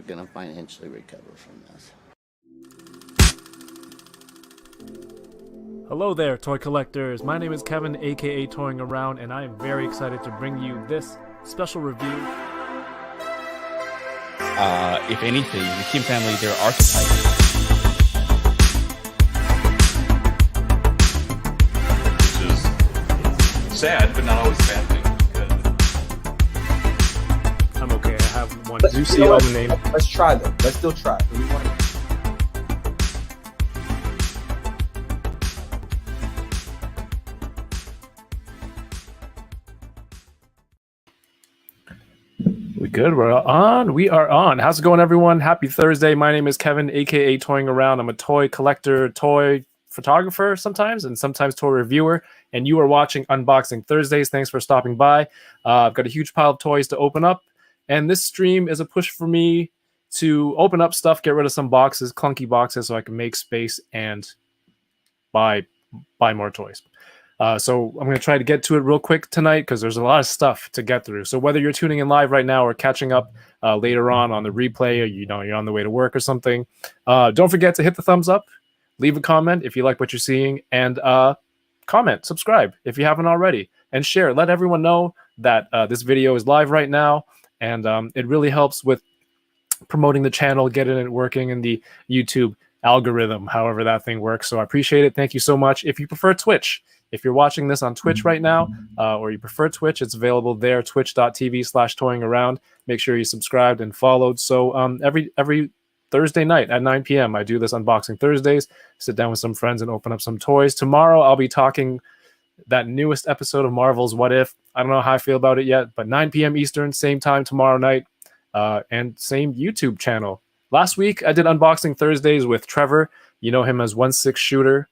going to financially recover from this. Hello there, toy collectors. My name is Kevin, aka Toying Around, and I am very excited to bring you this special review. If anything, the Kim family, they're archetypes. Which is sad, but not always a bad thing. I'm okay. I have one. Do you see all the names? Let's try them. Let's still try. We good? We're on. We are on. How's it going, everyone? Happy Thursday. My name is Kevin, aka Toying Around. I'm a toy collector, toy photographer sometimes, and sometimes toy reviewer. And you are watching Unboxing Thursdays. Thanks for stopping by. I've got a huge pile of toys to open up, and this stream is a push for me to open up stuff, get rid of some boxes, clunky boxes, so I can make space and buy more toys. So I'm going to try to get to it real quick tonight because there's a lot of stuff to get through. So whether you're tuning in live right now or catching up later on the replay, or you're on the way to work or something, don't forget to hit the thumbs up, leave a comment if you like what you're seeing, and comment, subscribe if you haven't already, and share. Let everyone know that this video is live right now, and it really helps with promoting the channel, getting it working in the YouTube algorithm, however that thing works. So I appreciate it. Thank you so much. If you prefer Twitch, if you're watching this on Twitch right now, or you prefer Twitch, it's available there, twitch.tv/toyingaround. Make sure you subscribed and followed. So every Thursday night at 9 p.m., I do this Unboxing Thursdays, sit down with some friends and open up some toys. Tomorrow, I'll be talking that newest episode of Marvel's What If. I don't know how I feel about it yet, but 9 p.m. Eastern, same time tomorrow night, and same YouTube channel. Last week, I did Unboxing Thursdays with Trevor. You know him as 16shooter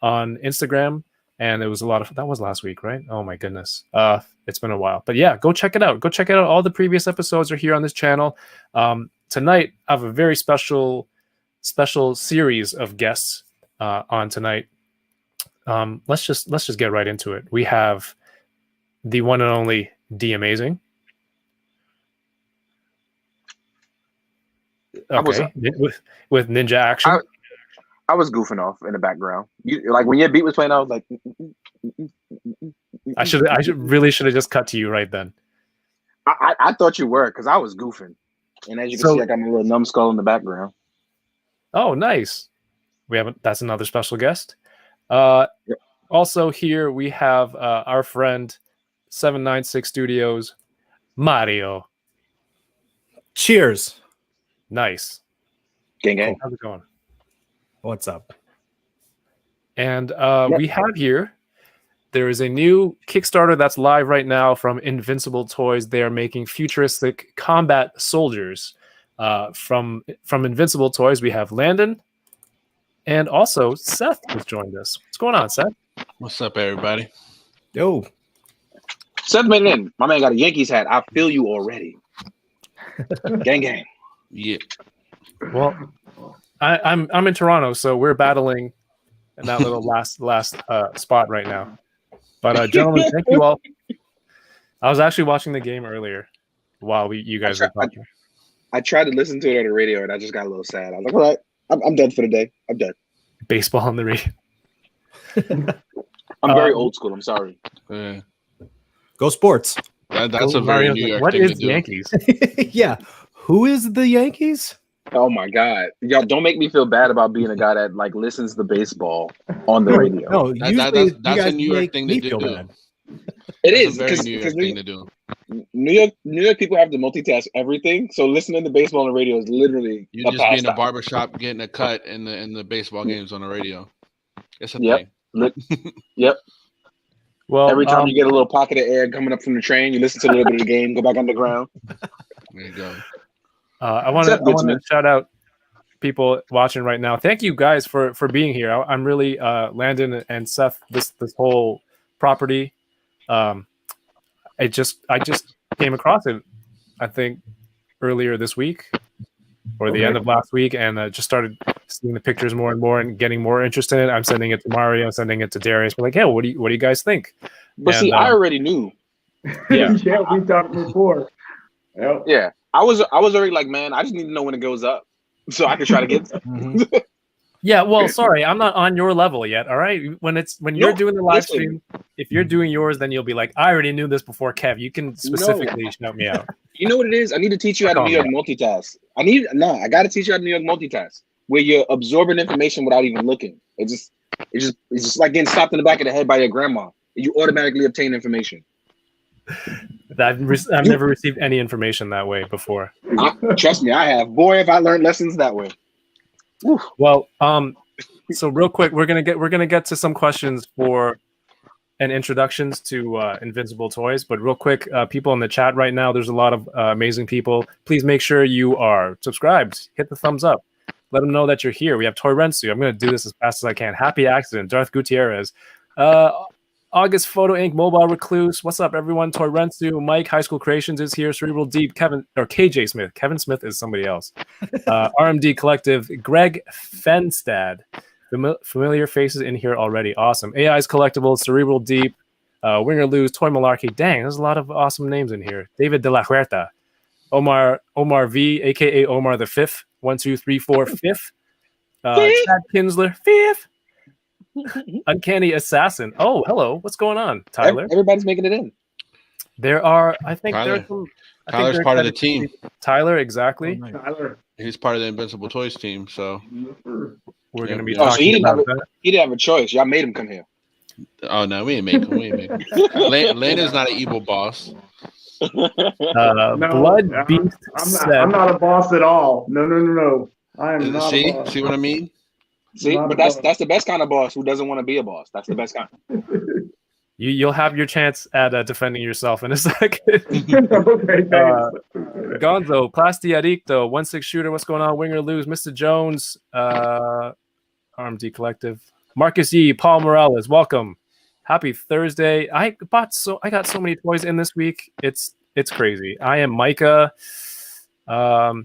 on Instagram. And it was a lot of, that was last week, right? Oh my goodness. It's been a while, but yeah, go check it out. Go check it out. All the previous episodes are here on this channel. Tonight, I have a very special series of guests on tonight. Let's just get right into it. We have the one and only D Amazing. Okay, with Ninja Action. I was goofing off in the background. Like when your beat was playing, I was like, I should have just cut to you right then. I thought you were, because I was goofing, and as you can see, I got my little numbskull in the background. Oh, nice. That's another special guest. Also here we have our friend 796 Studios, Mario. Cheers. Nice. Gang gang. Cool. How's it going? What's up? And we have here, there is a new Kickstarter that's live right now from Invincible Toys. They are making Futuristic Combat Soldiers. From Invincible Toys, we have Landon, and also Seth has joined us. What's going on, Seth? What's up, everybody? Yo. Seth made it in. My man got a Yankees hat. I feel you already. Gang gang. Yeah. Well, I'm in Toronto, so we're battling in that little last spot right now. But gentlemen, thank you all. I was actually watching the game earlier while you guys were talking. I tried to listen to it on the radio, and I just got a little sad. I was like, all right, I'm done for the day. I'm done. Baseball on the radio. I'm very old school. I'm sorry. Go sports. That's a very New York what thing is to do. Yankees? Yeah. Who is the Yankees? Oh my God, y'all don't make me feel bad about being a guy that like listens to baseball on the radio. No, that's a New York thing to do. It is a very New York thing to do. New York people have to multitask everything. So listening to baseball on the radio is literally you just be in a barbershop getting a cut in the baseball games on the radio. It's a thing. Yep. Well, every time you get a little pocket of air coming up from the train, you listen to a little bit of the game, go back underground. There you go. I want to shout out people watching right now. Thank you guys for being here. I'm really Landon and Seth. This whole property. I just came across it, I think, earlier this week or the end of last week, and just started seeing the pictures more and more and getting more interested in it. I'm sending it to Mario, sending it to Darais. We're like, hey, what do you guys think? But see, I already knew. Yeah, Yeah, we've done it before. Yep. Yeah, I was already like, man, I just need to know when it goes up, so I can try to get. Mhm. Yeah, well, sorry, I'm not on your level yet. All right, when you're No, doing the live listen. stream, if you're doing yours, then you'll be like, I already knew this before, Kev. You can specifically shout me out. You know what it is? I need to teach you how to Calm New York multitask. I got to teach you how to New York multitask, where you're absorbing information without even looking. It's just like getting stopped in the back of the head by your grandma. You automatically obtain information. I've never received any information that way before. Trust me, I have. Boy, have I learned lessons that way. Woo. Well, so real quick, we're gonna get to some questions for and introductions to Invincible Toys. But real quick, people in the chat right now, there's a lot of amazing people. Please make sure you are subscribed. Hit the thumbs up. Let them know that you're here. We have Toy Rensu. I'm gonna do this as fast as I can. Happy Accident. Darth Gutierrez. August Photo Inc. Mobile Recluse. What's up, everyone? Toy Rensu. Mike, High School Creations is here. Cerebral Deep. Kevin or KJ Smith. Kevin Smith is somebody else. RMD Collective. Greg Fenstad. Familiar faces in here already. Awesome. AI's Collectibles. Cerebral Deep. Win or Lose. Toy Malarkey. Dang, there's a lot of awesome names in here. David De La Huerta. Omar V, aka Omar the Fifth. 1, 2, 3, 4, fifth. Chad Kinsler. Fifth. Uncanny Assassin. Oh, hello. What's going on, Tyler? Everybody's making it in. There are, I think Tyler. there's some. Tyler's part of the team. Tyler, exactly. Tyler. He's part of the Invincible Toys team, so We're going to be Yeah. Oh, so he talking didn't about that. He didn't have a choice. Y'all made him come here. oh no, we ain't make him. We ain't make him. Landon's not an evil boss. Blood Beast. I'm not a boss at all. No. I am not a boss. See what I mean? See, Not but a that's boss. the best kind of boss who doesn't want to be a boss. That's the best kind. You'll have your chance at defending yourself in a second. Okay, thanks. Gonzo, Plastiadicto, 1-6 Shooter, what's going on? Win or Lose, Mr. Jones, RMD Collective, Marcus Yee, Paul Morales, welcome. Happy Thursday. I got so many toys in this week. It's crazy. I am Micah, Omega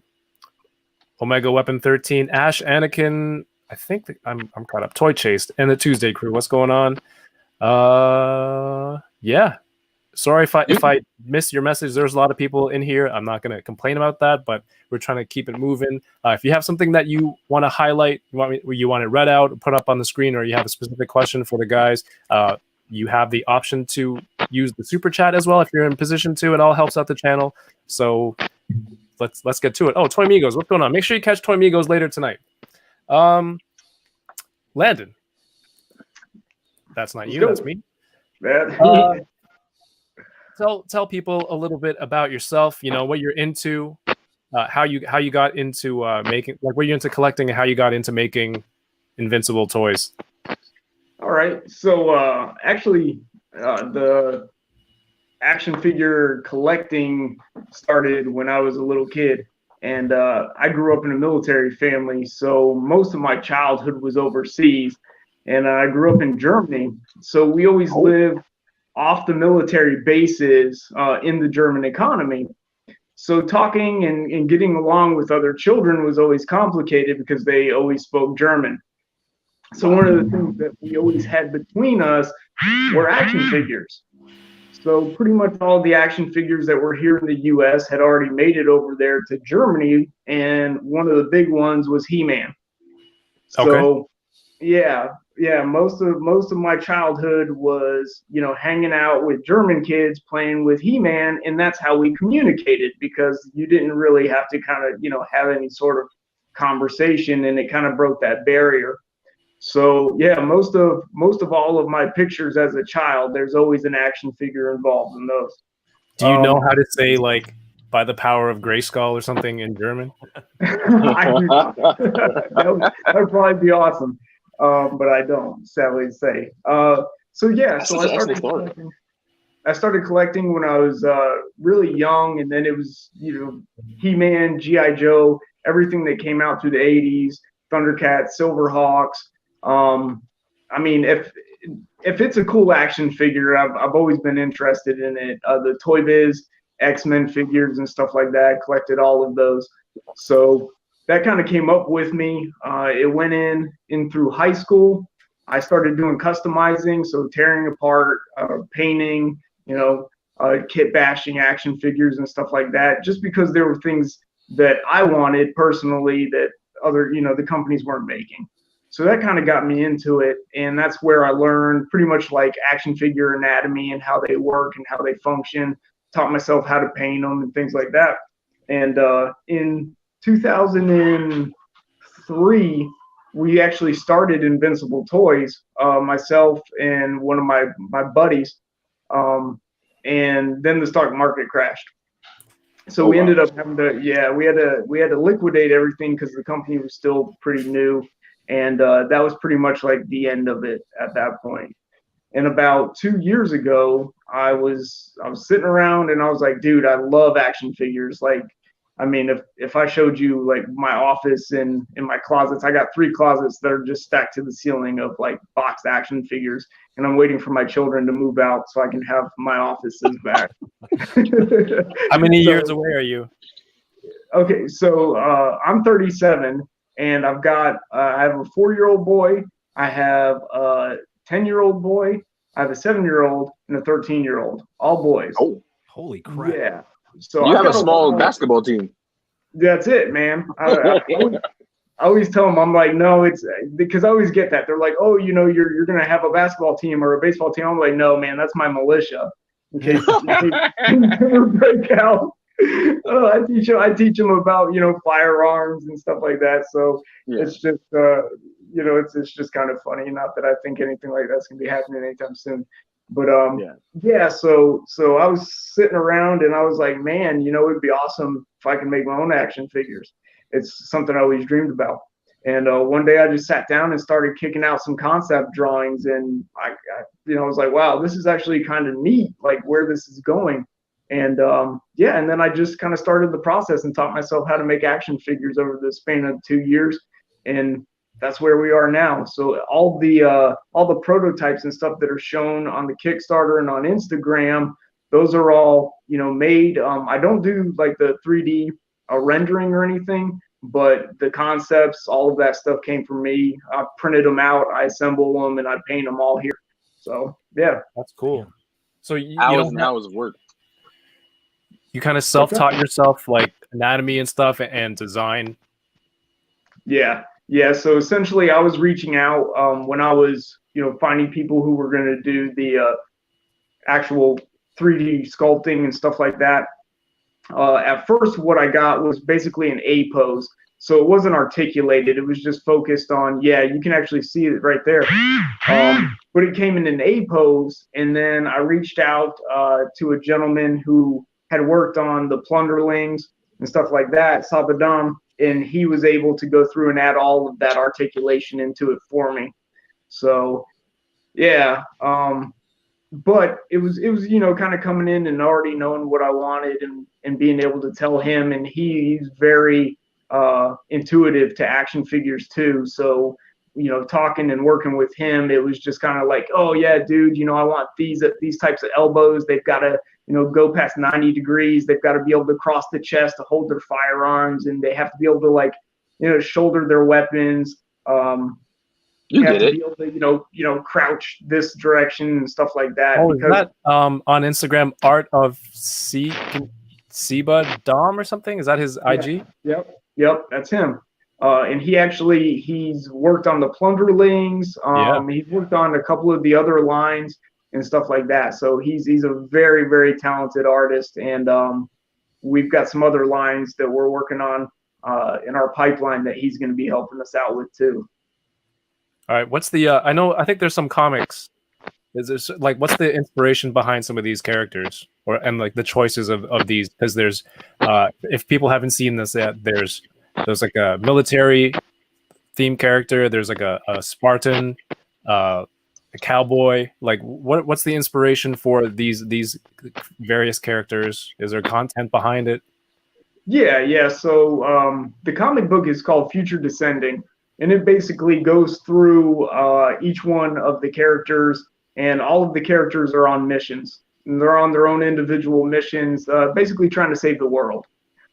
Weapon 13, Ash, Anakin. I think I'm caught up. Toy Chased and the Tuesday Crew. What's going on? Yeah. Sorry if I missed your message. There's a lot of people in here. I'm not going to complain about that, but we're trying to keep it moving. If you have something that you want to highlight, you want it read out, put up on the screen, or you have a specific question for the guys, you have the option to use the super chat as well if you're in position to. It all helps out the channel. So let's get to it. Oh, Toy Migos, what's going on? Make sure you catch Toy Migos later tonight. Landon. That's not you, that's me. Tell people a little bit about yourself, what you're into, how you got into making, like were you into collecting and how you got into making Invincible Toys. All right. So actually, the action figure collecting started when I was a little kid. And I grew up in a military family, so most of my childhood was overseas. And I grew up in Germany, so we always lived off the military bases in the German economy. So talking and getting along with other children was always complicated because they always spoke German. So one of the things that we always had between us were action figures. So pretty much all the action figures that were here in the U.S. had already made it over there to Germany, and one of the big ones was He-Man. So, yeah. Most of my childhood was, hanging out with German kids, playing with He-Man, and that's how we communicated because you didn't really have to kind of, have any sort of conversation, and it kind of broke that barrier. So yeah, most of all of my pictures as a child, there's always an action figure involved in those. Do you know how to say like by the power of Grayskull or something in German? I do not. that would probably be awesome, but I don't, sadly to say. So yeah, so I started collecting when I was really young, and then it was He-Man, G.I. Joe, everything that came out through the 80s, Thundercats, Silverhawks. I mean, if it's a cool action figure, I've always been interested in it. The Toy Biz, X-Men figures and stuff like that, collected all of those. So that kind of came up with me. It went in through high school. I started doing customizing, so tearing apart, painting, kit bashing action figures and stuff like that, just because there were things that I wanted personally that other, the companies weren't making. So that kind of got me into it, and that's where I learned pretty much like action figure anatomy and how they work and how they function. Taught myself how to paint them and things like that. And in 2003, we actually started Invincible Toys, myself and one of my buddies, and then the stock market crashed. So we ended up having to, we had to liquidate everything because the company was still pretty new. And that was pretty much like the end of it at that point. And about 2 years ago, I was sitting around and I was like, dude, I love action figures. Like, I mean, if I showed you like my office and in my closets, I got 3 closets that are just stacked to the ceiling of like boxed action figures. And I'm waiting for my children to move out so I can have my offices back. How many years away are you? Okay, so I'm 37. And I've got, I have a 4-year-old boy, I have a 10-year-old boy, I have a 7-year-old, and a 13-year-old, all boys. Oh, holy crap! Yeah. So you have a small basketball team. That's it, man. I always tell them, I'm like, no, it's because I always get that. They're like, oh, you're gonna have a basketball team or a baseball team. I'm like, no, man, that's my militia. In case you break out. I teach them about firearms and stuff like that. So it's just it's just kind of funny. Not that I think anything like that's gonna be happening anytime soon. But so I was sitting around and I was like, man, it'd be awesome if I could make my own action figures. It's something I always dreamed about. And one day I just sat down and started kicking out some concept drawings, and I was like, wow, this is actually kind of neat, like where this is going. And and then I just kind of started the process and taught myself how to make action figures over the span of 2 years, and that's where we are now. So all the prototypes and stuff that are shown on the Kickstarter and on Instagram, those are all made. I don't do like the 3D rendering or anything, but the concepts, all of that stuff came from me. I printed them out, I assemble them, and I paint them all here. So yeah, that's cool. So hours and hours of work. You kind of self-taught yourself like anatomy and stuff and design. Yeah. So essentially, I was reaching out when I was, finding people who were going to do the actual 3D sculpting and stuff like that. At first, what I got was basically an A pose. So it wasn't articulated. It was just focused on, you can actually see it right there. But it came in an A pose. And then I reached out to a gentleman who had worked on the Plunderlings and stuff like that, Sabadam, and he was able to go through and add all of that articulation into it for me. So, but it was kind of coming in and already knowing what I wanted and being able to tell him, and he's very intuitive to action figures too. So, talking and working with him, it was just kind of like, oh yeah, dude, I want these types of elbows. They've got to go past 90 degrees. They've got to be able to cross the chest to hold their firearms, and they have to be able to shoulder their weapons. You have did to it. be able to, crouch this direction and stuff like that. Oh, is that on Instagram, Art of Siba Dom or something? Is that his IG? Yep, that's him. And he's worked on the Plunderlings. He's worked on a couple of the other lines and stuff like that. So he's a very, very talented artist, and we've got some other lines that we're working on in our pipeline that he's going to be helping us out with too. All right, what's the I think there's some comics. Is there what's the inspiration behind some of these characters and the choices of these? Because there's if people haven't seen this yet, there's like a military theme character, there's like a Spartan, a cowboy. Like what's the inspiration for these various characters? Is there content behind it? Yeah. So the comic book is called Future Descending, and it basically goes through each one of the characters, and all of the characters are on missions. And they're on their own individual missions, basically trying to save the world.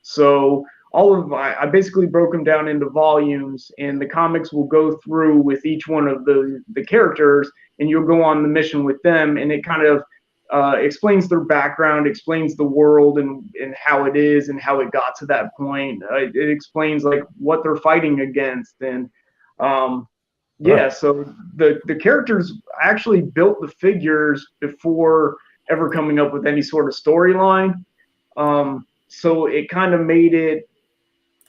So I basically broke them down into volumes, and the comics will go through with each one of the characters, and you'll go on the mission with them, and it kind of explains their background, explains the world and how it is and how it got to that point. It explains like what they're fighting against. And yeah, so the characters actually built the figures before ever coming up with any sort of storyline. So it kind of made it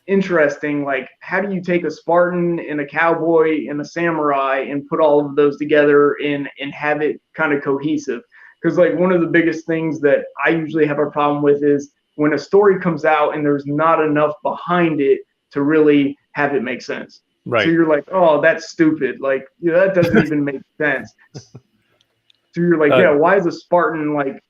interesting. Like, how do you take a Spartan and a cowboy and a samurai and put all of those together and have it kind of cohesive? Because like one of the biggest things that I usually have a problem with is when a story comes out and there's not enough behind it to really have it make sense. Right. So you're like, oh, that's stupid. Like, you know, that doesn't even make sense. So you're like, yeah, why is a Spartan like,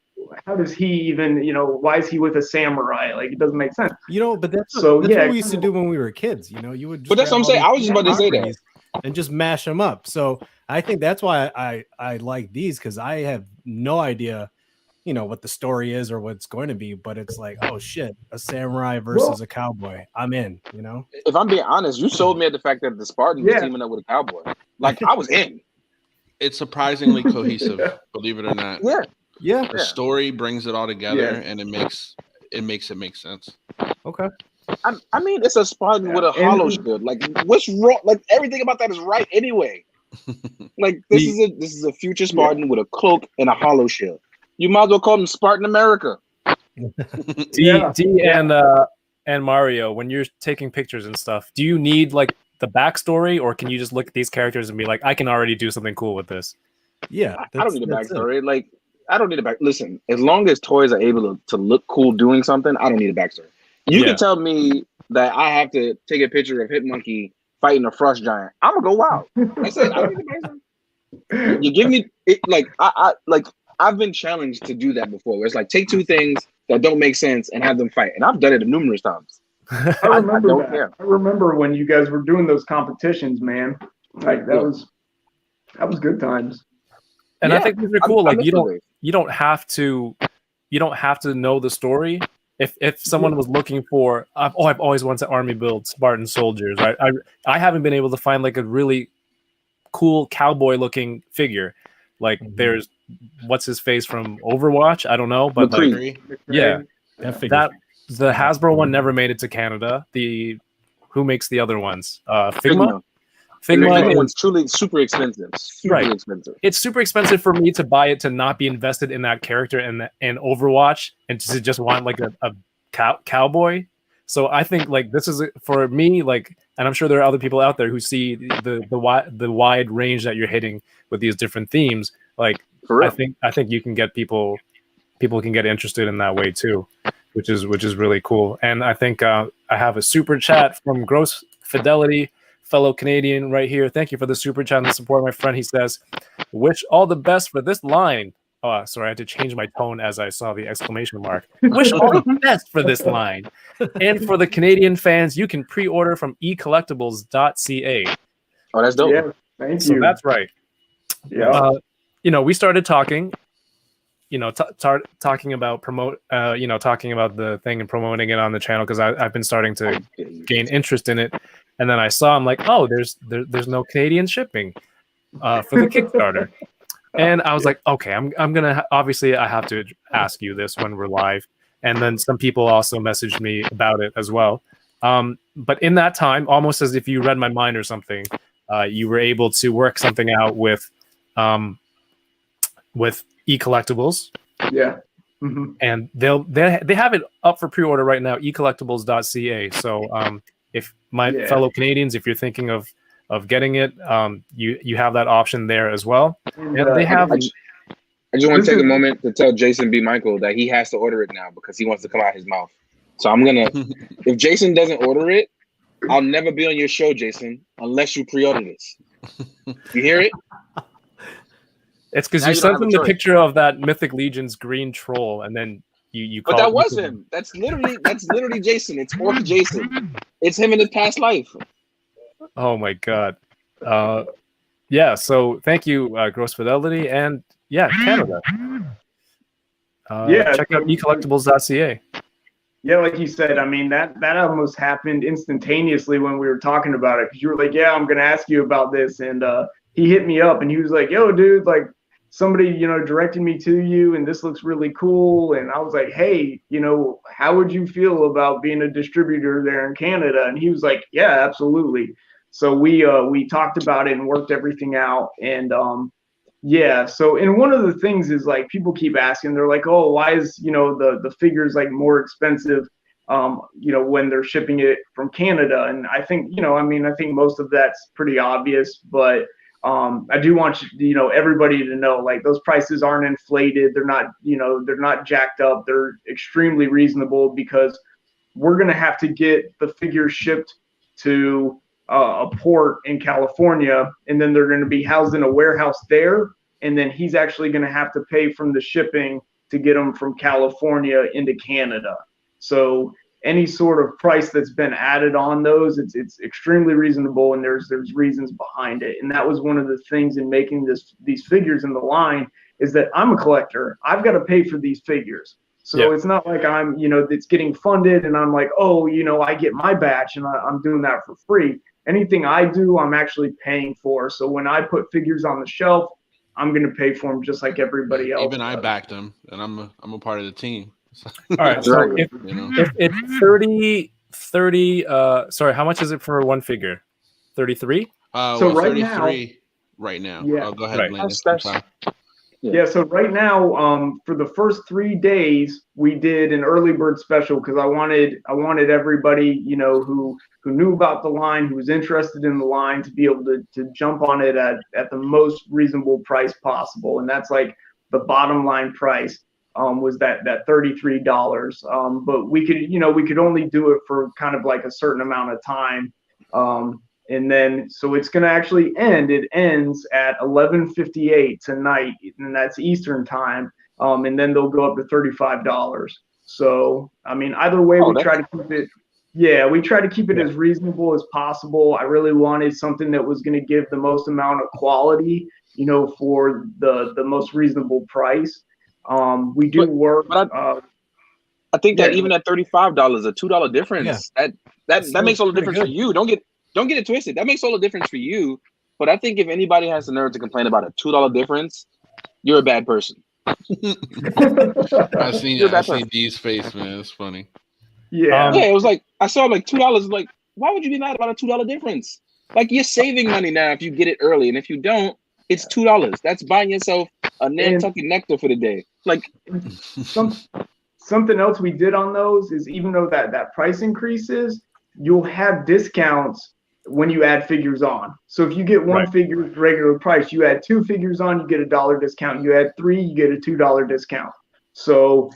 how does he even, you know, why is he with a samurai? Like, it doesn't make sense. You know, but that's So, that's yeah, what we used to do when we were kids. You know, you would. Just But that's what I'm saying. I was just about to say that. And just mash them up. So I think that's why I like these, because I have no idea, you know, what the story is or what it's going to be. But it's like, oh shit, a samurai versus a cowboy. I'm in. You know. If I'm being honest, you sold me at the fact that the Spartan was teaming up with a cowboy. Like I was in. It's surprisingly cohesive, believe it or not. Yeah. Yeah. The story brings it all together, and it makes it make sense. Okay. I mean, it's a Spartan with a hollow shield. Like, what's wrong? Like, everything about that is right anyway. Like, this is a future Spartan with a cloak and a hollow shield. You might as well call them Spartan America. D and Mario, when you're taking pictures and stuff, do you need like the backstory, or can you just look at these characters and be like, I can already do something cool with this? Yeah. I don't need a backstory. Like, I don't need a back. Listen, as long as toys are able to look cool doing something, I don't need a backstory. You can tell me that I have to take a picture of Hitmonkey fighting a frost giant. I'm gonna go wild. That's it. I don't need a backstory. You give me it, like I've been challenged to do that before. Where it's like take two things that don't make sense and have them fight, and I've done it numerous times. I remember when you guys were doing those competitions, man. Like that was good times. And I think these are cool. Like you don't have to know the story. If someone was looking for, I've always wanted to army build Spartan soldiers. I haven't been able to find like a really cool cowboy looking figure. Like there's what's his face from Overwatch. I don't know, but like, yeah, that the Hasbro one never made it to Canada. Who makes the other ones? Figma. Figma one's truly super expensive. Expensive. It's super expensive for me to buy it to not be invested in that character and Overwatch and to just want like a cowboy. So I think like this is for me, like, and I'm sure there are other people out there who see the wide range that you're hitting with these different themes. Like I think you can get people can get interested in that way too, which is really cool. And I think I have a super chat from Gross Fidelity, fellow Canadian right here. Thank you for the super chat and the support, my friend. He says, wish all the best for this line. Oh, sorry, I had to change my tone as I saw the exclamation mark. Wish all the best for this line. And for the Canadian fans, you can pre-order from ecollectibles.ca. Oh, that's dope. Yeah, thank you. So that's right. Yeah. We started talking, talking about talking about the thing and promoting it on the channel because I've been starting to gain interest in it. And then I saw, I'm like, oh, there's no Canadian shipping for the Kickstarter. And I was like, okay, I'm gonna obviously I have to ask you this when we're live. And then some people also messaged me about it as well. But in that time, almost as if you read my mind or something, you were able to work something out with eCollectibles. Yeah. Mm-hmm. And they have it up for pre-order right now, ecollectibles.ca. So if my fellow Canadians, if you're thinking of getting it, you have that option there as well. And they have. I just want to take a moment to tell Jason B. Michael that he has to order it now because he wants to come out his mouth. So I'm gonna. If Jason doesn't order it, I'll never be on your show, Jason, unless you pre-order this. You hear it? It's because you sent him the picture of that Mythic Legion's green troll, and then you. But that was him. That's literally Jason. It's Orc Jason. It's him in his past life. Oh my god. Yeah. So thank you, Gross Fidelity, and Canada. Check out ecollectibles.ca. Yeah, like you said, I mean that almost happened instantaneously when we were talking about it because you were like, "Yeah, I'm gonna ask you about this," and he hit me up and he was like, "Yo, dude, like." somebody, directed me to you, and this looks really cool. And I was like, hey, how would you feel about being a distributor there in Canada? And he was like, yeah, absolutely. So we talked about it and worked everything out. And yeah, so, and one of the things is like people keep asking, they're like, oh, why is the figures like more expensive when they're shipping it from Canada? And I think I think most of that's pretty obvious, but I do want everybody to know, like, those prices aren't inflated. They're not, they're not jacked up. They're extremely reasonable because we're going to have to get the figures shipped to a port in California, and then they're going to be housed in a warehouse there. And then he's actually going to have to pay from the shipping to get them from California into Canada. So any sort of price that's been added on those, it's extremely reasonable, and there's reasons behind it. And that was one of the things in making these figures in the line, is that I'm a collector. I've got to pay for these figures. So it's not like I'm, it's getting funded and I'm like, oh, I get my batch and I'm doing that for free. Anything I do, I'm actually paying for. So when I put figures on the shelf, I'm going to pay for them just like everybody else. Even I backed them, and I'm a part of the team. All right. So if it's 30, sorry, how much is it for one figure? 33? So right 33 now, right now. Yeah. Oh, go ahead, Right. Landon. Yeah, so right now, for the first 3 days, we did an early bird special because I wanted everybody, who knew about the line, who was interested in the line, to be able to jump on it at the most reasonable price possible. And that's like the bottom line price was that $33. But we could only do it for kind of like a certain amount of time. And then, so it's going to actually end. It ends at 11:58 tonight, and that's Eastern time. And then they'll go up to $35. So, I mean, either way, we try to keep it. Yeah, we try to keep it as reasonable as possible. I really wanted something that was going to give the most amount of quality, for the most reasonable price. We do work. But I think that even at $35, a $2 difference, that makes all the difference for you. Don't get it twisted. That makes all the difference for you. But I think if anybody has the nerve to complain about a $2 difference, you're a bad person. I seen D's face, man. It's funny. Yeah. It was like, I saw like $2. Like, why would you be mad about a $2 difference? Like, you're saving money now if you get it early, and if you don't, it's $2. That's buying yourself a Nantucket nectar for the day. Like, something else we did on those is, even though that price increases, you'll have discounts when you add figures on. So if you get one figure at regular price, you add 2 figures on, you get a $1 discount. You add 3, you get a $2 discount. So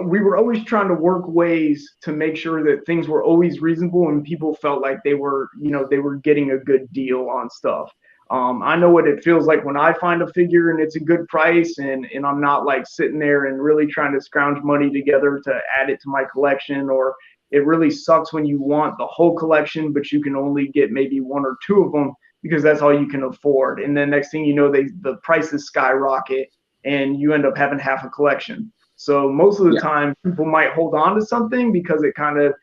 we were always trying to work ways to make sure that things were always reasonable and people felt like they were getting a good deal on stuff. I know what it feels like when I find a figure and it's a good price, and I'm not like sitting there and really trying to scrounge money together to add it to my collection. Or it really sucks when you want the whole collection, but you can only get maybe 1 or 2 of them because that's all you can afford. And then next thing you know, the prices skyrocket and you end up having half a collection. So most of the time people might hold on to something because it kind of,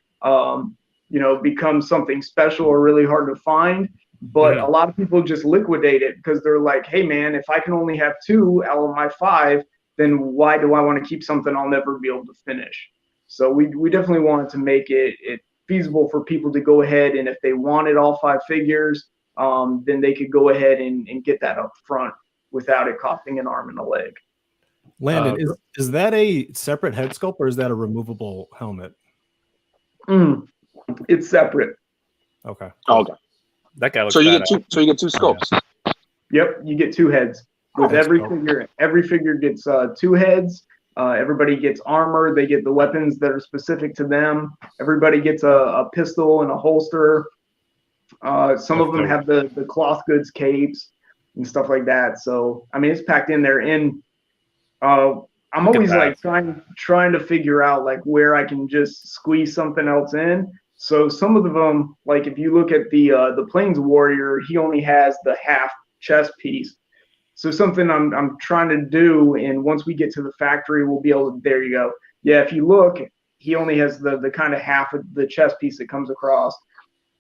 becomes something special or really hard to find. But a lot of people just liquidate it because they're like, hey man, if I can only have 2 out of my 5, then why do I want to keep something I'll never be able to finish? So we definitely wanted to make it feasible for people to go ahead, and if they wanted all 5 figures, then they could go ahead and get that up front without it costing an arm and a leg. Landon, is that a separate head sculpt, or is that a removable helmet? It's separate. Okay. Okay. That guy looks so you badass. get 2. So you get 2 sculpts. Yep, you get 2 heads with every figure. Every figure gets 2 heads. Everybody gets armor. They get the weapons that are specific to them. Everybody gets a pistol and a holster. Some of them have the cloth goods capes and stuff like that. So I mean, it's packed in there. And I'm always like trying to figure out like where I can just squeeze something else in. So some of them, like if you look at the Plains Warrior, he only has the half chest piece. So something I'm trying to do, and once we get to the factory, we'll be able to, there you go. Yeah, if you look, he only has the kind of half of the chest piece that comes across.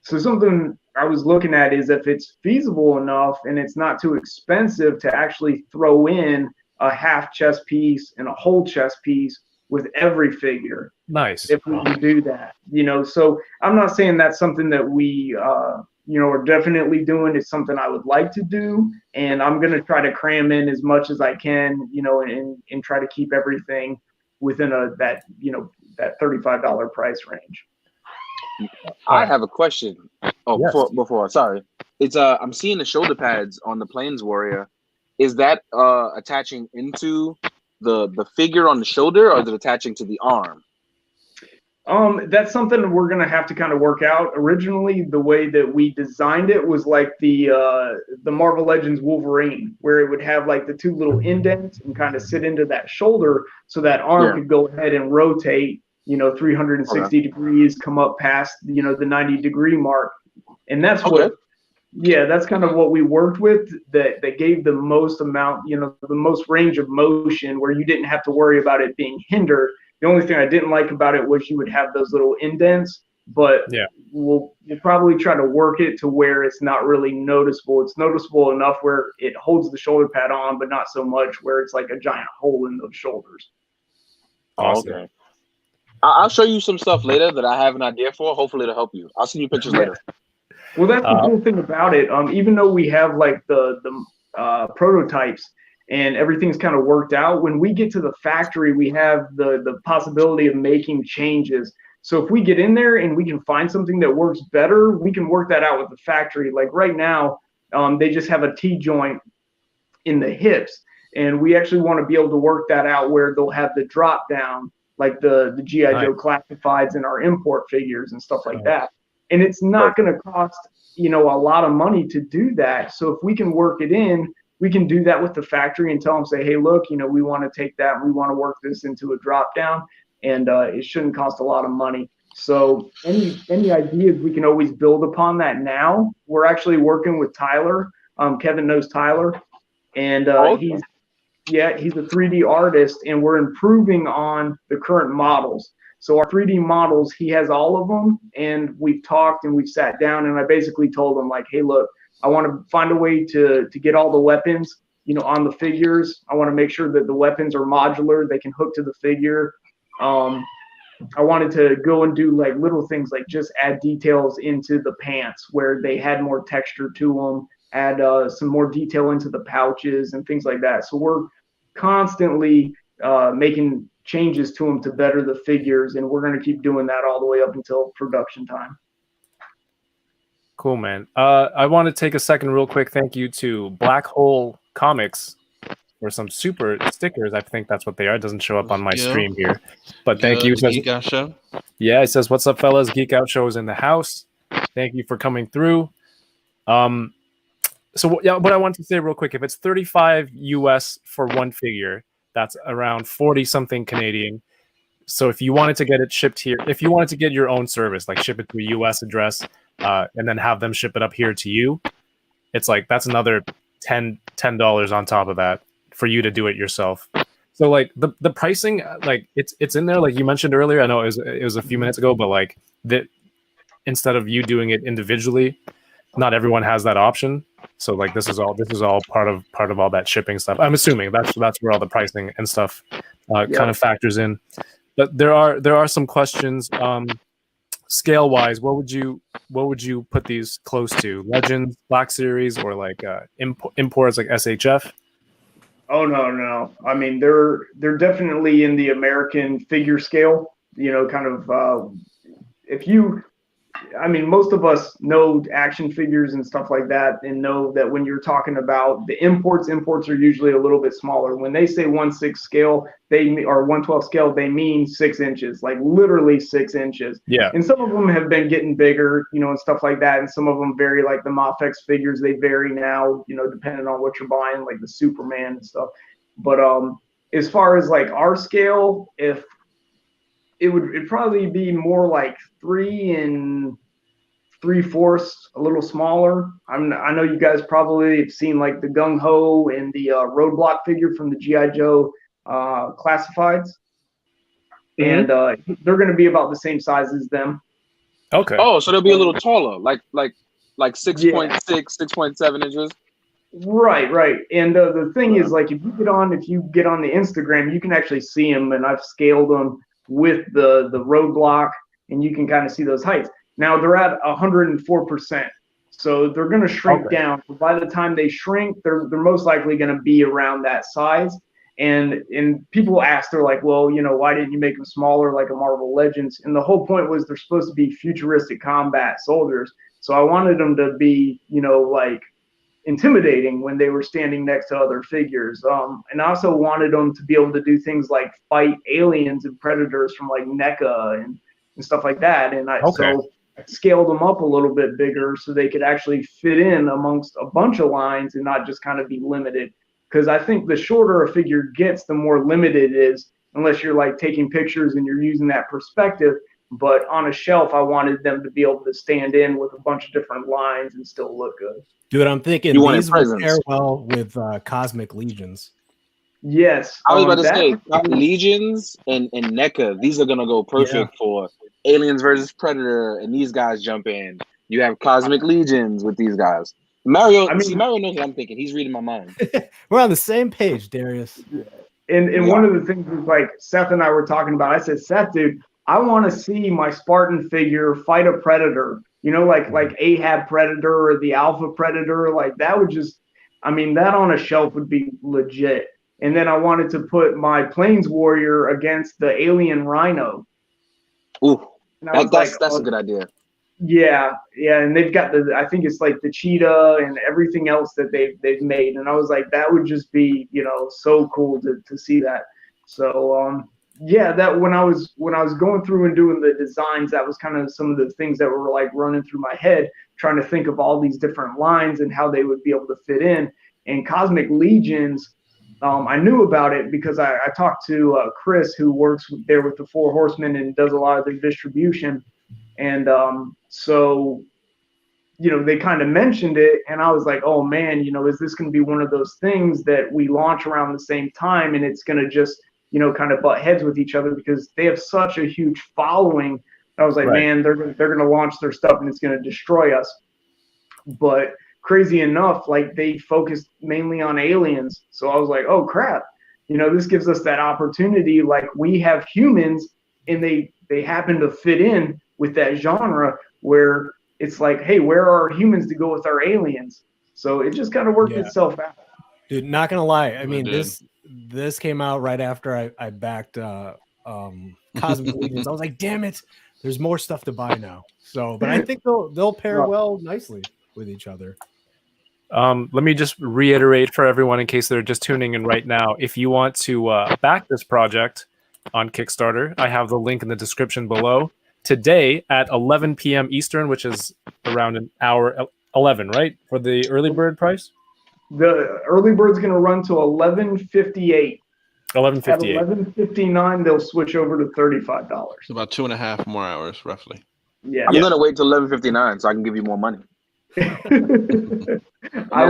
So something I was looking at is if it's feasible enough and it's not too expensive to actually throw in a half chest piece and a whole chest piece with every figure. Nice. If we can do that, so I'm not saying that's something that we, are definitely doing. It's something I would like to do, and I'm going to try to cram in as much as I can, and try to keep everything within that $35 price range. I have a question. Oh, Yes. before, sorry. It's I'm seeing the shoulder pads on the Plains Warrior. Is that attaching into the figure on the shoulder, or is it attaching to the arm? That's something we're gonna have to kind of work out. Originally, the way that we designed it was like the Marvel Legends Wolverine, where it would have like the two little indents and kind of sit into that shoulder, so that arm could go ahead and rotate, 360 degrees, come up past, the 90-degree mark, and that's what. Yeah, that's kind of what we worked with. That gave the most amount, the most range of motion, where you didn't have to worry about it being hindered. The only thing I didn't like about it was you would have those little indents, but we'll probably try to work it to where it's not really noticeable. It's noticeable enough where it holds the shoulder pad on, but not so much where it's like a giant hole in those shoulders. Awesome. Okay. I'll show you some stuff later that I have an idea for. Hopefully it'll help you. I'll send you pictures later. Well, that's the cool thing about it. Even though we have like the prototypes and everything's kind of worked out, when we get to the factory, we have the possibility of making changes. So if we get in there and we can find something that works better, we can work that out with the factory. Like right now, they just have a T-joint in the hips, and we actually want to be able to work that out where they'll have the drop down, like the G.I. Joe classifieds and our import figures and stuff like that. And it's not going to cost, a lot of money to do that. So if we can work it in, we can do that with the factory and tell them, say, hey, look, we want to take that. We want to work this into a drop down, and it shouldn't cost a lot of money. So any ideas, we can always build upon that now. We're actually working with Tyler. Kevin knows Tyler, and he's a 3D artist, and we're improving on the current models. So our 3D models, he has all of them, and we've talked and we've sat down, and I basically told him, like, hey, look, I want to find a way to get all the weapons, on the figures. I want to make sure that the weapons are modular. They can hook to the figure. I wanted to go and do like little things, like just add details into the pants where they had more texture to them, add some more detail into the pouches and things like that. So we're constantly making changes to them to better the figures, and we're going to keep doing that all the way up until production time. Cool, man. I want to take a second real quick. Thank you to Black Hole Comics for some super stickers. I think that's what they are. It doesn't show up on my stream here, but thank you. Geek Out Show. Yeah, it says, what's up, fellas? Geek Out Show is in the house. Thank you for coming through. So what I want to say real quick, if it's $35 US for one figure, that's around 40 something Canadian. So if you wanted to get it shipped here, if you wanted to get your own service, like ship it to a US address, and then have them ship it up here to you, it's like that's another $10 on top of that for you to do it yourself. So like the pricing, like it's in there, like you mentioned earlier. I know it was a few minutes ago, but like that, instead of you doing it individually, not everyone has that option. So like this is all part of all that shipping stuff. I'm assuming that's where all the pricing and stuff kind of factors in. But there are some questions. Scale wise, what would you put these close to? Legends, Black Series, or like imports like SHF? Oh no. I mean, they're definitely in the American figure scale. Kind of most of us know action figures and stuff like that, and know that when you're talking about the imports are usually a little bit smaller. When they say 1/6 scale, or 1/12 scale, they mean 6 inches, like literally 6 inches. Yeah. And some of them have been getting bigger, and stuff like that. And some of them vary, like the Mafex figures, they vary now, depending on what you're buying, like the Superman and stuff. But as far as like our scale, if it'd probably be more like 3 3/4, a little smaller. I know you guys probably have seen like the Gung Ho and the Roadblock figure from the G.I. Joe classifieds, and they're going to be about the same size as them. Okay. Oh, so they'll be a little taller, like 6.6, 6.7 inches. Right. And the thing is, like, if you get on the Instagram, you can actually see them, and I've scaled them with the roadblock, and you can kind of see those heights. Now they're at 104%, so they're going to shrink down. By the time they shrink, they're most likely going to be around that size. And people ask, they're like, well, why didn't you make them smaller like a Marvel Legends? And the whole point was they're supposed to be futuristic combat soldiers. So I wanted them to be, like intimidating when they were standing next to other figures. And I also wanted them to be able to do things like fight aliens and predators from like NECA and stuff like that. And so I scaled them up a little bit bigger so they could actually fit in amongst a bunch of lines and not just kind of be limited. Because I think the shorter a figure gets, the more limited it is, unless you're like taking pictures and you're using that perspective. But on a shelf, I wanted them to be able to stand in with a bunch of different lines and still look good. Dude, I'm thinking these would pair well with Cosmic Legions. Yes. I was about to say, Legions and NECA, these are going to go perfect for Aliens versus Predator, and these guys jump in. You have Cosmic Legions with these guys. Mario knows what I'm thinking. He's reading my mind. We're on the same page, Darius. And one of the things was like Seth and I were talking about, I said, Seth, dude, I want to see my Spartan figure fight a predator, like Ahab Predator or the Alpha Predator. Like that would just, that on a shelf would be legit. And then I wanted to put my Plains Warrior against the Alien Rhino. Ooh, that's a good idea. Yeah, and they've got I think it's like the cheetah and everything else that they've made, and I was like, that would just be so cool to see that. So that when I was going through and doing the designs, that was kind of some of the things that were like running through my head, trying to think of all these different lines and how they would be able to fit in. And Cosmic Legions, I knew about it because I talked to Chris, who works there with the Four Horsemen and does a lot of their distribution. And so, they kind of mentioned it, and I was like, oh man, is this going to be one of those things that we launch around the same time and it's going to just, kind of butt heads with each other because they have such a huge following. I was like, man, they're going to launch their stuff and it's going to destroy us. But crazy enough, like they focused mainly on aliens. So I was like, oh crap, this gives us that opportunity. Like we have humans and they happen to fit in with that genre where it's like, hey, where are humans to go with our aliens? So it just kind of worked itself out. Dude, not gonna lie, this came out right after I backed Cosmic Legions. I was like, damn it, there's more stuff to buy now. So, but I think they'll pair well nicely with each other. Let me just reiterate for everyone in case they're just tuning in right now. If you want to back this project on Kickstarter, I have the link in the description below. Today at 11 p.m. Eastern, which is around an hour 11, right? For the early bird price? The early bird's going to run to 11:58. 11:58. At 11:59, they'll switch over to $35. It's about 2.5 more hours, roughly. Yeah. I'm going to wait till 11:59 so I can give you more money. That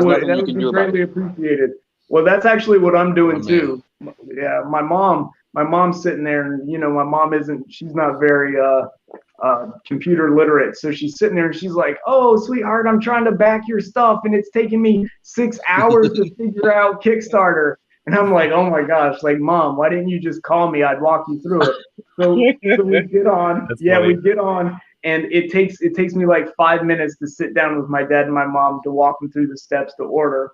would be greatly appreciated. Well, that's actually what I'm doing too. Yeah, my mom's sitting there, and my mom she's not very computer literate, so she's sitting there and she's like, oh sweetheart, I'm trying to back your stuff and it's taking me 6 hours to figure out Kickstarter. And I'm like, oh my gosh, like Mom, why didn't you just call me? I'd walk you through it. So we get on. We get on, and it takes me like 5 minutes to sit down with my dad and my mom to walk them through the steps to order.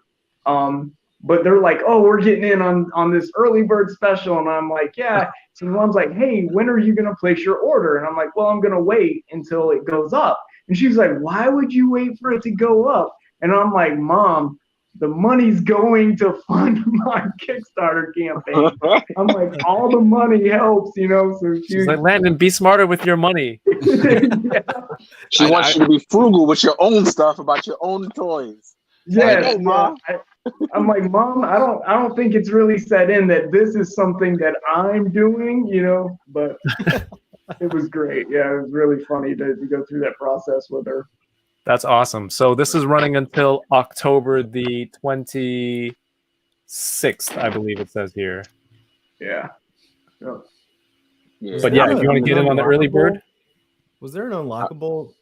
But they're like, oh, we're getting in on this early bird special. And I'm like, yeah. So Mom's like, hey, when are you going to place your order? And I'm like, well, I'm going to wait until it goes up. And she's like, why would you wait for it to go up? And I'm like, Mom, the money's going to fund my Kickstarter campaign. I'm like, all the money helps, So she's like, Landon, be smarter with your money. She wants you to be frugal with your own stuff about your own toys. Yeah, Mom. I'm like, Mom, I don't think it's really set in that this is something that I'm doing, But it was great. Yeah, it was really funny to go through that process with her. That's awesome. So this is running until October the 26th, I believe it says here. Yeah. But yeah, if you want to get in on the early bird. Was there an unlockable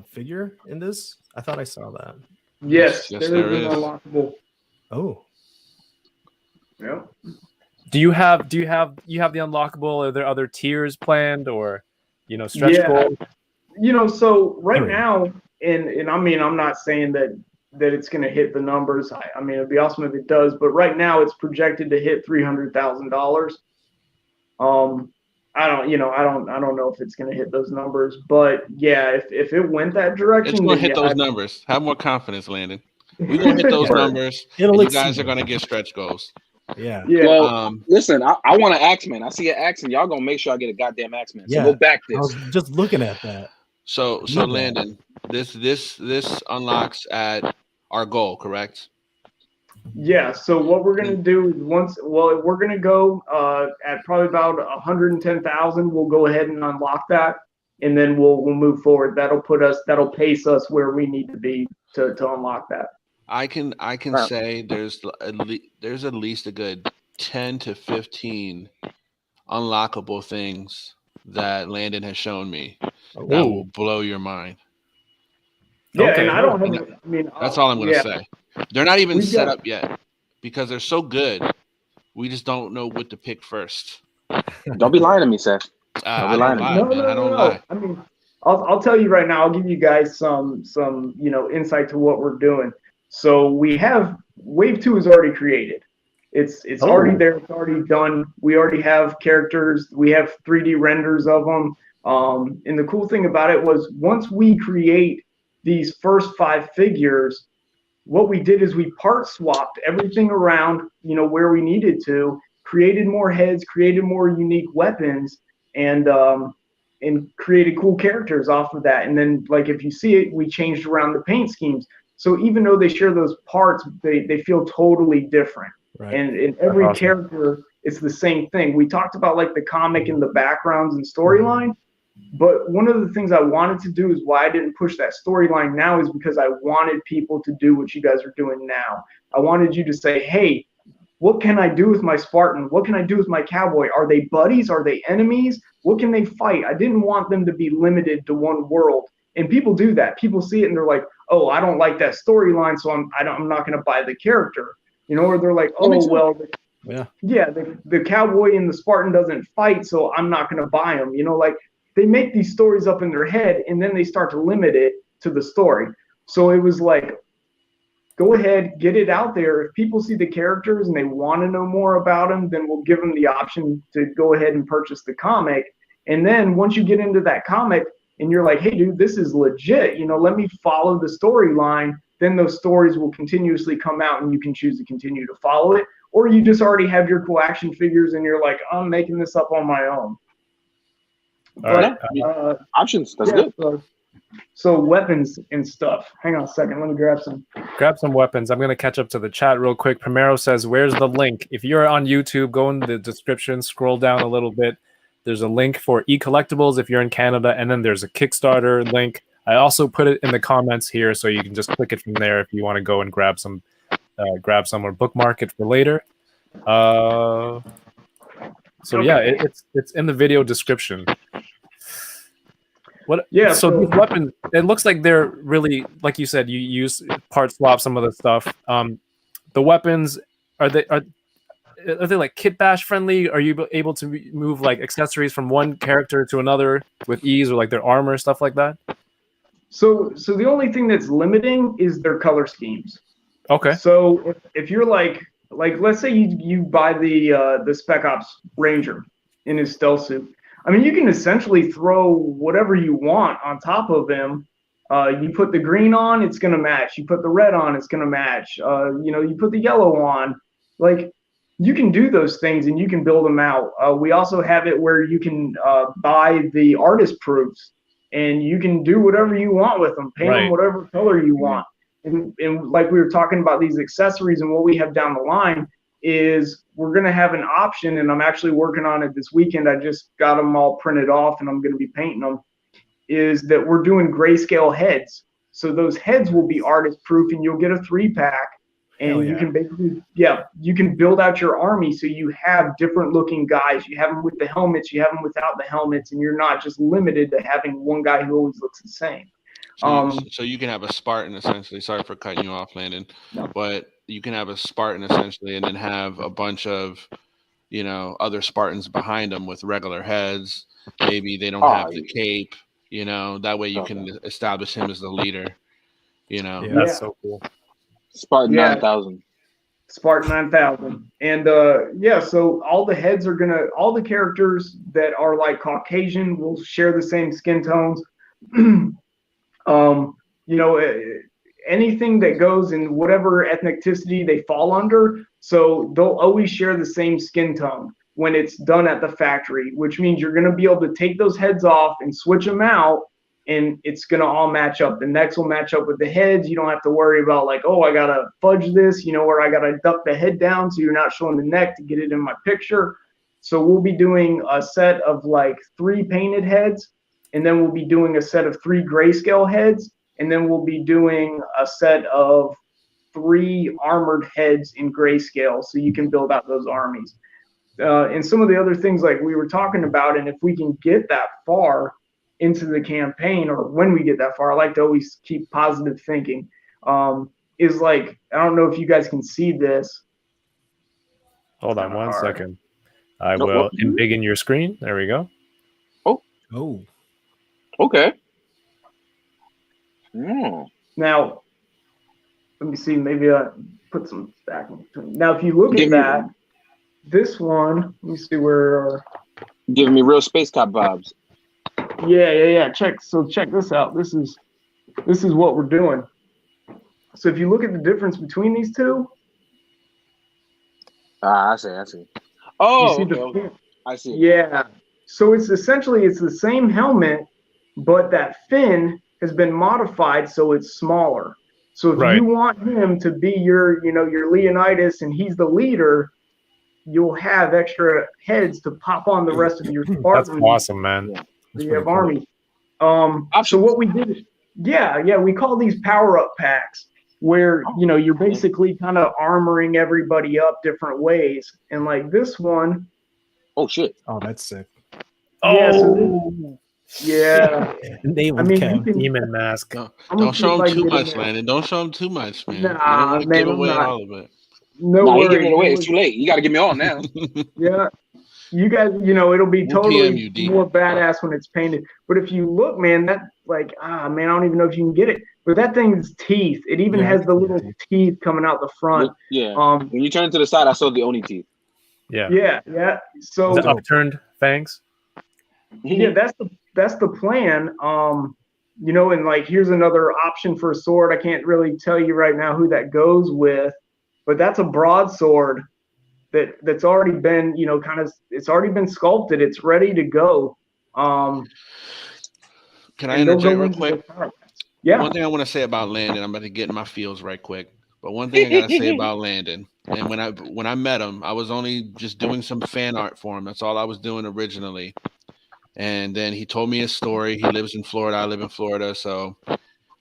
figure in this? I thought I saw that. Yes, Yes, there there is an is. unlockable. Oh, Yeah. Do you have the unlockable? Are there other tiers planned, or stretch Yeah. goals? So right Really? now, and I mean, I'm not saying that it's going to hit the numbers. I mean, it'd be awesome if it does, but right now it's projected to hit $300,000. I don't know if it's going to hit those numbers, but yeah, if it went that direction, It's going to then hit yeah, those numbers. Have more confidence, Landon. We're going to hit those Yeah. numbers. It'll And you exceed guys are it. going to get stretch goals. yeah. Yeah. Well, listen, I want an Axeman. I see an Axeman. Y'all gonna make sure I get a goddamn Axeman. So Yeah. we'll back I was this. just looking at that. So Yeah. Landon, this unlocks at our goal, correct? Yeah, so what we're gonna do is we're gonna go at probably about 110,000. We'll go ahead and unlock that, and then we'll move forward. That'll pace us where we need to be to unlock that. I can Right. say there's at least a good 10 to 15 unlockable things that Landon has shown me that will blow your mind. Yeah, Okay. and I don't have. I mean, That's all I'm going to say. They're not even We've set got- up yet because they're so good. We just don't know what to pick first. Don't be lying to me, Seth. I don't lie, man. I don't lie. I mean, I'll tell you right now. I'll give you guys some insight to what we're doing. So we have Wave 2 is already created. It's already there. It's already done. We already have characters. We have 3D renders of them. And the cool thing about it was once we create these first 5 figures, what we did is we part swapped everything around, where we needed to, created more heads, created more unique weapons, and created cool characters off of that. And then, like, if you see it, we changed around the paint schemes. So even though they share those parts, they feel totally different. Right. And in every Awesome. character, it's the same thing. We talked about like the comic and the backgrounds and storyline, but one of the things I wanted to do is why I didn't push that storyline now is because I wanted people to do what you guys are doing now. I wanted you to say, hey, what can I do with my Spartan? What can I do with my cowboy? Are they buddies? Are they enemies? What can they fight? I didn't want them to be limited to one world. And people do that. People see it and they're like, oh, I don't like that storyline, so I'm not going to buy the character. Or they're like, oh, well, the cowboy and the Spartan doesn't fight, so I'm not going to buy them. Like they make these stories up in their head and then they start to limit it to the story. So it was like, go ahead, get it out there. If people see the characters and they want to know more about them, then we'll give them the option to go ahead and purchase the comic. And then once you get into that comic and you're like, hey, dude, this is legit, let me follow the storyline, then those stories will continuously come out and you can choose to continue to follow it. Or you just already have your cool action figures and you're like, I'm making this up on my own. Options. That's good. So weapons and stuff. Hang on a second. Let me grab some. Grab some weapons. I'm going to catch up to the chat real quick. Primero says, where's the link? If you're on YouTube, go in the description, scroll down a little bit. There's a link for e-collectibles if you're in Canada, and then there's a Kickstarter link. I also put it in the comments here, so you can just click it from there if you want to go and grab some or bookmark it for later. So yeah, it's in the video description. What? Yeah. So these weapons, it looks like they're really, like you said, you use part swap some of the stuff. The weapons are they like kit bash friendly? Are you able to move like accessories from one character to another with ease, or like their armor, stuff like that? So the only thing that's limiting is their color schemes. Okay. So if you're like let's say you buy the Spec Ops Ranger in his stealth suit. I mean, you can essentially throw whatever you want on top of him. You put the green on, it's gonna match. You put the red on, it's gonna match. You put the yellow on. Like, you can do those things and you can build them out. We also have it where you can buy the artist proofs and you can do whatever you want with them. Paint them whatever color you want. And like we were talking about these accessories, and what we have down the line is we're going to have an option, and I'm actually working on it this weekend. I just got them all printed off and I'm going to be painting them, is that we're doing grayscale heads. So those heads will be artist proof and you'll get a 3-pack. And you can basically, you can build out your army so you have different looking guys. You have them with the helmets, you have them without the helmets, and you're not just limited to having one guy who always looks the same. So you can have a Spartan essentially. Sorry for cutting you off, Landon, but you can have a Spartan essentially, and then have a bunch of, other Spartans behind them with regular heads. Maybe they don't have the cape. That way you can establish him as the leader. Yeah, that's so cool. Spartan 9000. Spartan 9000. And so all the heads are all the characters that are like Caucasian will share the same skin tones. Anything that goes in whatever ethnicity they fall under, so they'll always share the same skin tone when it's done at the factory, which means you're going to be able to take those heads off and switch them out, and it's going to all match up. The necks will match up with the heads. You don't have to worry about like, oh, I got to fudge this, where I got to duck the head down so you're not showing the neck to get it in my picture. So we'll be doing a set of like 3 painted heads, and then we'll be doing a set of 3 grayscale heads, and then we'll be doing a set of 3 armored heads in grayscale, so you can build out those armies. And some of the other things like we were talking about, and if we can get that far into the campaign, or when we get that far, I like to always keep positive thinking, is like, I don't know if you guys can see this. Hold on one second. I will embiggen your screen. There we go. Oh. Okay. Now, let me see. Maybe I put some back in between. Now, if you look at that, this one, let me see where. Giving me real Space Cop vibes. Yeah. Check this out. This is what we're doing. So if you look at the difference between these two. I see. Oh, okay. I see. Yeah. So it's essentially the same helmet, but that fin has been modified so it's smaller. So if you want him to be your Leonidas and he's the leader, you'll have extra heads to pop on the rest of your Spartans. That's awesome, man. You have army. So what we did, we call these power-up packs, where you're basically kind of armoring everybody up different ways. And like this one. Oh shit! Oh, that's sick. Yeah. Demon mask. Don't show him too much, Landon. Don't show him too much, man. Nah, man, give away all of it. No worries. You're giving it away. It's too late. You got to give me all now. Yeah. You guys, it'll be totally more badass when it's painted. But if you look, man, that man, I don't even know if you can get it. But that thing's teeth. It even has the little teeth coming out the front. Yeah. When you turn it to the side, I saw the Oni teeth. Yeah. So the upturned fangs. Yeah, that's the plan. And like here's another option for a sword. I can't really tell you right now who that goes with, but that's a broadsword that's already been, it's already been sculpted. It's ready to go. Can I interject real quick? Yeah. One thing I want to say about Landon, I'm about to get in my feels right quick. But one thing I gotta say about Landon, and when I met him, I was only just doing some fan art for him. That's all I was doing originally. And then he told me his story. He lives in Florida. I live in Florida. So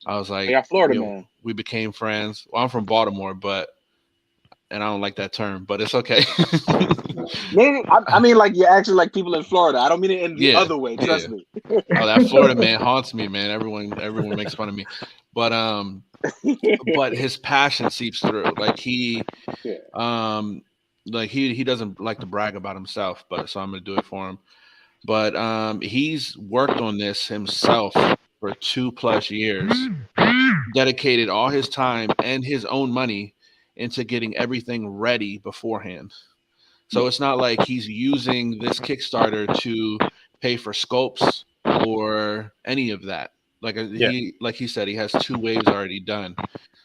I was like, Florida, man. We became friends. Well, I'm from Baltimore, and I don't like that term, but it's okay. Man, I mean, like you're actually like people in Florida. I don't mean it in the other way. Trust me. Oh, that Florida man haunts me, man. Everyone makes fun of me, but his passion seeps through. Like he doesn't like to brag about himself, so I'm gonna do it for him. But he's worked on this himself for 2+ years, dedicated all his time and his own money into getting everything ready beforehand. So it's not like he's using this Kickstarter to pay for sculpts or any of that. Like he said, he has 2 waves already done.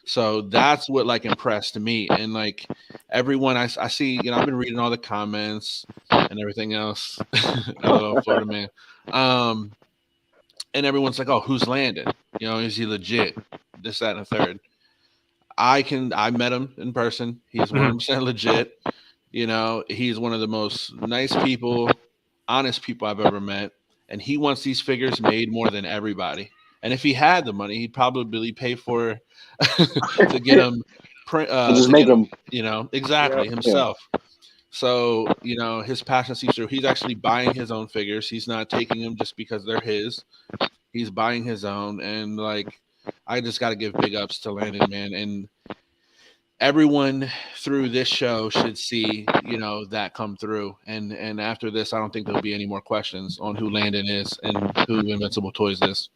So that's what like impressed me. And like everyone I see, I've been reading all the comments and everything else. Hello, Florida man. And everyone's like, oh, who's Landon? Is he legit? This, that, and the third. I met him in person. He's 100% legit. He's one of the most nice people, honest people I've ever met. And he wants these figures made more than everybody. And if he had the money, he'd probably pay for to get them print, just make them. exactly himself. So, his passion sees through. He's actually buying his own figures. He's not taking them just because they're his. He's buying his own. And I just got to give big ups to Landon, man. And everyone through this show should see, that come through. And after this, I don't think there'll be any more questions on who Landon is and who Invincible Toys is.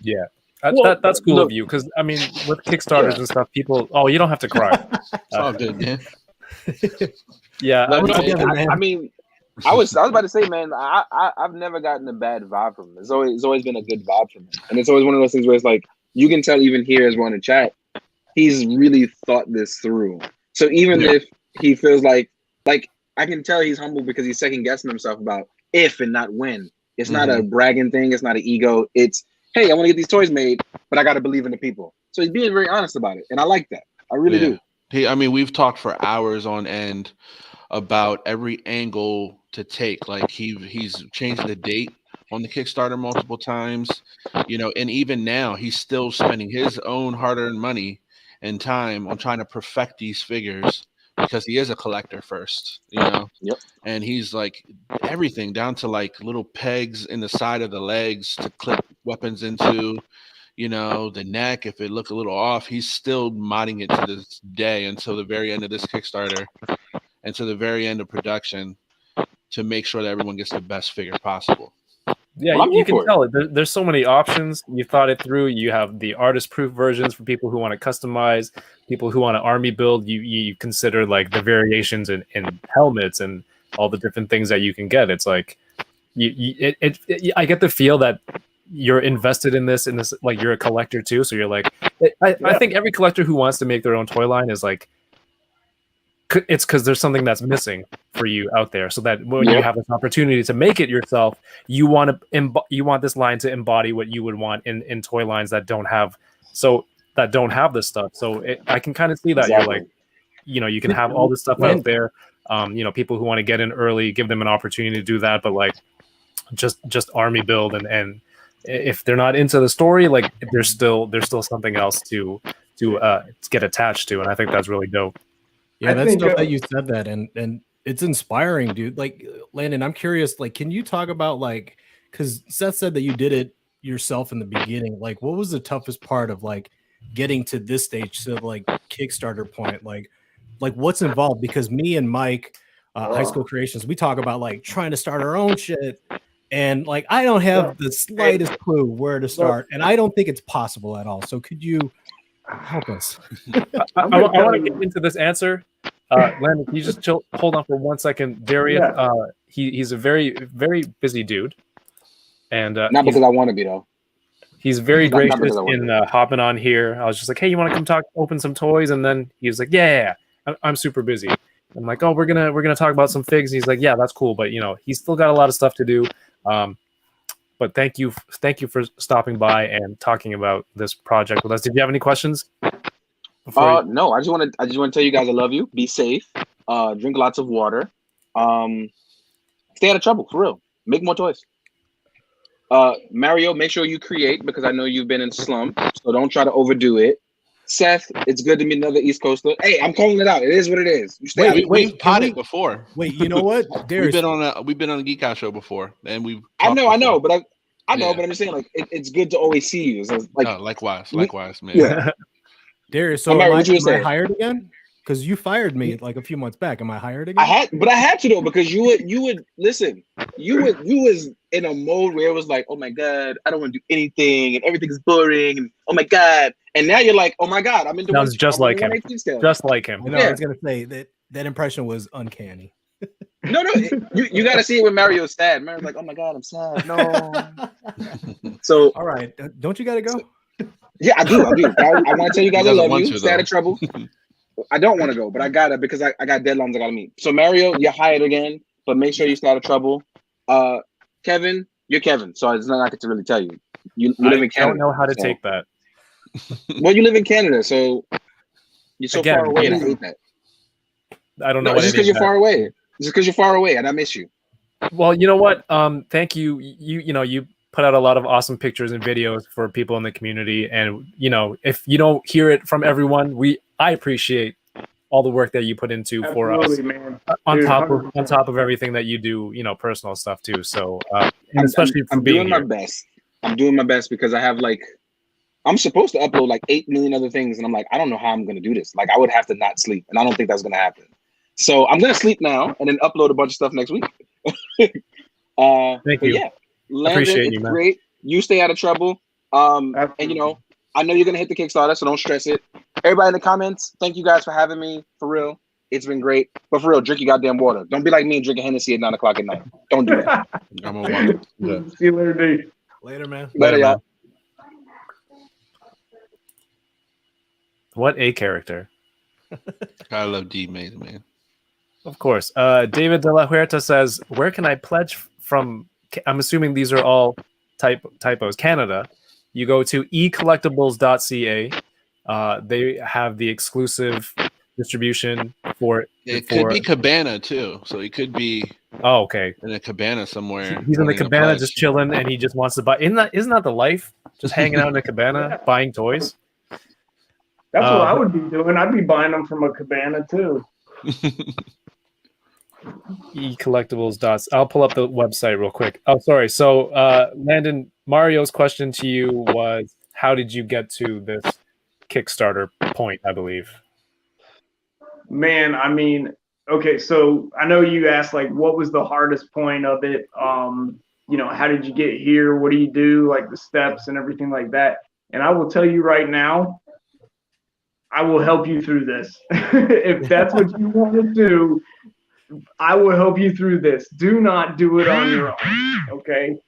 Yeah. That's cool of you. Because, I mean, with Kickstarters and stuff, people, you don't have to cry. It's all good, man. Yeah, I was about to say, man, I've never gotten a bad vibe from him. It's always been a good vibe from him, and it's always one of those things where it's like you can tell even here as we're in the chat, he's really thought this through. So even if he feels like I can tell he's humble because he's second guessing himself about if and not when. It's not a bragging thing. It's not an ego. It's hey, I want to get these toys made, but I got to believe in the people. So he's being very honest about it, and I like that. I really do. We've talked for hours on end about every angle to take. Like he's changed the date on the Kickstarter multiple times, and even now he's still spending his own hard-earned money and time on trying to perfect these figures because he is a collector first, Yep. And he's like everything down to like little pegs in the side of the legs to clip weapons into. The neck, if it looked a little off, he's still modding it to this day until the very end of this Kickstarter and to the very end of production to make sure that everyone gets the best figure possible. Yeah, you can tell it. There's so many options. You thought it through. You have the artist-proof versions for people who want to customize, people who want to army build. You consider like the variations in helmets and all the different things that you can get. It's like I get the feel that you're invested in this, like you're a collector too. So you're like, I think every collector who wants to make their own toy line is like, it's because there's something that's missing for you out there. So that when you have this opportunity to make it yourself, you want this line to embody what you would want in toy lines that don't have this stuff. So I can kind of see that you're like, you can have all this stuff out there. People who want to get in early, give them an opportunity to do that. But like, just army build and if they're not into the story, like there's still something else to get attached to, and I think that's really dope. Yeah, that's dope that you said that, and it's inspiring, dude. Like Landon, I'm curious. Like, can you talk about like, because Seth said that you did it yourself in the beginning. Like, what was the toughest part of like getting to this stage, to like Kickstarter point? Like what's involved? Because me and Mike, High School Creations, we talk about like trying to start our own shit. And like, I don't have the slightest clue where to start, and I don't think it's possible at all. So could you help us? I want to get into this answer. Landon, can you just hold on for 1 second? Darius, he's a very, very busy dude. And not because I want to be, though. He's very gracious in hopping on here. I was just like, hey, you want to come open some toys? And then he was like, yeah, I'm super busy. I'm like, oh, we're gonna talk about some figs. And he's like, yeah, that's cool, but he's still got a lot of stuff to do. But thank you for stopping by and talking about this project with us. Did you have any questions? No, I just want to tell you guys I love you. Be safe. Drink lots of water. Stay out of trouble, for real. Make more toys. Mario, make sure you create, because I know you've been in slump, so don't try to overdo it. Seth, it's good to meet another East Coaster. Hey, I'm calling it out. It is what it is. We've potted before. Wait, you know what? We've been on a Geek Out show before, and we've. I know, but but I'm just saying, like, it's good to always see you. So, like, likewise, man. Yeah. Darius, so am I hired again? Because you fired me like a few months back. Am I hired again? I had to though, because you would listen. You was in a mode where it was like, oh my god, I don't want to do anything, and everything's boring, and oh my god. And now you're like, oh my god, I'm into. Sounds just like him. Just like him. I know. I was gonna say that impression was uncanny. No, you got to see it when Mario's sad. Mario's like, oh my god, I'm sad. No. So all right, don't you got to go? Yeah, I do. I want to tell you guys I love you. Stay out of trouble. I don't want to go, but I gotta, because I got deadlines I gotta meet. So Mario, you're hired again, but make sure you stay out of trouble. Kevin, you're Kevin, so it's not like I get to really tell you. You live in Canada. I don't know how to take that. Well, you live in Canada, so you're so far away, and I hate that. I don't know. No, it's just because you're far away. Just because you're far away, and I miss you. Well, you know what? Thank you. You put out a lot of awesome pictures and videos for people in the community, and if you don't hear it from everyone, I appreciate all the work that you put into for us, man. on Dude, top of everything that you do, personal stuff too. So, and especially for I'm being doing here. my best. I'm doing my best because I have I'm supposed to upload 8 million other things, and I'm like, I don't know how I'm gonna do this. I would have to not sleep, and I don't think that's gonna happen. So I'm gonna sleep now and then upload a bunch of stuff next week. Thank you. Yeah, Landon, Appreciate it's you, man. great. You stay out of trouble. And I know you're gonna hit the Kickstarter, so don't stress it. Everybody in the comments, thank you guys for having me. For real, it's been great. But for real, drink your goddamn water. Don't be like me and drinking Hennessy at 9 o'clock at night. Don't do that. I'm gonna watch. See you later, dude. Later, man. Later, man. y'all. What a character. I love D-Maze, man. Of course. David De La Huerta says, where can I pledge from? I'm assuming these are all typos. Canada. You go to ecollectibles.ca. They have the exclusive distribution for It could be Cabana too, so he could be okay, in a cabana somewhere. He's in the wanting to cabana pledge. just chilling, and he just wants to buy. Isn't that the life? Just hanging out in a cabana, buying toys. That's what I would be doing. I'd be buying them from a cabana too. ecollectibles. I'll pull up the website real quick. Oh, sorry. So, Landon, Mario's question to you was, how did you get to this Kickstarter point, I believe? Man, I mean, okay, so I know you asked what was the hardest point of it? How did you get here? What do you do? The steps and everything like that. And I will tell you right now, I will help you through this. If that's what you want to do, I will help you through this. Do not do it on your own, okay?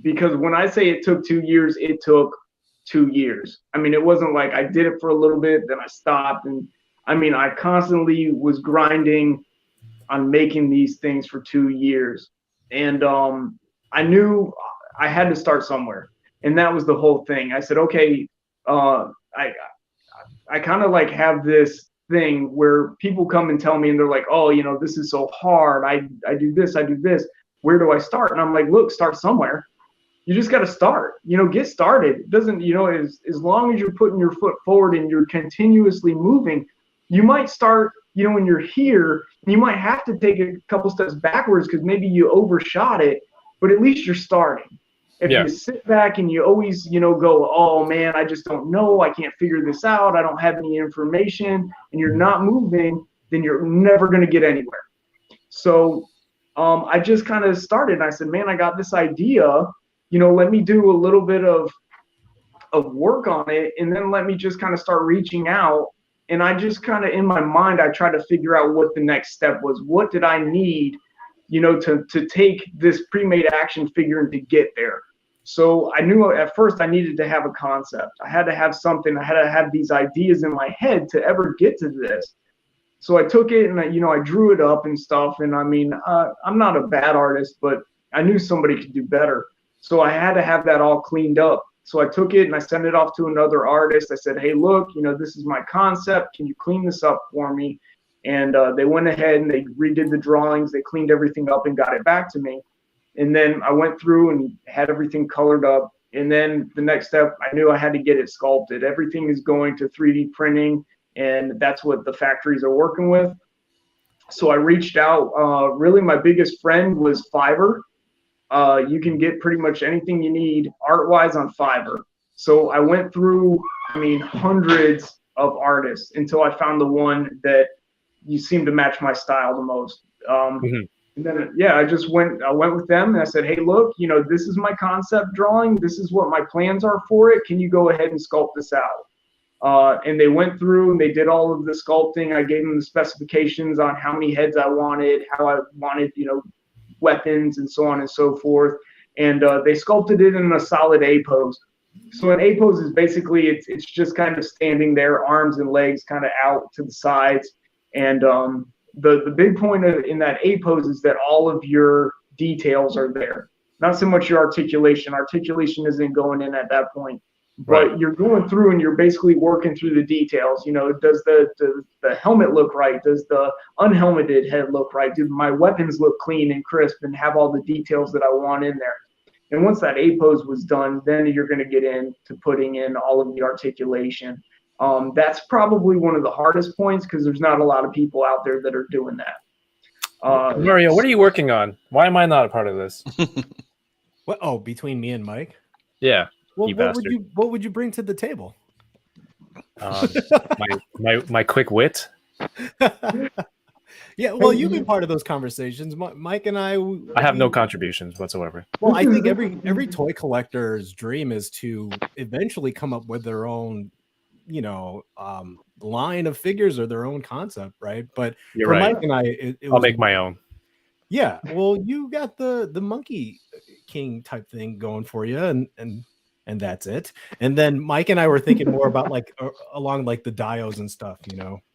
Because when I say it took 2 years, it took 2 years. I mean, it wasn't like I did it for a little bit, then I stopped. And I mean, I constantly was grinding on making these things for 2 years. And I knew I had to start somewhere. And that was the whole thing. I said, okay, I kind of have this thing where people come and tell me, and they're like, oh, this is so hard. I do this. Where do I start? And I'm like, look, start somewhere. You just got to start, get started. It doesn't, as long as you're putting your foot forward and you're continuously moving, you might start, when you're here, you might have to take a couple steps backwards because maybe you overshot it, but at least you're starting. If you sit back and you always, go, oh man, I just don't know. I can't figure this out. I don't have any information, and you're not moving, then you're never going to get anywhere. So I just kind of started, and I said, man, I got this idea, let me do a little bit of work on it, and then let me just kind of start reaching out. And I just kind of, in my mind, I tried to figure out what the next step was. What did I need, to take this pre-made action figure and to get there? So I knew at first I needed to have a concept. I had to have something. I had to have these ideas in my head to ever get to this. So I took it and I drew it up and stuff. And I mean, I'm not a bad artist, but I knew somebody could do better. So I had to have that all cleaned up. So I took it and I sent it off to another artist. I said, hey, look, this is my concept. Can you clean this up for me? And they went ahead and they redid the drawings. They cleaned everything up and got it back to me. And then I went through and had everything colored up. And then the next step, I knew I had to get it sculpted. Everything is going to 3D printing, and that's what the factories are working with. So I reached out. Really, my biggest friend was Fiverr. You can get pretty much anything you need art-wise on Fiverr. So I went through, hundreds of artists until I found the one that you seem to match my style the most. And then, I went with them and I said, hey, look, this is my concept drawing. This is what my plans are for it. Can you go ahead and sculpt this out? And they went through and they did all of the sculpting. I gave them the specifications on how many heads I wanted, how I wanted, weapons and so on and so forth. And they sculpted it in a solid A pose. So an A pose is basically, it's just kind of standing there, arms and legs kind of out to the sides. And the big point in that A pose is that all of your details are there. Not so much your articulation. Articulation isn't going in at that point. But you're going through and you're basically working through the details. Does the helmet look right? Does the unhelmeted head look right? Do my weapons look clean and crisp and have all the details that I want in there? And once that A pose was done, then you're going to get into putting in all of the articulation. That's probably one of the hardest points because there's not a lot of people out there that are doing that. Mario, what are you working on? Why am I not a part of this? What? Oh, between me and Mike. Yeah, Well, you what bastard. what would you bring to the table? My quick wit. Yeah, well, you've been part of those conversations. Mike and I have no contributions whatsoever. Well, I think every toy collector's dream is to eventually come up with their own, line of figures or their own concept, right? But You're for right. Mike and I, I'll make my own. Yeah, well, you got the Monkey King type thing going for you, and that's it. And then Mike and I were thinking more about along like the dios and stuff.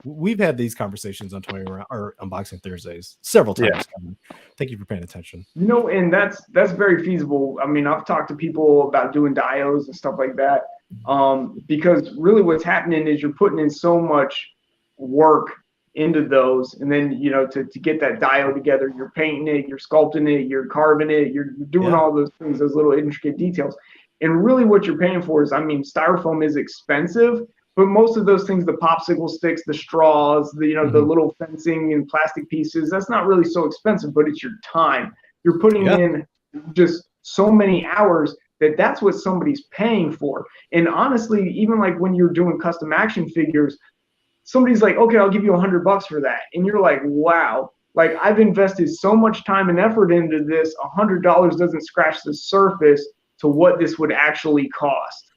We've had these conversations on or Unboxing Thursdays several times. Yeah. Thank you for paying attention. And that's very feasible. I mean, I've talked to people about doing dios and stuff like that, because really what's happening is you're putting in so much work into those, and then to get that dio together, you're painting it, you're sculpting it, you're carving it, you're doing all those things, those little intricate details. And really what you're paying for is, styrofoam is expensive, but most of those things, the popsicle sticks, the straws, the little fencing and plastic pieces, that's not really so expensive, but it's your time. You're putting in just so many hours that's what somebody's paying for. And honestly, even like when you're doing custom action figures, somebody's like, okay, I'll give you $100 for that. And you're like, wow, like I've invested so much time and effort into this, $100 doesn't scratch the surface to what this would actually cost,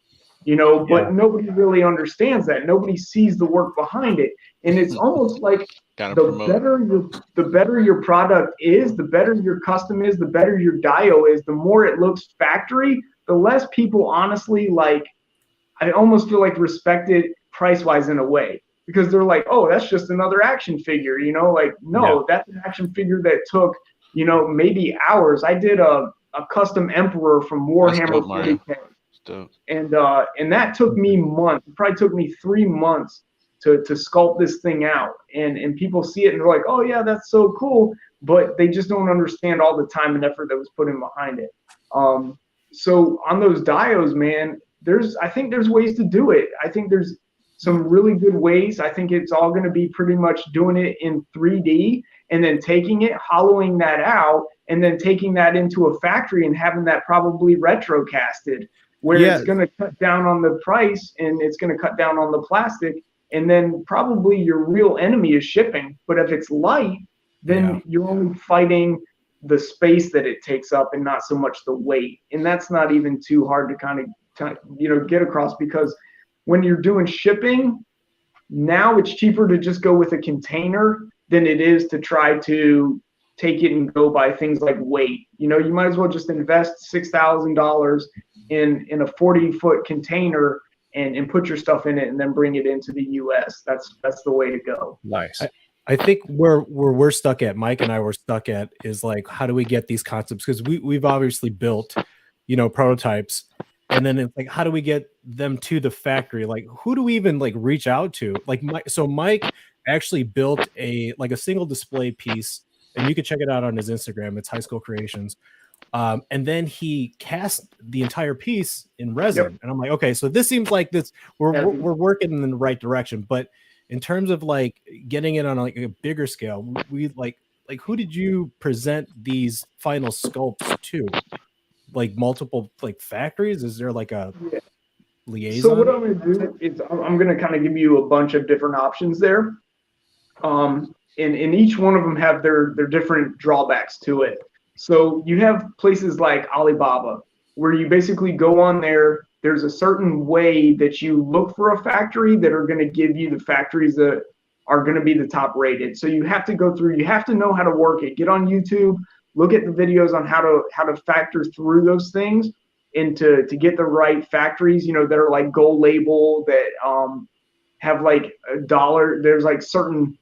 but nobody really understands that. Nobody sees the work behind it. And it's almost like the better your product is, the better your custom is, the better your dio is, the more it looks factory, the less people honestly, I almost feel like respect it price-wise in a way, because they're like, oh, that's just another action figure, that's an action figure that took, maybe hours. I did a custom Emperor from Warhammer 40K. And that took me months. It probably took me 3 months to sculpt this thing out. And people see it and they're like, oh yeah, that's so cool. But they just don't understand all the time and effort that was put in behind it. So on those dios, man, I think there's ways to do it. I think there's some really good ways. I think it's all going to be pretty much doing it in 3D and then taking it, hollowing that out, and then taking that into a factory and having that probably retro casted, where it's going to cut down on the price and it's going to cut down on the plastic. And then probably your real enemy is shipping. But if it's light, then you're only fighting the space that it takes up and not so much the weight. And that's not even too hard to kind of get across, because when you're doing shipping, now it's cheaper to just go with a container than it is to try to take it and go by things like weight. You might as well just invest $6,000 in a 40-foot container and put your stuff in it and then bring it into the US. That's the way to go. Nice. I think where we're stuck at, Mike and I were stuck at, is like, how do we get these concepts? Because we've obviously built, prototypes. And then it's like, how do we get them to the factory? Like, who do we even reach out to? Like, Mike actually built a single display piece, and you can check it out on his Instagram. It's High School Creations. And then he cast the entire piece in resin. And I'm like, okay, so this seems like we're working in the right direction. But in terms of getting it on a bigger scale, we who did you present these final sculpts to? Multiple factories? Is there a liaison? So what I'm going to do is I'm going to kind of give you a bunch of different options there. And each one of them have their different drawbacks to it. So you have places like Alibaba, where you basically go on there. There's a certain way that you look for a factory that are going to give you the factories that are going to be the top rated. So you have to go through, you have to know how to work it. Get on YouTube, look at the videos on how to factor through those things, and to get the right factories, that are gold label, that have $1. There's certain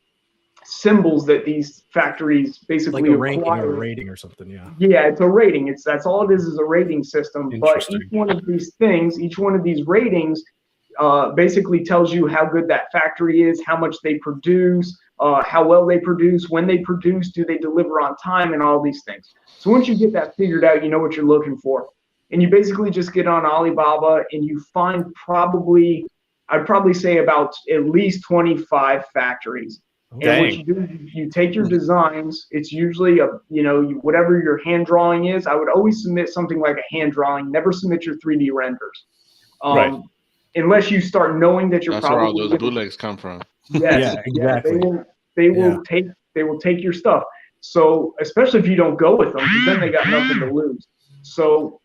symbols that these factories basically a rating or something. Yeah, it's a rating. That's all it is a rating system. But each one of these things, each one of these ratings basically tells you how good that factory is, how much they produce, how well they produce, when they produce, do they deliver on time, and all these things. So once you get that figured out, you know what you're looking for. And you basically just get on Alibaba and you find probably I'd probably say about at least 25 factories. And what you do is you take your designs. It's usually whatever your hand drawing is. I would always submit something like a hand drawing. Never submit your 3D renders, Right. unless you start knowing that you're That's probably where all those bootlegs come from. Yes, Yeah, exactly. They will take your stuff. So especially if you don't go with them, because then they got nothing to lose. So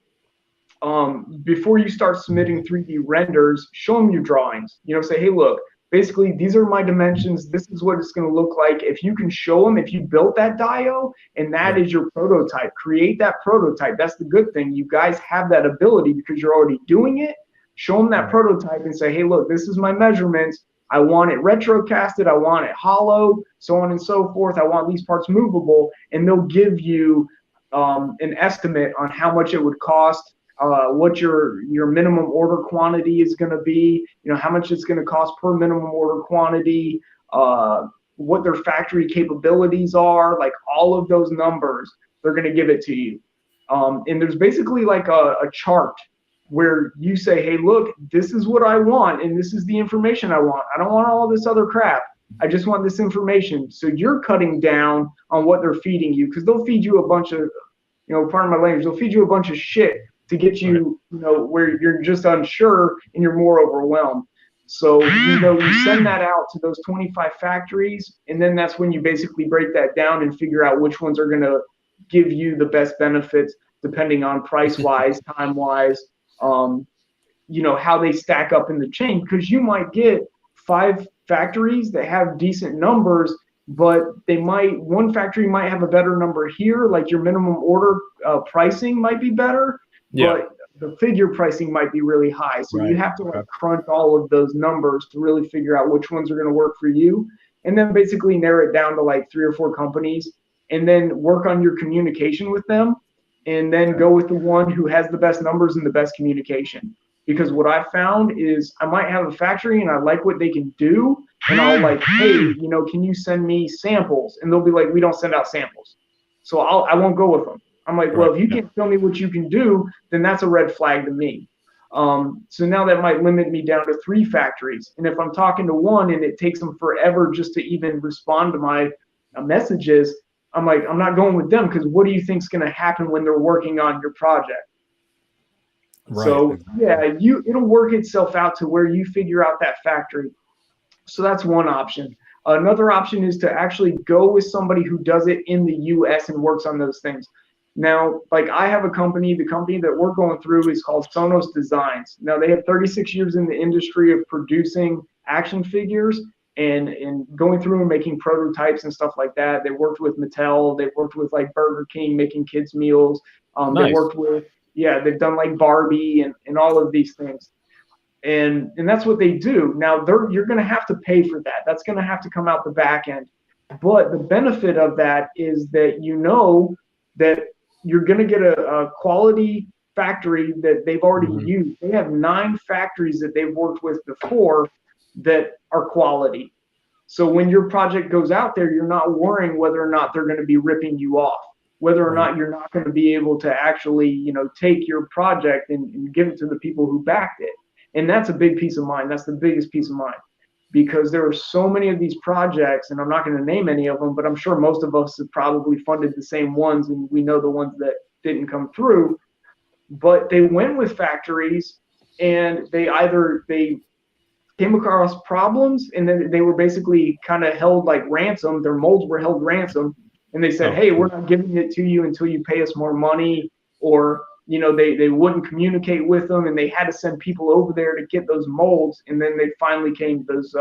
before you start submitting 3D renders, show them your drawings. Say, hey, look, basically these are my dimensions. This is what it's going to look like. If you can show them, if you built that dio and that is your prototype, create that prototype. That's the good thing. You guys have that ability because you're already doing it. Show them that prototype and say, hey, look, this is my measurements. I want it retrocasted. I want it hollow, so on and so forth. I want these parts movable, and they'll give you an estimate on how much it would cost, what your minimum order quantity is going to be, how much it's going to cost per minimum order quantity, what their factory capabilities are, like all of those numbers, they're going to give it to you. And there's basically like a chart where you say, hey, look, this is what I want, and this is the information I want. I don't want all this other crap. I just want this information. So you're cutting down on what they're feeding you, because they'll feed you a bunch of, pardon my language, they'll feed you a bunch of shit to get you, where you're just unsure and you're more overwhelmed. So, you send that out to those 25 factories, and then that's when you basically break that down and figure out which ones are going to give you the best benefits, depending on price-wise, time-wise, how they stack up in the chain, because you might get 5 factories that have decent numbers, but one factory might have a better number here, like your minimum order pricing might be better, but the figure pricing might be really high. So you have to crunch all of those numbers to really figure out which ones are going to work for you, and then basically narrow it down to like 3 or 4 companies, and then work on your communication with them, and then go with the one who has the best numbers and the best communication. Because what I found is I might have a factory and I like what they can do, and I'll like, hey, can you send me samples? And they'll be like, we don't send out samples. So I won't go with them. I'm like, well, if you can't tell me what you can do, then that's a red flag to me. So now that might limit me down to 3 factories. And if I'm talking to one and it takes them forever just to even respond to my messages, I'm like, I'm not going with them, because what do you think is going to happen when they're working on your project? Right. So it'll work itself out to where you figure out that factory. So that's one option. Another option is to actually go with somebody who does it in the US and works on those things. Now, like I have a company, the company that we're going through is called Sonos Designs. Now they have 36 years in the industry of producing action figures and going through and making prototypes and stuff like that. They worked with Mattel. They've worked with like Burger King making kids meals. They worked with, they've done like Barbie and all of these things. And that's what they do. Now you're going to have to pay for that. That's going to have to come out the back end. But the benefit of that is that that you're going to get a quality factory that they've already used. They have 9 factories that they've worked with before that are quality. So when your project goes out there, you're not worrying whether or not they're going to be ripping you off, whether or not you're not going to be able to actually, take your project and give it to the people who backed it. And that's a big peace of mind. That's the biggest peace of mind, because there are so many of these projects, and I'm not going to name any of them, but I'm sure most of us have probably funded the same ones, and we know the ones that didn't come through. But they went with factories, and they came across problems, and then they were basically kind of held like ransom. Their molds were held ransom, and they said, hey, we're not giving it to you until you pay us more money, or they wouldn't communicate with them, and they had to send people over there to get those molds, and then those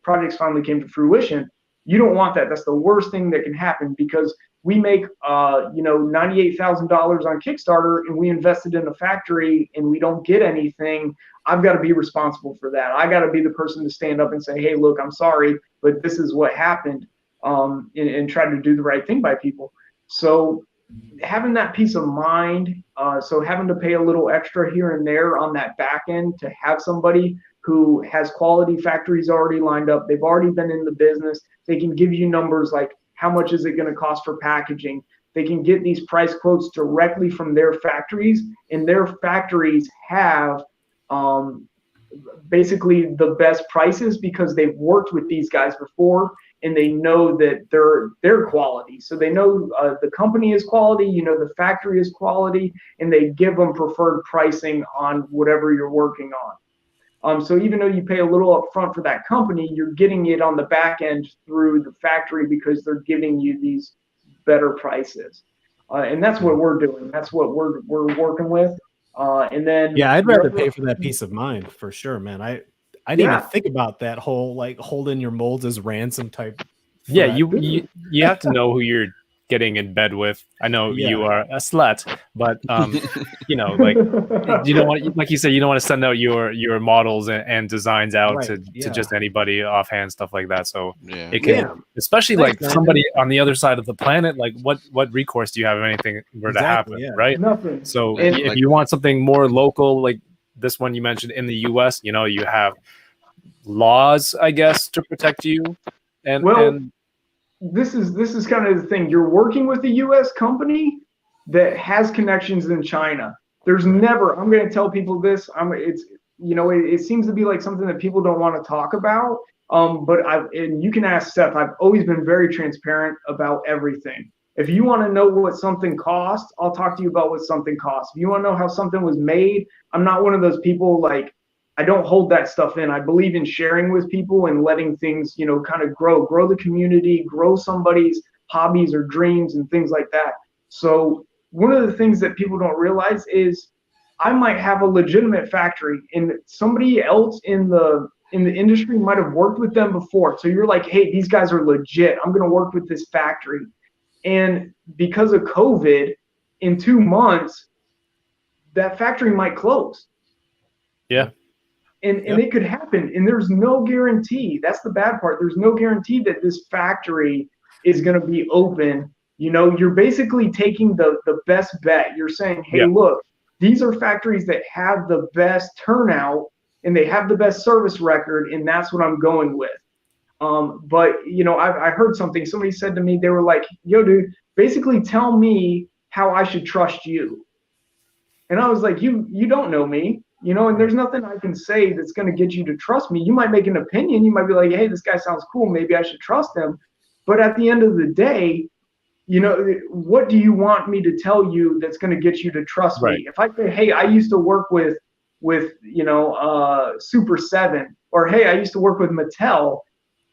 projects finally came to fruition. You don't want that. That's the worst thing that can happen, because we make $98,000 on Kickstarter, and we invested in a factory and we don't get anything. I've got to be responsible for that. I got to be the person to stand up and say, hey, look, I'm sorry, but this is what happened, and try to do the right thing by people. So having that peace of mind, so having to pay a little extra here and there on that back end to have somebody who has quality factories already lined up, they've already been in the business, they can give you numbers like how much is it going to cost for packaging. They can get these price quotes directly from their factories, and their factories have basically the best prices because they've worked with these guys before and they know that they're quality. So they know the company is quality, you know, the factory is quality, and they give them preferred pricing on whatever you're working on. So even though you pay a little upfront for that company, you're getting it on the back end through the factory because they're giving you these better prices. And that's what we're doing. That's what we're working with. And then I'd rather pay for that peace of mind for sure, man. I didn't even think about that whole like holding your molds as ransom type. Yeah, you have to know who you're getting in bed with. I know you are a slut, but you know, like you don't want, like you said, you don't want to send out your models and designs out to just anybody offhand, stuff like that. So it can, especially like somebody on the other side of the planet, like what recourse do you have if anything were to happen, right? Nothing. So if you want something more local, like this one you mentioned in the US, you know, you have laws, I guess, to protect you. And this is kind of the thing. You're working with a U.S. company that has connections in China. There's never. I'm going to tell people this. It's, you know, it seems to be like something that people don't want to talk about. But and you can ask Seth. I've always been very transparent about everything. If you want to know what something costs, I'll talk to you about what something costs. If you want to know how something was made, I'm not one of those people like. I don't hold that stuff in. I believe in sharing with people and letting things, you know, kind of grow the community, grow somebody's hobbies or dreams and things like that. So one of the things that people don't realize is I might have a legitimate factory and somebody else in the industry might have worked with them before. So you're like, hey, these guys are legit. I'm going to work with this factory. And because of COVID, in 2 months, that factory might close. Yeah. And it could happen, and there's no guarantee. That's the bad part. There's no guarantee that this factory is going to be open. You know, you're basically taking the best bet. You're saying, hey, look, these are factories that have the best turnout, and they have the best service record, and that's what I'm going with. But, you know, I heard something. Somebody said to me, they were like, yo, dude, basically tell me how I should trust you. And I was like, you don't know me. You know, and there's nothing I can say that's going to get you to trust me. You might make an opinion. You might be like, hey, this guy sounds cool. Maybe I should trust him. But at the end of the day, you know, what do you want me to tell you that's going to get you to trust me? If I say, hey, I used to work with you know, Super 7, or hey, I used to work with Mattel.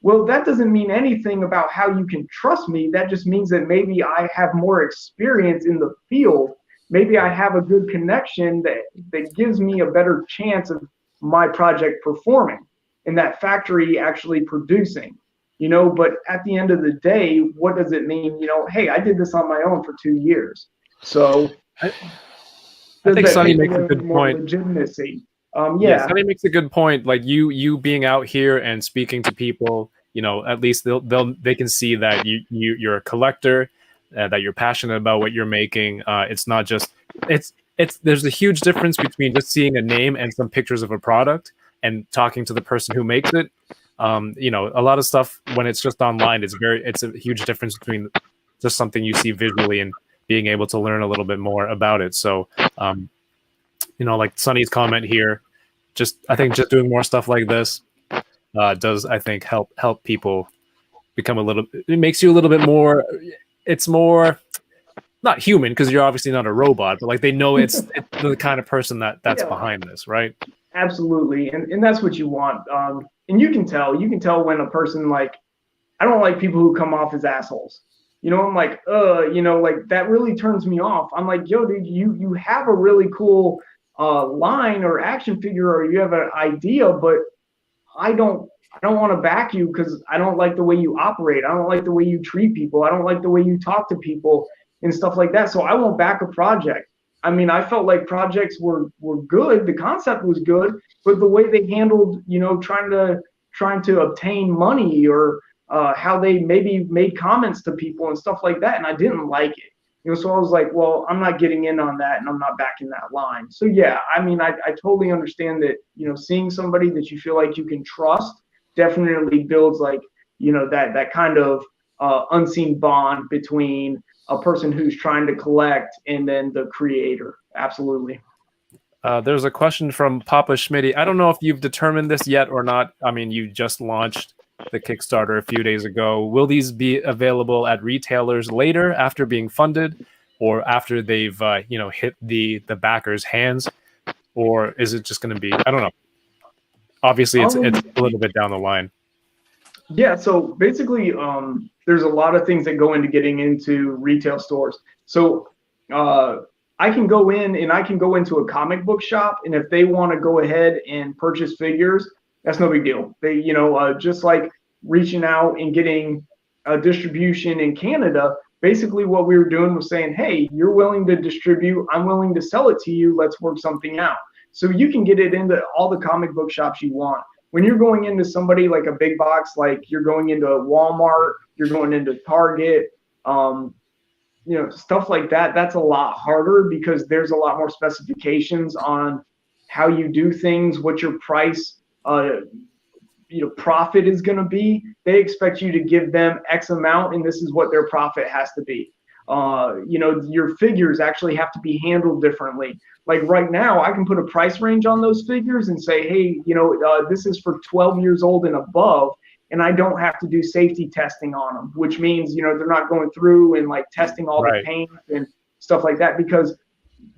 Well, that doesn't mean anything about how you can trust me. That just means that maybe I have more experience in the field. Maybe I have a good connection that gives me a better chance of my project performing and that factory actually producing, you know. But at the end of the day, what does it mean? You know, hey, I did this on my own for 2 years. So I think Sonny makes a good point. Legitimacy. Sonny makes a good point. Like you being out here and speaking to people, you know, at least they can see that you're a collector. That you're passionate about what you're making. It's not just there's a huge difference between just seeing a name and some pictures of a product and talking to the person who makes it. You know, a lot of stuff when it's just online, it's a huge difference between just something you see visually and being able to learn a little bit more about it. So, you know, like Sonny's comment here, I think just doing more stuff like this does, I think, help people become it makes you a little bit more. It's more not human because you're obviously not a robot, but like they know it's the kind of person that's behind this, right? Absolutely, and that's what you want. And you can tell when a person, like, I don't like people who come off as assholes. You know, I'm like, you know, like that really turns me off. I'm like, yo, dude, you have a really cool line or action figure, or you have an idea, but I don't want to back you because I don't like the way you operate. I don't like the way you treat people. I don't like the way you talk to people and stuff like that. So I won't back a project. I mean, I felt like projects were good. The concept was good, but the way they handled, you know, trying to obtain money or how they maybe made comments to people and stuff like that, and I didn't like it. You know, so I was like, well, I'm not getting in on that, and I'm not backing that line. So yeah, I mean, I totally understand that, you know, seeing somebody that you feel like you can trust definitely builds, like, you know, that kind of unseen bond between a person who's trying to collect and then the creator. Absolutely. There's a question from Papa Schmitty. I don't know if you've determined this yet or not. I mean, you just launched the Kickstarter a few days ago. Will these be available at retailers later after being funded, or after they've hit the backers' hands, or is it just going to be? I don't know. Obviously, it's a little bit down the line. Yeah. So basically, there's a lot of things that go into getting into retail stores. So I can go in and I can go into a comic book shop, and if they want to go ahead and purchase figures, that's no big deal. They, just like reaching out and getting a distribution in Canada, basically what we were doing was saying, hey, you're willing to distribute, I'm willing to sell it to you, let's work something out. So you can get it into all the comic book shops you want. When you're going into somebody like a big box, like you're going into a Walmart, you're going into Target, stuff like that, that's a lot harder because there's a lot more specifications on how you do things, what your price profit is going to be. They expect you to give them X amount, and this is what their profit has to be. Your figures actually have to be handled differently. Like right now, I can put a price range on those figures and say, hey, this is for 12 years old and above, and I don't have to do safety testing on them, which means, they're not going through and like testing all the paint and stuff like that, because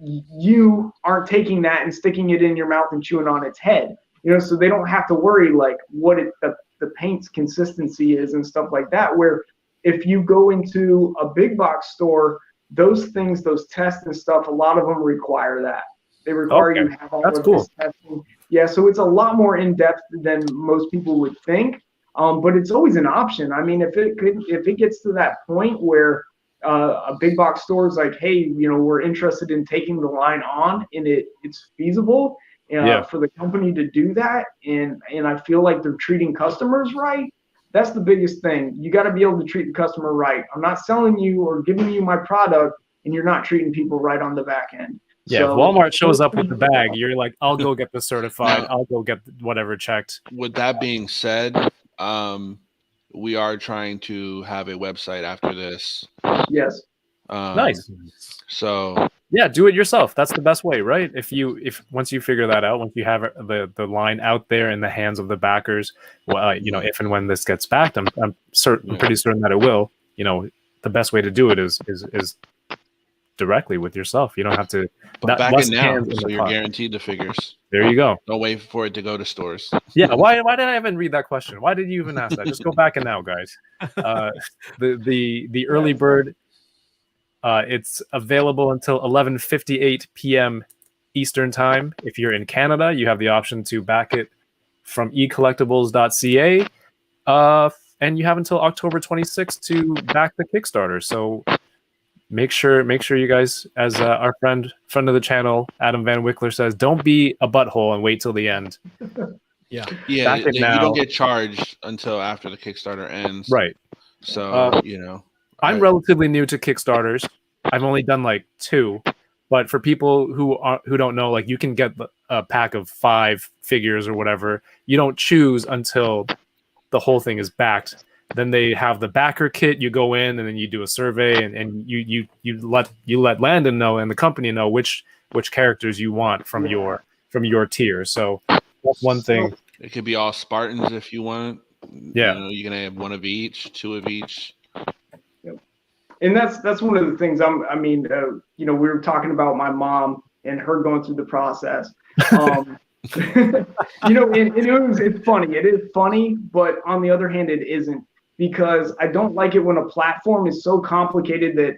you aren't taking that and sticking it in your mouth and chewing on its head. So they don't have to worry like what the paint's consistency is and stuff like that. Where if you go into a big box store, those things, those tests and stuff, a lot of them require that. They require you to have all of this testing. Yeah, so it's a lot more in depth than most people would think. But it's always an option. I mean, if it gets to that point where a big box store is like, hey, we're interested in taking the line on, and it's feasible for the company to do that, and I feel like they're treating customers right. That's the biggest thing. You got to be able to treat the customer right. I'm not selling you or giving you my product, and you're not treating people right on the back end. Yeah, so, if Walmart shows up with the bag, you're like, I'll go get this certified. I'll go get whatever checked. With that being said, we are trying to have a website after this. Yes. Nice. So yeah, do it yourself. That's the best way, right? If once you figure that out, once you have the line out there in the hands of the backers, well, if and when this gets backed, I'm pretty certain that it will. The best way to do it is directly with yourself. You don't have to. But back it now, so you're guaranteed the figures. There you go. Don't wait for it to go to stores. Yeah. Why did I even read that question? Why did you even ask that? Just go back and now, guys. The early bird. It's available until 11:58 p.m. Eastern time. If you're in Canada, you have the option to back it from ecollectibles.ca, and you have until October 26th to back the Kickstarter. So make sure you guys, as our friend of the channel, Adam Van Wickler says, don't be a butthole and wait till the end. Yeah. You don't get charged until after the Kickstarter ends. Right. So I'm relatively new to Kickstarters. I've only done like 2, but for people who don't know, like you can get a pack of 5 figures or whatever. You don't choose until the whole thing is backed. Then they have the backer kit. You go in and then you do a survey and you let Landon know and the company know which characters you want from your tier. So that's one thing. It could be all Spartans if you want. Yeah, you can have 1 of each, 2 of each. And that's one of the things. We were talking about my mom and her going through the process. It's funny. It is funny, but on the other hand, it isn't, because I don't like it when a platform is so complicated that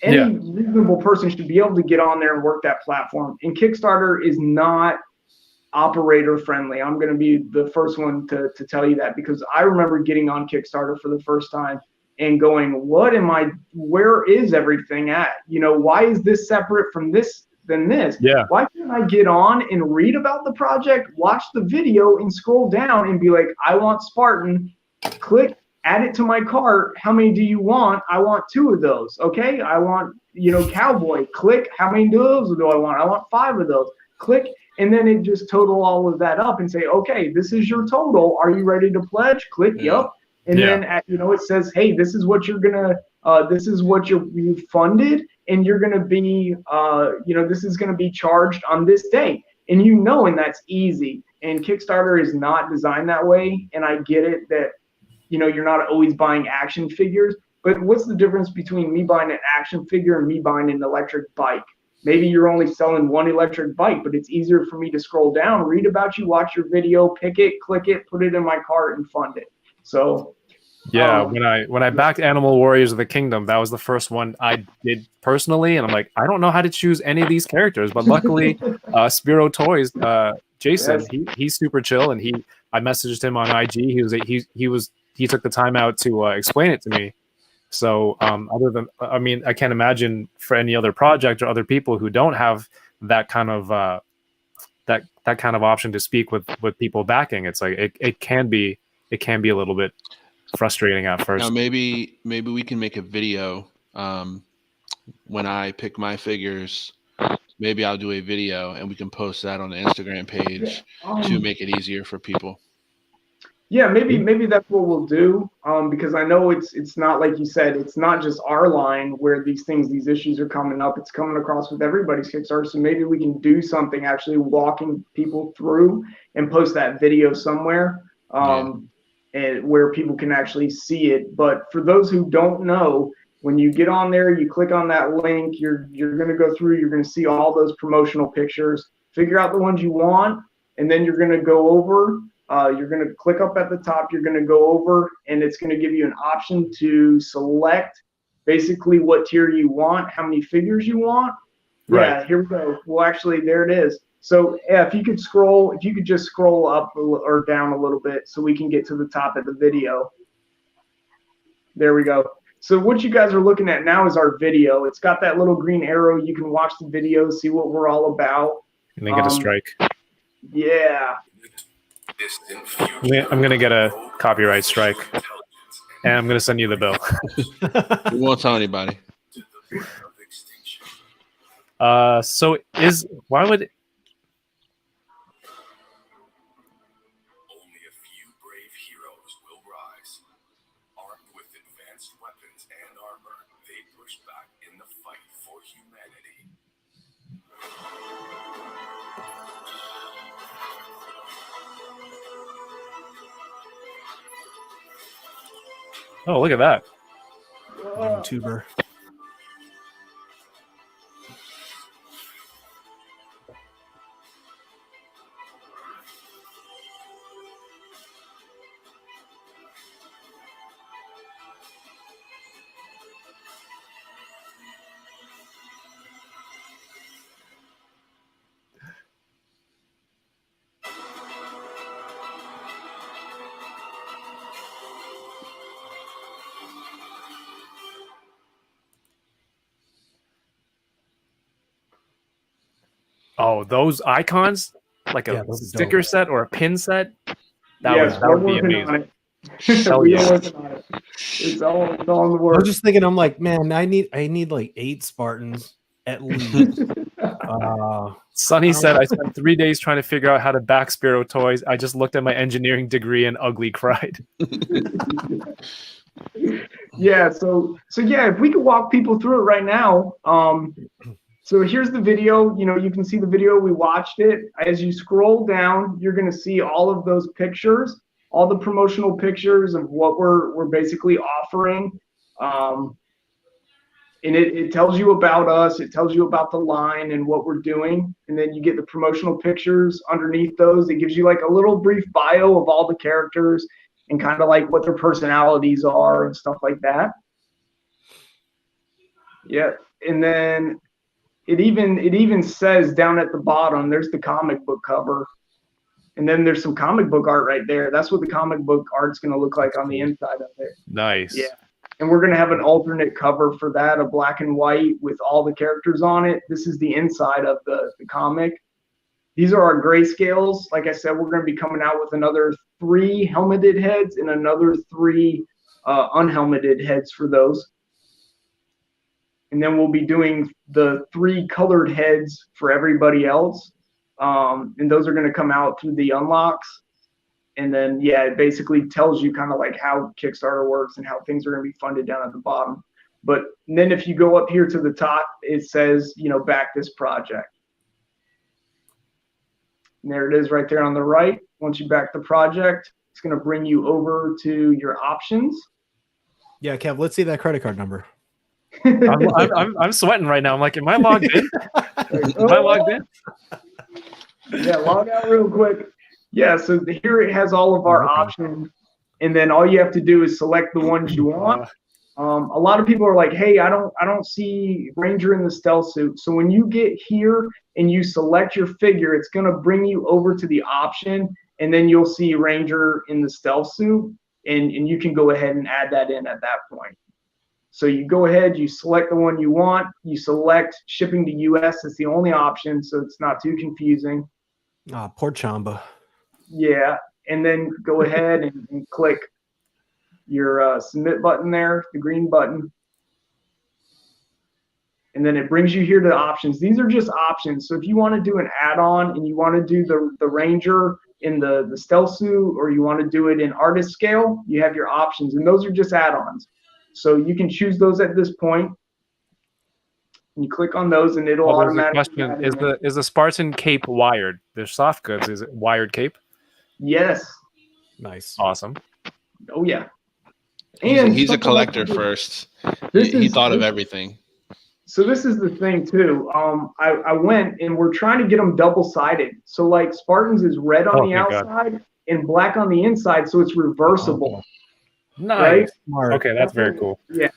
any reasonable person should be able to get on there and work that platform. And Kickstarter is not operator friendly. I'm going to be the first one to tell you that, because I remember getting on Kickstarter for the first time and going, where is everything at? Why is this separate from this than this? Yeah. Why can't I get on and read about the project, watch the video, and scroll down and be like, I want Spartan, click, add it to my cart. How many do you want? I want 2 of those. Okay. I want, cowboy, click. How many of those do I want? I want 5 of those. Click. And then it just total all of that up and say, okay, this is your total. Are you ready to pledge? Click. Yep. And then it says, hey, this is what you're gonna this is what you funded, and you're going to be, this is going to be charged on this day. And and that's easy. And Kickstarter is not designed that way. And I get it that, you're not always buying action figures. But what's the difference between me buying an action figure and me buying an electric bike? Maybe you're only selling one electric bike, but it's easier for me to scroll down, read about you, watch your video, pick it, click it, put it in my cart, and fund it. So yeah, when I backed Animal Warriors of the Kingdom, that was the first one I did personally, and I'm like, I don't know how to choose any of these characters, but luckily, Spiro Toys, Jason, yes. he's super chill, and I messaged him on IG. He took the time out to explain it to me. So I can't imagine for any other project or other people who don't have that kind of that kind of option to speak with people backing. It's like it can be a little bit frustrating at first. Now maybe we can make a video when I pick my figures. Maybe I'll do a video and we can post that on the Instagram page to make it easier for people. Yeah, maybe that's what we'll do. Because I know it's not, like you said, it's not just our line where these issues are coming up. It's coming across with everybody's Kickstarter. So maybe we can do something actually walking people through and post that video somewhere, and where people can actually see it. But for those who don't know, when you get on there, you click on that link. You're going to go through. You're going to see all those promotional pictures. Figure out the ones you want, and then you're going to go over. You're going to click up at the top, you're going to go over, and it's going to give you an option to select basically what tier you want, how many figures you want. Right. Yeah, here we go. Well, actually, there it is. So if you could just scroll up or down a little bit so we can get to the top of the video. There we go. So what you guys are looking at now is our video. It's got that little green arrow. You can watch the video, see what we're all about. And then get a strike. Yeah. I'm going to get a copyright strike, and I'm going to send you the bill. We won't tell anybody. Why would... Only a few brave heroes will rise. Armed with advanced weapons and armor, they push back in the fight for humanity. Oh, look at that. YouTuber. Oh, those icons, like a sticker set or a pin set. That would be amazing. Hell yeah. It's all in the I works. was just thinking, I'm like, man, I need like 8 Spartans at least. Sonny said, I spent 3 days trying to figure out how to back Spiro Toys. I just looked at my engineering degree and ugly cried. Yeah, so yeah, if we could walk people through it right now. So here's the video. You can see the video. We watched it. As you scroll down, you're going to see all of those pictures, all the promotional pictures of what we're basically offering. And it tells you about us. It tells you about the line and what we're doing. And then you get the promotional pictures underneath those. It gives you like a little brief bio of all the characters and kind of like what their personalities are and stuff like that. Yeah. And then it even says down at the bottom, there's the comic book cover. And then there's some comic book art right there. That's what the comic book art's going to look like on the inside of it. Nice. Yeah. And we're going to have an alternate cover for that, a black and white with all the characters on it. This is the inside of the comic. These are our grayscales. Like I said, we're going to be coming out with another 3 helmeted heads and another 3 unhelmeted heads for those. And then we'll be doing the 3 colored heads for everybody else. And those are going to come out through the unlocks. And then, yeah, it basically tells you kind of like how Kickstarter works and how things are going to be funded down at the bottom. But then if you go up here to the top, it says, back this project. And there it is right there on the right. Once you back the project, it's going to bring you over to your options. Yeah, Kev, let's see that credit card number. I'm sweating right now. I'm like, am I logged in? Am I logged in? Yeah, log out real quick. Yeah, so here it has all of our options, and then all you have to do is select the ones you want. A lot of people are like, hey, I don't see Ranger in the stealth suit. So when you get here and you select your figure, it's going to bring you over to the option, and then you'll see Ranger in the stealth suit, and you can go ahead and add that in at that point. So you go ahead, you select the one you want, you select shipping to US. It's the only option, so it's not too confusing. Poor Chamba. Yeah, and then go ahead and click your submit button there, the green button. And then it brings you here to the options. These are just options. So if you want to do an add-on and you want to do the Ranger in the stealth suit, or you want to do it in artist scale, you have your options, and those are just add-ons. So you can choose those at this point. You click on those, and it'll automatically. Is the Spartan cape wired? The soft goods, is it wired cape? Yes. Nice. Awesome. Oh yeah. And he's a collector first. He thought of everything. So this is the thing too. I went and we're trying to get them double-sided. So like Spartans is red on the outside and black on the inside, so it's reversible. Nice. Right? Okay, that's very cool. Yeah.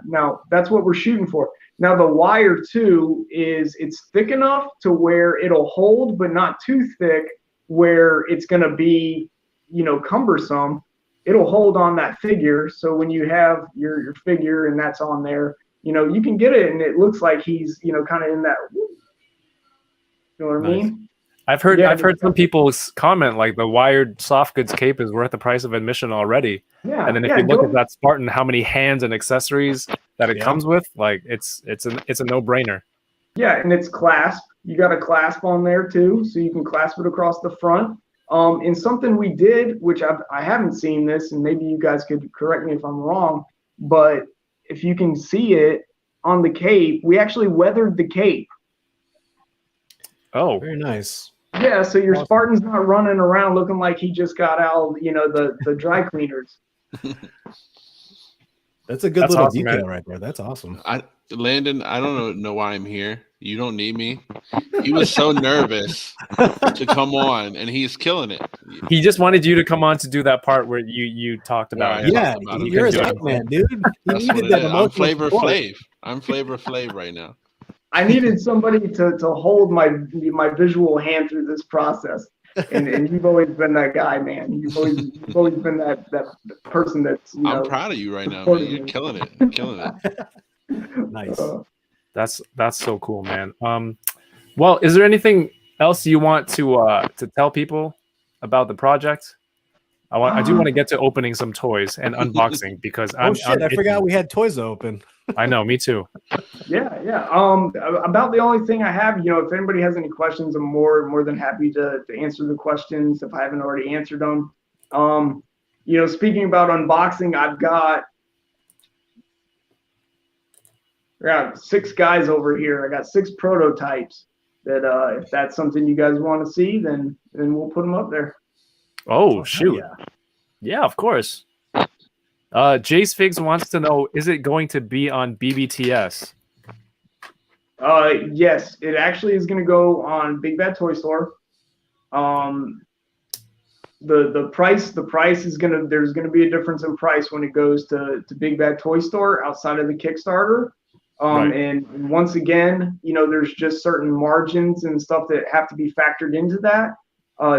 Now that's what we're shooting for. Now the wire too it's thick enough to where it'll hold, but not too thick where it's going to be, cumbersome. It'll hold on that figure. So when you have your figure and that's on there, you can get it and it looks like he's, kind of in that. You know what I mean? I've heard some people comment like the wired soft goods cape is worth the price of admission already. Yeah. And then if you look at that Spartan, how many hands and accessories that it comes with, like it's a no-brainer. Yeah, and it's clasp. You got a clasp on there too, so you can clasp it across the front. And something we did, which I haven't seen this, and maybe you guys could correct me if I'm wrong, but if you can see it on the cape, we actually weathered the cape. Oh, very nice. Yeah, so your Spartan's not running around looking like he just got out, the dry cleaners. That's a good little detail right there. That's awesome. Landon, I don't know why I'm here. You don't need me. He was so nervous to come on, and he's killing it. He just wanted you to come on to do that part where you talked about it. Yeah, you're a man, dude. He needed that I'm Flavor Flav. I'm Flavor Flav right now. I needed somebody to hold my visual hand through this process, and you've always been that guy, man. You've always been that person that's. I'm proud of you right now, man. You're killing it. You're killing it. Nice. That's so cool, man. Well, is there anything else you want to tell people about the project? I do want to get to opening some toys and unboxing because I forgot we had toys open. I know, me too. Yeah. About the only thing I have, if anybody has any questions, I'm more than happy to answer the questions if I haven't already answered them. Speaking about unboxing, I've got 6 guys over here. I got 6 prototypes that if that's something you guys want to see, then we'll put them up there. Oh, shoot. Yeah, of course. Jace Figs wants to know, is it going to be on BBTS? Yes, it actually is going to go on Big Bad Toy Store. The price is there's going to be a difference in price when it goes to Big Bad Toy Store outside of the Kickstarter. Right. And once again, there's just certain margins and stuff that have to be factored into that.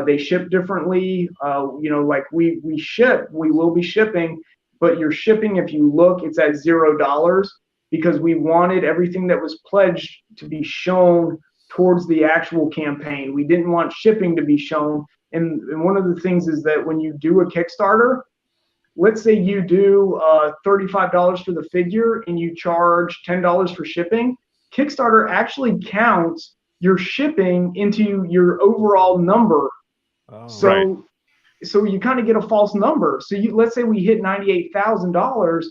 They ship differently. Like we will be shipping, but your shipping, if you look, it's at $0 because we wanted everything that was pledged to be shown towards the actual campaign. We didn't want shipping to be shown. And one of the things is that when you do a Kickstarter, let's say you do $35 for the figure and you charge $10 for shipping, Kickstarter actually counts your shipping into your overall number. Oh, so you kind of get a false number. So let's say we hit $98,000,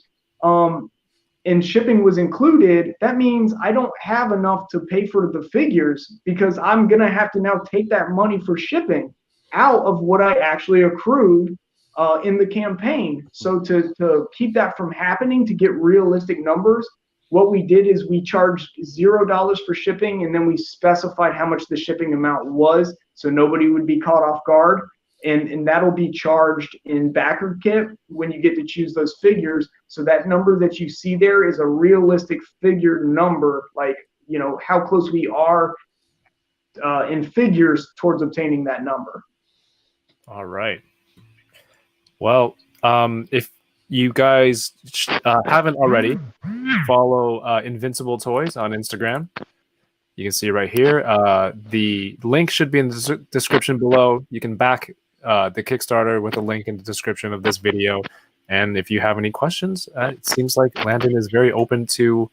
and shipping was included, that means I don't have enough to pay for the figures because I'm going to have to now take that money for shipping out of what I actually accrued in the campaign. So to keep that from happening, to get realistic numbers, what we did is we charged $0 for shipping, and then we specified how much the shipping amount was so nobody would be caught off guard. And that'll be charged in backer kit when you get to choose those figures. So that number that you see there is a realistic figure number, like, you know, how close we are in figures towards obtaining that number. All right. Well, if you guys haven't already, follow Invincible Toys on Instagram. You can see right here. The link should be in the description below. You can back the Kickstarter with a link in the description of this video. And if you have any questions, it seems like Landon is very open to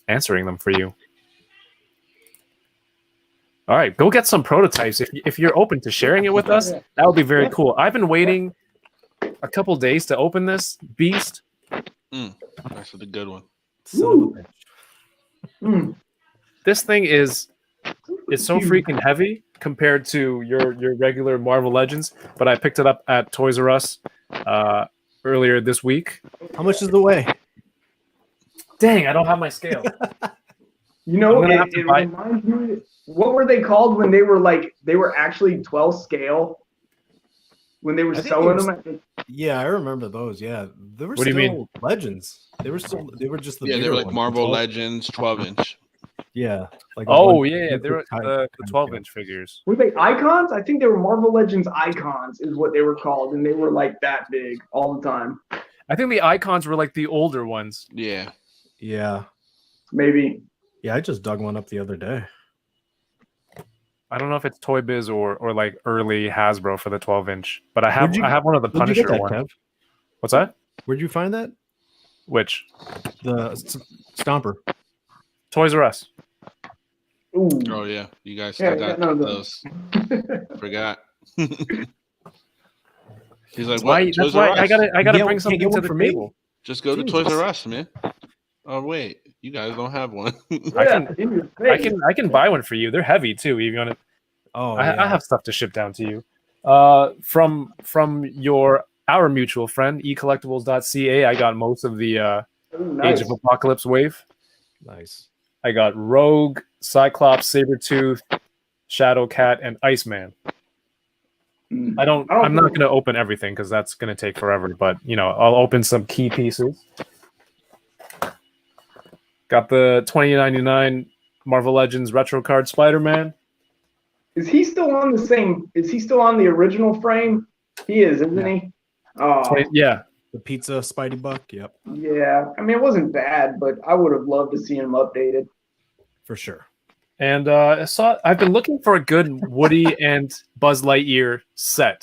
answering them for you. All right, go get some prototypes. If you're open to sharing it with us, that would be very cool. I've been waiting a couple days to open this beast. That's a good one. This thing is so freaking heavy compared to your regular Marvel Legends, but I picked it up at Toys R Us earlier this week. How much is the weigh? Dang, I don't have my scale. You know, it reminds me, what were they called when they were actually 12 scale? When they were selling them? Yeah, I remember those. Yeah, they were What do you mean? Legends. They were just the Yeah, they were like ones. Marvel Legends 12-inch. Yeah. Like they were the 12-inch figures. Were they icons? I think they were Marvel Legends icons is what they were called, and they were like that big all the time. I think the icons were like the older ones. Yeah. Yeah. Maybe. Yeah, I just dug one up the other day. I don't know if it's Toy Biz or like early Hasbro for the 12-inch, but I have one of the Punisher ones. Kev? What's that? Where'd you find that? Which? The Stomper. Toys R Us. Ooh. Oh yeah, you guys still got those. Forgot. He's like, what? That's why I gotta bring something to the table. Just go to Toys R Us, man. Oh wait, you guys don't have one. I can buy one for you. They're heavy too. If you want to, I have stuff to ship down to you. From our mutual friend ecollectibles.ca, I got most of the nice. Age of Apocalypse wave. Nice. I got Rogue, Cyclops, Sabretooth, Shadowcat, and Iceman. I'm not going to open everything because that's going to take forever, but you know, I'll open some key pieces. Got the 2099 Marvel Legends retro card Spider-Man. Is he still on the original frame? He is, isn't he? Oh. Yeah. The pizza Spidey Buck. Yep. Yeah. I mean, it wasn't bad, but I would have loved to see him updated. For sure. And I've been looking for a good Woody and Buzz Lightyear set.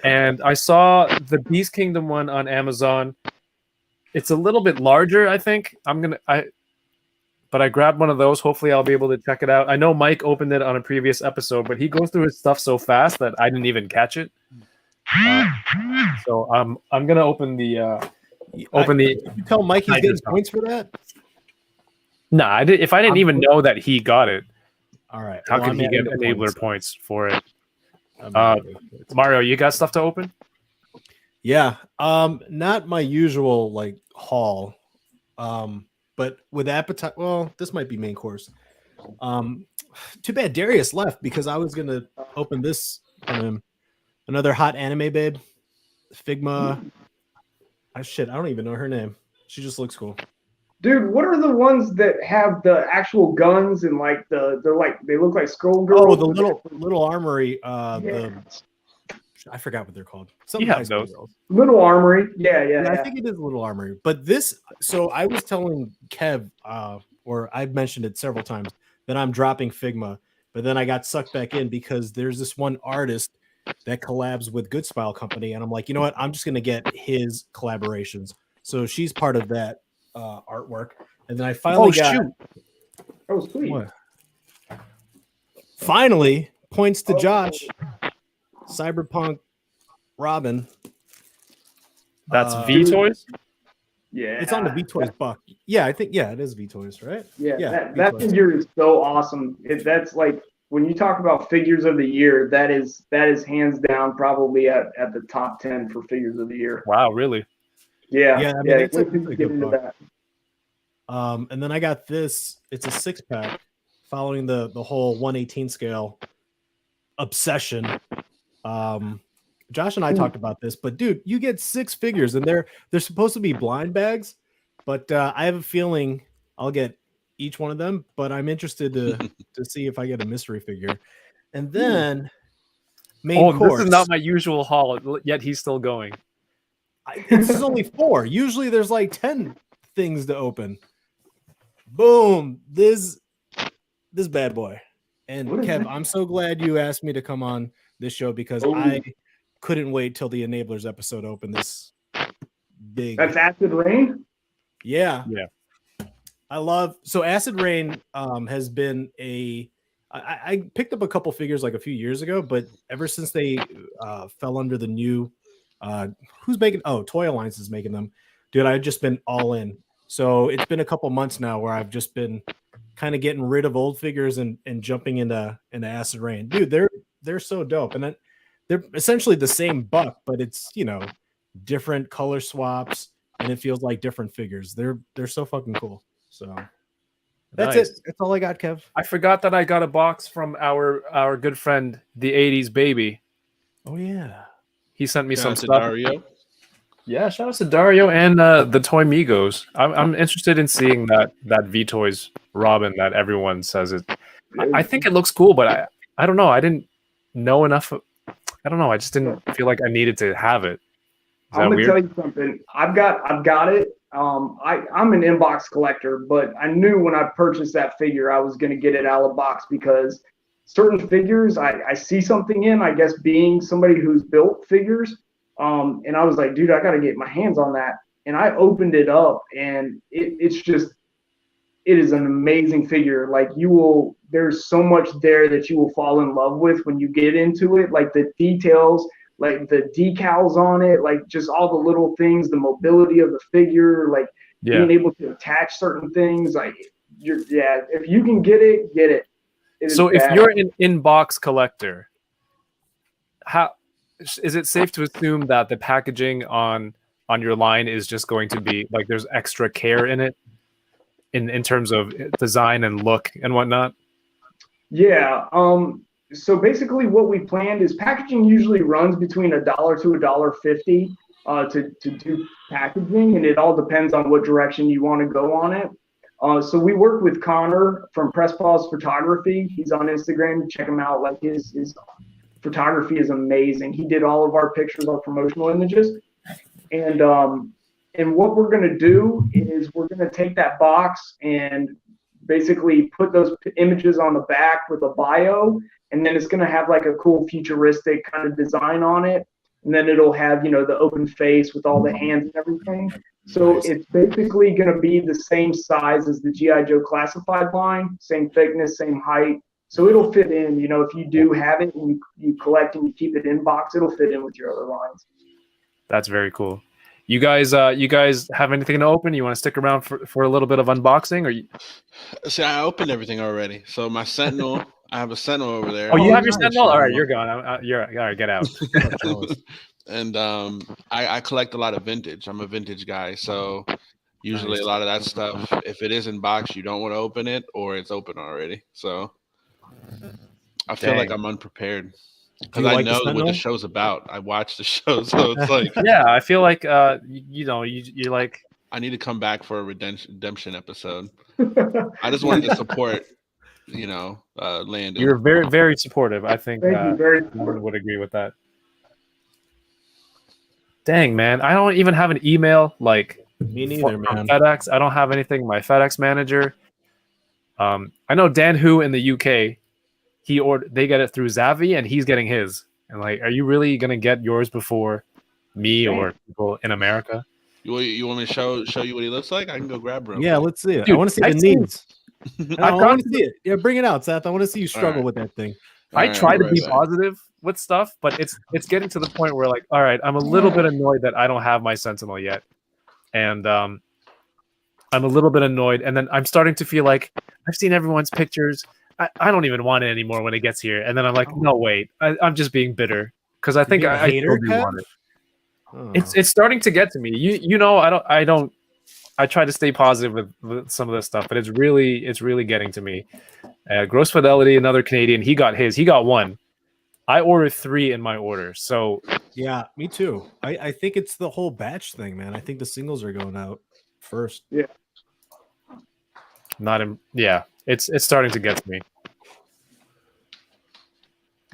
And I saw the Beast Kingdom one on Amazon. It's a little bit larger, I think. But I grabbed one of those. Hopefully I'll be able to check it out. I know Mike opened it on a previous episode, but he goes through his stuff so fast that I didn't even catch it. So I'm gonna open the You tell Mike he's getting points for that? Nah, if I didn't even know that he got it. All right. How can he get enabler points for it? Mario, you got stuff to open? Yeah. Not my usual like haul. But with appetite, well, this might be main course. Too bad Darius left because I was gonna open this another hot anime babe. Figma. I don't even know her name. She just looks cool. Dude, what are the ones that have the actual guns and like they look like Skullgirls? Oh, the little armory. I forgot what they're called. You have those. Little Armory. Yeah. I think it is Little Armory. But this, so I was telling Kev, or I've mentioned it several times, that I'm dropping Figma, but then I got sucked back in because there's this one artist that collabs with Good Smile Company, and I'm like, you know what? I'm just gonna get his collaborations. So she's part of that artwork, and then I finally got. Oh, sweet. What? Finally, points to Josh. Cyberpunk Robin. That's V Toys? Yeah, It's on the V-Toys buck. Yeah, I think it is V-Toys, right? Yeah, Yeah, that V-Toys. figure is so awesome. That's like when you talk about figures of the year, that is hands down probably at the top 10 for figures of the year. Wow, really? Yeah, Yeah, I mean, it's a get good into buck. that. And then I got this. It's a 6-pack, following the whole 1/18 scale obsession. Josh and I talked about this, but dude, you get 6 figures, and they're supposed to be blind bags, but I have a feeling I'll get each one of them. But I'm interested to see if I get a mystery figure, and then main course. This is not my usual haul. Yet he's still going. This is only 4. Usually there's like 10 things to open. Boom! This bad boy. And Kev, I'm so glad you asked me to come on this show because I couldn't wait till the Enablers episode opened. This big. That's Acid Rain? Yeah. Yeah. I love Acid Rain has been I picked up a couple figures like a few years ago, but ever since they fell under the new who's making Toy Alliance is making them, dude, I've just been all in. So it's been a couple months now where I've just been kind of getting rid of old figures and jumping into Acid Rain. Dude, they're so dope. And they're essentially the same buck, but it's, different color swaps and it feels like different figures. They're so fucking cool. So that's Nice. it. That's all I got, Kev. I forgot that I got a box from our good friend, the 80s baby. Oh yeah. He sent me Shout some out to stuff. Dario. Yeah, shout out to Dario and the Toy Migos. I'm interested in seeing that V-Toys Robin that everyone says it. I think it looks cool, but I don't know. I didn't know enough. I don't know. I just didn't feel like I needed to have it. Is I'm that gonna weird? tell you something. I've got it. I'm an inbox collector, but I knew when I purchased that figure, I was gonna get it out of the box because certain figures I see something in. I guess being somebody who's built figures, and I was like, dude, I gotta get my hands on that. And I opened it up, and it is an amazing figure. Like there's so much there that you will fall in love with when you get into it. Like the details, like the decals on it, like just all the little things, the mobility of the figure, like being able to attach certain things. Like if you can get it, get it. So if you're an inbox collector, how is it safe to assume that the packaging on your line is just going to be like there's extra care in it in terms of design and look and whatnot? Yeah. So basically what we planned is packaging usually runs between $1 to $1.50 to do packaging, and it all depends on what direction you want to go on it. So we work with Connor from Press Pause Photography. He's on Instagram. Check him out. Like his photography is amazing. He did all of our pictures, our promotional images. And what we're going to do is we're going to take that box and basically put those images on the back with a bio, and then it's going to have like a cool futuristic kind of design on it. And then it'll have, the open face with all the hands and everything. So it's basically going to be the same size as the G.I. Joe classified line, same thickness, same height. So it'll fit in, if you do have it and you collect and you keep it in box, it'll fit in with your other lines. That's very cool. You guys have anything to open? You want to stick around for a little bit of unboxing? Or you... See, I opened everything already. So my Sentinel, I have a Sentinel over there. Oh, you have your Sentinel? All right, you're gone. You're all right. Get out. And I collect a lot of vintage. I'm a vintage guy, so usually a lot of that stuff, if it is in box, you don't want to open it, or it's open already. So I feel like I'm unprepared because I know what the show's about. I watch the show, so it's like yeah, I feel like you're like I need to come back for a redemption episode. I just wanted to support. Landon. You're very, very supportive. I think Landon would agree with that. Dang, man. I don't even have an email like me neither, man. FedEx. I don't have anything. My FedEx manager. I know Dan Hu in the UK. They get it through Zavi, and he's getting his. And like, are you really gonna get yours before me or people in America? You want me to show you what he looks like? I can go grab him. Yeah, let's see it. Dude, I want to see the needs. I want to see it. Yeah, bring it out, Seth. I want to see you struggle with that thing. I try to be positive with stuff, but it's getting to the point where like, all right, I'm a little bit annoyed that I don't have my Sentinel yet. And I'm a little bit annoyed, and then I'm starting to feel like I've seen everyone's pictures. I don't even want it anymore when it gets here, and then I'm like, no, wait, I'm just being bitter because I think being a I hater, still do want it. Oh. It's starting to get to me. You know, I try to stay positive with some of this stuff, but it's really getting to me. Gross Fidelity, another Canadian, he got one. I ordered 3 in my order, so Yeah, me too. I think it's the whole batch thing, man. I think the singles are going out first. it's starting to get to me.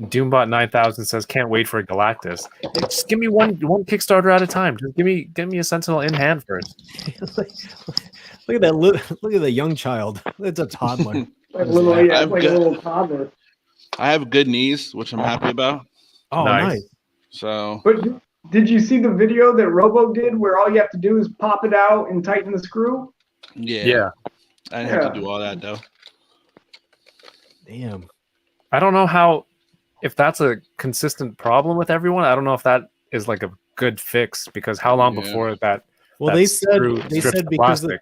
Doombot 9000 says, "Can't wait for a Galactus." Just give me one Kickstarter at a time. Just give me a Sentinel in hand first. Look at that! Look at the young child. It's a toddler. Like a little toddler. I have good knees, which I'm happy about. Oh, nice. So, But did you see the video that Robo did where all you have to do is pop it out and tighten the screw? yeah. I didn't have to do all that though. Damn. I don't know if that's a consistent problem with everyone. I don't know if that is like a good fix, because how long before that? Well, that they screw said strips the because plastic?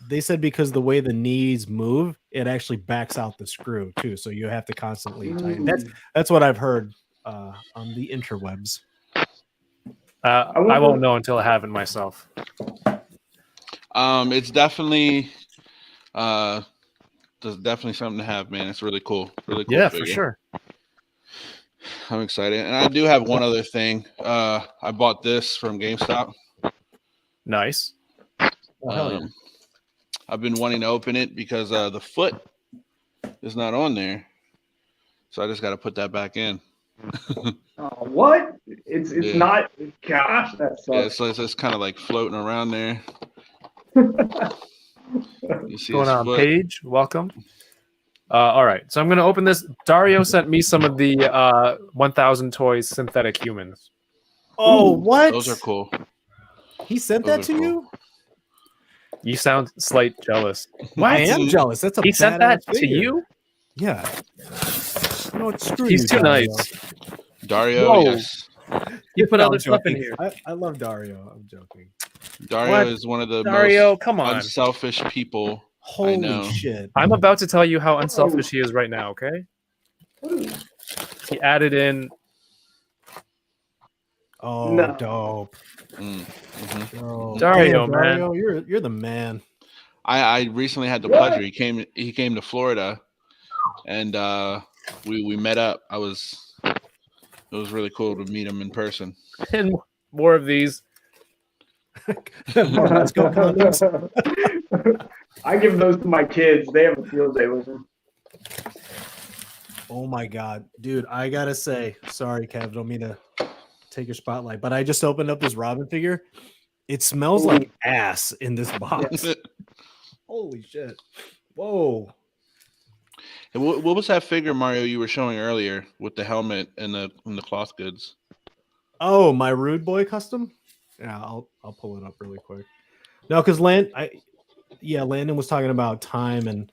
they said because the way the knees move, it actually backs out the screw too. So you have to constantly tighten. That's what I've heard on the interwebs. I won't know until I have it myself. It's definitely there's definitely something to have, man. It's really cool. Really cool. Yeah, figure. for sure. I'm excited. And I do have one other thing. I bought this from GameStop. Nice. I've been wanting to open it because the foot is not on there. So I just got to put that back in. What? It's not. Gosh, that sucks. Yeah, so it's just kind of like floating around there. You see Going his on, foot? Paige, welcome. All right, so I'm going to open this. Dario sent me some of the 1,000 Toys synthetic humans. Oh, what? Those are cool. He sent Those that are to cool. you? You sound slight jealous. I am jealous. That's a He sent that badass to figure. you? Yeah. You know what? Screw He's you, too Dario. nice. Dario, Whoa. yes. You put No, other I'm stuff in joking. here. I love Dario. I'm joking. Dario What? is one of the Dario, most come on. unselfish people. Holy know. shit. I'm about to tell you how unselfish he is right now, okay? He added in... Oh, No. dope. Oh, Dario, damn, Dario, you're the man. I recently had the pleasure. He came to Florida, and we met up. It was really cool to meet him in person. And more of these. Let's go, condoms. I give those to my kids. They have a field day with them. Oh my god, dude! I gotta say, sorry, Kev. Don't mean to take your spotlight, but I just opened up this Robin figure. It smells like ass in this box. Holy shit! Whoa! And what was that figure, Mario, you were showing earlier with the helmet and the cloth goods? Oh, my Rude Boy custom. Yeah, I'll pull it up really quick. No, because Landon was talking about time and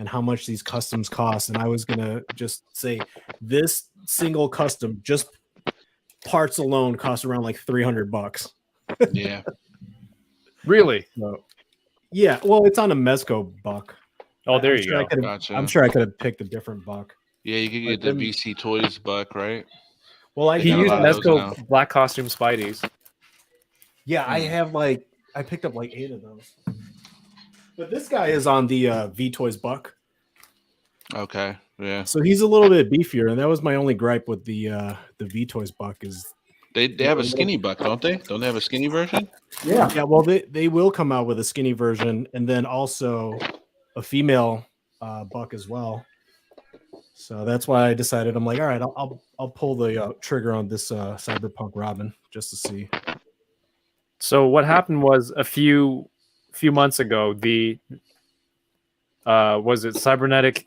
how much these customs cost, and I was gonna just say this single custom, just parts alone, costs around like $300. Yeah. Really? So, yeah, well, it's on a Mezco buck. Oh, there I'm you sure go. Gotcha. I'm sure I could have picked a different buck. Yeah, you could get the VC Toys buck, right? Well, He got a used lot of those now. Mezco black costume Spideys. Yeah, I picked up like 8 of those. But this guy is on the V Toys buck, Okay. Yeah. so he's a little bit beefier, and that was my only gripe with the V Toys buck is They have a skinny buck, don't they? Don't they have a skinny version? yeah. Well, they will come out with a skinny version, and then also a female buck as well. So that's why I decided I'm like, all right, I'll pull the trigger on this Cyberpunk Robin just to see. So what happened was a few months ago, the was it cybernetic?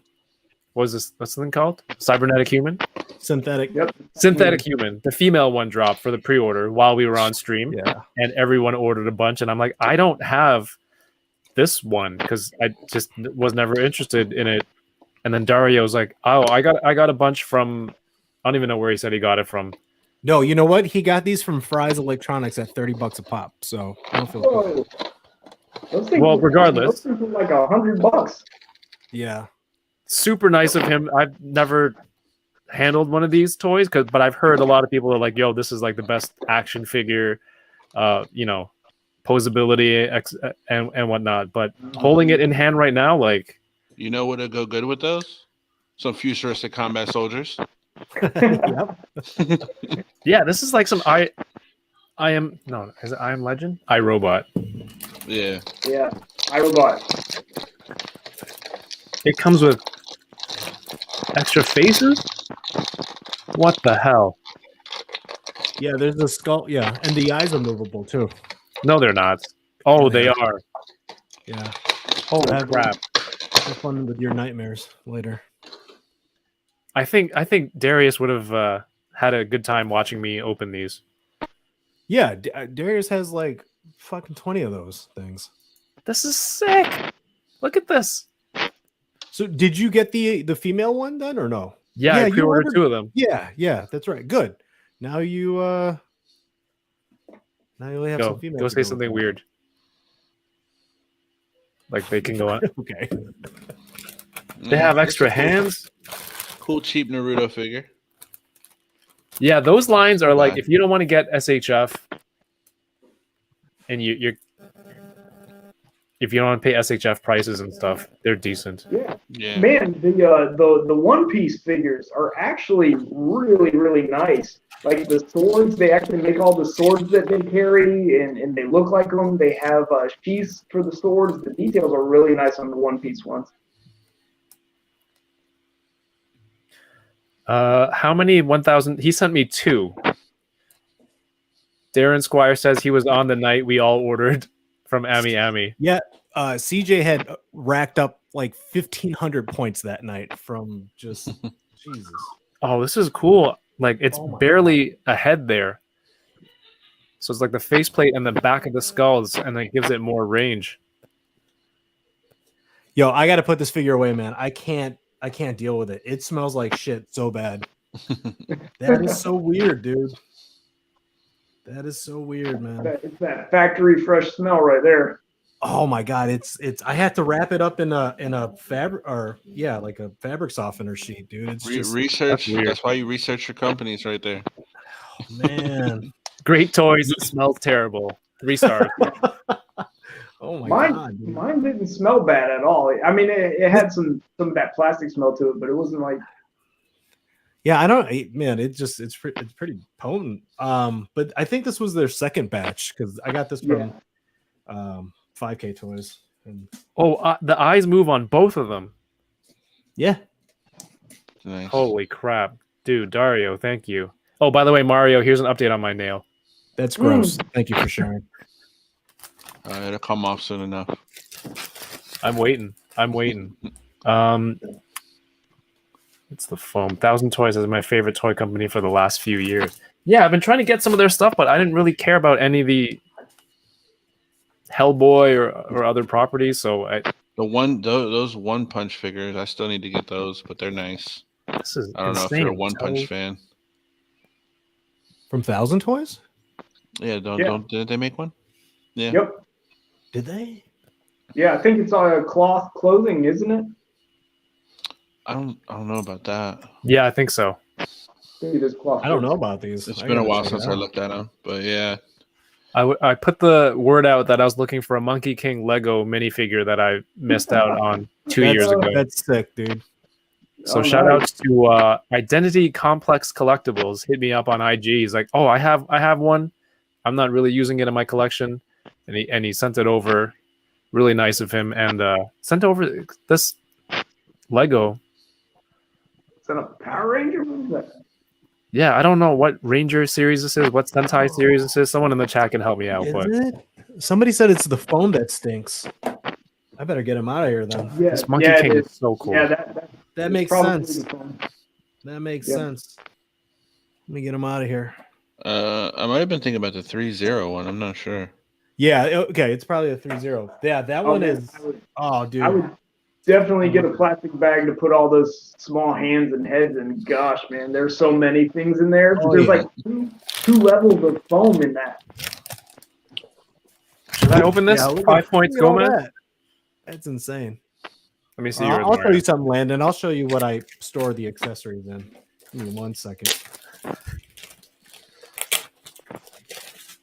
What's the thing called? Cybernetic human? Synthetic. Yep. Synthetic human. The female one dropped for the pre-order while we were on stream. Yeah. And everyone ordered a bunch, and I'm like, I don't have this one because I just was never interested in it. And then Dario's like, oh, I got a bunch from, I don't even know where he said he got it from. No, you know what? He got these from Fry's Electronics at $30 a pop. So I don't feel Whoa. Those things, Well, regardless, those things are like $100. Yeah. super nice of him. I've never handled one of these toys, but I've heard a lot of people are like, "Yo, this is like the best action figure." Posability and whatnot. But holding it in hand right now, like, You know what would go good with those? Some futuristic combat soldiers. Yep. yeah, this is like some I am Legend? iRobot. Yeah. Yeah, iRobot. It comes with extra faces? What the hell? Yeah, there's the skull. Yeah, and the eyes are movable too. No, they're not. Oh, Yeah, they they are. Yeah. Holy Have crap. Have fun with your nightmares later. I think Darius would have had a good time watching me open these. Yeah, Darius has like fucking 20 of those things. This is sick. Look at this. So did you get the female one then or no? Yeah, I you pre-ordered 2 of them. Yeah, that's right. Good. Now you only have some female. Go say something weird. Like they can go on. Okay. They have extra hands. Cool, cheap Naruto figure. Yeah, those lines are like Yeah. if you don't want to get SHF, and if you don't want to pay SHF prices and stuff, they're decent. Yeah. Man, the One Piece figures are actually really, really nice. Like the swords, they actually make all the swords that they carry, and they look like them. They have sheaths for the swords. The details are really nice on the One Piece ones. How many 1,000? He sent me 2. Darren Squire says he was on the night we all ordered from Ami. Yeah, CJ had racked up like 1,500 points that night from just Jesus. Oh, this is cool. Like it's barely a head there. So it's like the faceplate and the back of the skulls, and it gives it more range. Yo, I got to put this figure away, man. I can't deal with it. It smells like shit so bad. That is so weird, dude. That is so weird, man. It's that factory fresh smell right there. Oh my god, it's I had to wrap it up in a fabric like a fabric softener sheet, dude. It's just Research. That's why you research your companies right there. man. Great toys. It smells terrible. 3 stars. Oh my god. Dude. Mine didn't smell bad at all. I mean, it had some of that plastic smell to it, but it wasn't like. Yeah, I don't. Man, it's pretty potent. But I think this was their second batch because I got this from 5K Toys. And the eyes move on both of them. yeah. Nice. Holy crap, dude, Dario, thank you. Oh, by the way, Mario, here's an update on my nail. That's gross. Thank you for sharing. It'll come off soon enough. I'm waiting. It's the foam. 1000 Toys is my favorite toy company for the last few years. Yeah, I've been trying to get some of their stuff, but I didn't really care about any of the Hellboy or other properties. So those One Punch figures, I still need to get those, but they're nice. This is I don't know if you're a One Punch fan. From 1000 Toys? Yeah, did they make one? Yeah. Yep. Did they? Yeah, I think it's cloth clothing, isn't it? I don't know about that. Yeah, I think so. I think it is cloth. I don't know about these. It's been a while since I looked at them, but yeah. I put the word out that I was looking for a Monkey King Lego minifigure that I missed out on 2 years ago. That's sick, dude. So shout outs to Identity Complex Collectibles. Hit me up on IG. He's like, "Oh, I have one. I'm not really using it in my collection," and he sent it over. Really nice of him, and sent over this Lego. Is that a Power Ranger? What is that? Yeah, I don't know what Ranger series this is, what Sentai series this is. Someone in the chat can help me out. But Is it? Somebody said it's the foam that stinks. I better get him out of here then. Yeah, this Monkey King is so cool. Yeah, That makes probably sense. the phone. That makes sense. Let me get him out of here. I might have been thinking about the 3-0 one. I'm not sure. Yeah, okay, it's probably a 3-0. Yeah, that one man, is. Dude. I would definitely get a plastic bag to put all those small hands and heads in. Gosh, man, there's so many things in there. There's like two levels of foam in that. Did I open this? Yeah, look 5 at- points, look at all Gomez. that. That's insane. Let me see yours. I'll show Mario. you something, Landon. I'll show you what I store the accessories in. Give me 1 second.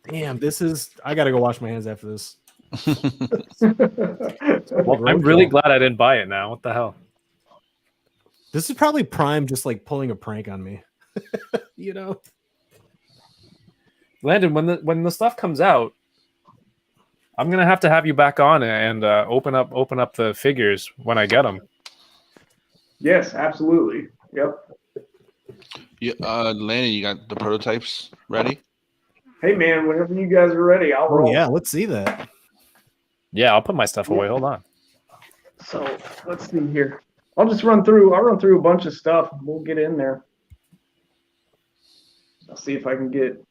Damn, this is. I gotta go wash my hands after this. Well, I'm really glad I didn't buy it now. What the hell? This is probably Prime just like pulling a prank on me. You know? Landon, when the stuff comes out, I'm gonna have you back on and open up the figures when I get them. Yes, absolutely. Yep. Landon, you got the prototypes ready? Hey man, whenever you guys are ready, I'll Oh roll. yeah, let's see that. Yeah, I'll put my stuff away. Hold on. So let's see here. I'll run through a bunch of stuff. We'll get in there. I'll see if I can get.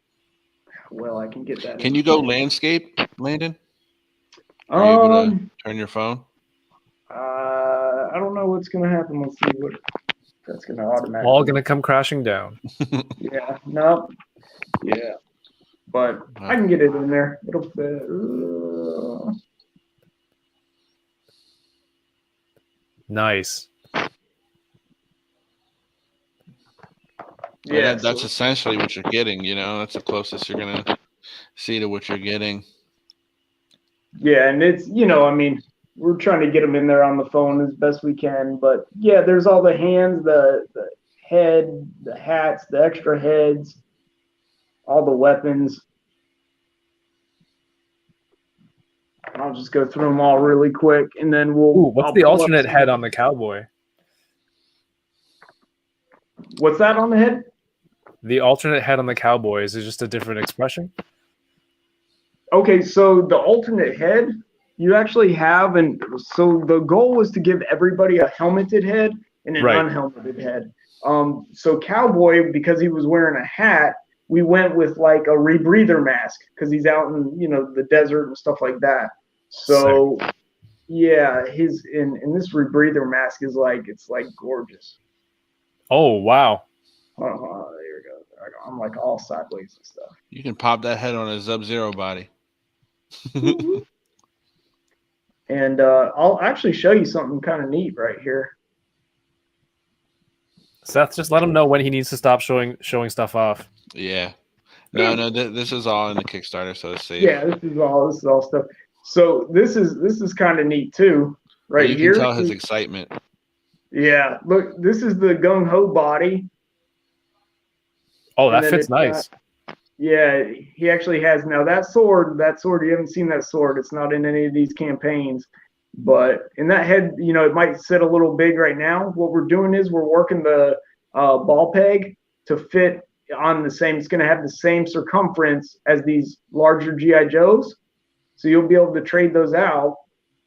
Well, I can get that. Can you go landscape, Landon? Um, Are you able to turn your phone? I don't know what's gonna happen. Let's see what that's gonna automatically. All gonna come crashing down. Yeah. No. Yeah. But I can get it in there. It'll fit. Nice. Yeah, that's essentially what you're getting. You know, that's the closest you're gonna see to what you're getting. Yeah, and it's I mean, we're trying to get them in there on the phone as best we can. But yeah, there's all the hands, the head, the hats, the extra heads, all the weapons. I'll just go through them all really quick, and then we'll. Ooh, what's I'll the pull up alternate some- head on the cowboy? What's that on the head? The alternate head on the cowboy, is it just a different expression? Okay, so the alternate head you actually have, and so the goal was to give everybody a helmeted head and an Right. unhelmeted head. So cowboy, because he was wearing a hat, we went with like a rebreather mask because he's out in the desert and stuff like that. So yeah, his in this rebreather mask is it's gorgeous. Oh wow. Oh, there we go. I'm like all sideways and stuff. You can pop that head on a Sub-Zero body. And I'll actually show you something kind of neat right here. Seth, just let him know when he needs to stop showing stuff off. Yeah. No, this is all in the Kickstarter, so it's safe. Yeah, this is all stuff. So this is kind of neat too, right you here. can tell his excitement. Yeah, look, this is the gung ho body. Oh, And that then fits it's nice. Yeah, he actually has now that sword. You haven't seen that sword. It's not in any of these campaigns. But in that head, it might sit a little big right now. What we're doing is we're working the ball peg to fit on the same. It's going to have the same circumference as these larger GI Joes. So you'll be able to trade those out,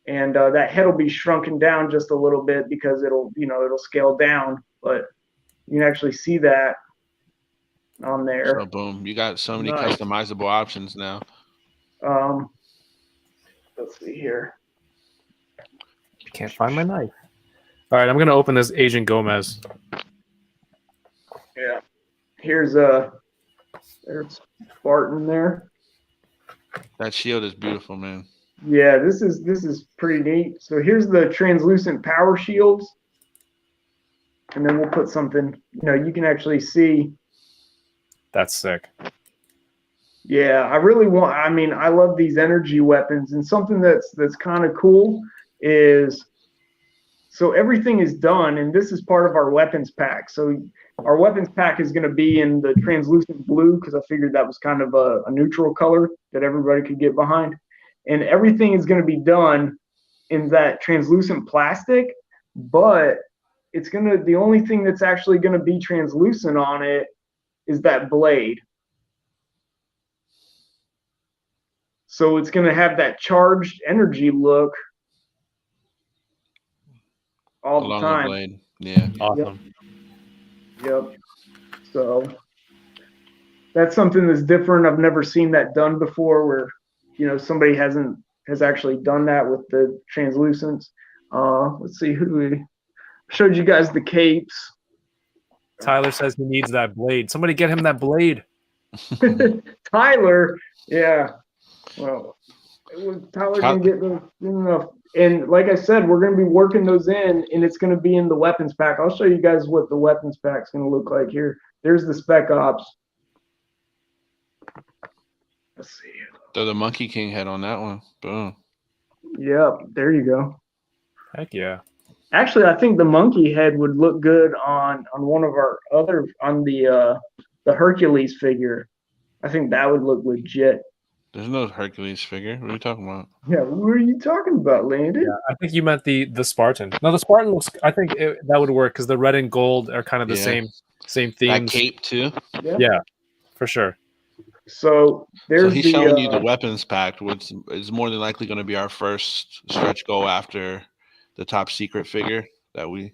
and that head will be shrunken down just a little bit because it'll scale down. But you can actually see that on there. So boom, you got so many Nice. customizable options now. Let's see here. Can't find my knife. All right, I'm gonna open this Agent Gomez. Yeah. There's Spartan there. That shield is beautiful, man. Yeah, this is pretty neat. So here's the translucent power shields. And then we'll put something, you can actually see. That's sick. Yeah, I love these energy weapons, and something that's kind of cool is, so everything is done, and this is part of our weapons pack. So our weapons pack is going to be in the translucent blue because I figured that was kind of a neutral color that everybody could get behind. And everything is going to be done in that translucent plastic, but the only thing that's actually going to be translucent on it is that blade. So it's going to have that charged energy look all Along the time. the blade. Yeah. Awesome. Yep. So that's something that's different. I've never seen that done before where, somebody has actually done that with the translucents. Let's see who showed you guys the capes. Tyler says he needs that blade. Somebody get him that blade. Tyler, yeah. Well, Tyler can get those enough. And like I said, we're going to be working those in, and it's going to be in the weapons pack. I'll show you guys what the weapons pack is going to look like here. There's the Spec Ops. Let's see. Throw the Monkey King head on that one. Boom. Yep, there you go. Heck yeah. Actually, I think the monkey head would look good on one of our other on the Hercules figure. I think that would look legit. There's no Hercules figure. What are you talking about? Yeah, what are you talking about, Landon? Yeah, I think you meant the Spartan. No, the Spartan looks. I think that would work because the red and gold are kind of the same themes. That cape too. Yeah, for sure. So there's he's showing you the weapons pack, which is more than likely going to be our first stretch goal after the top secret figure that we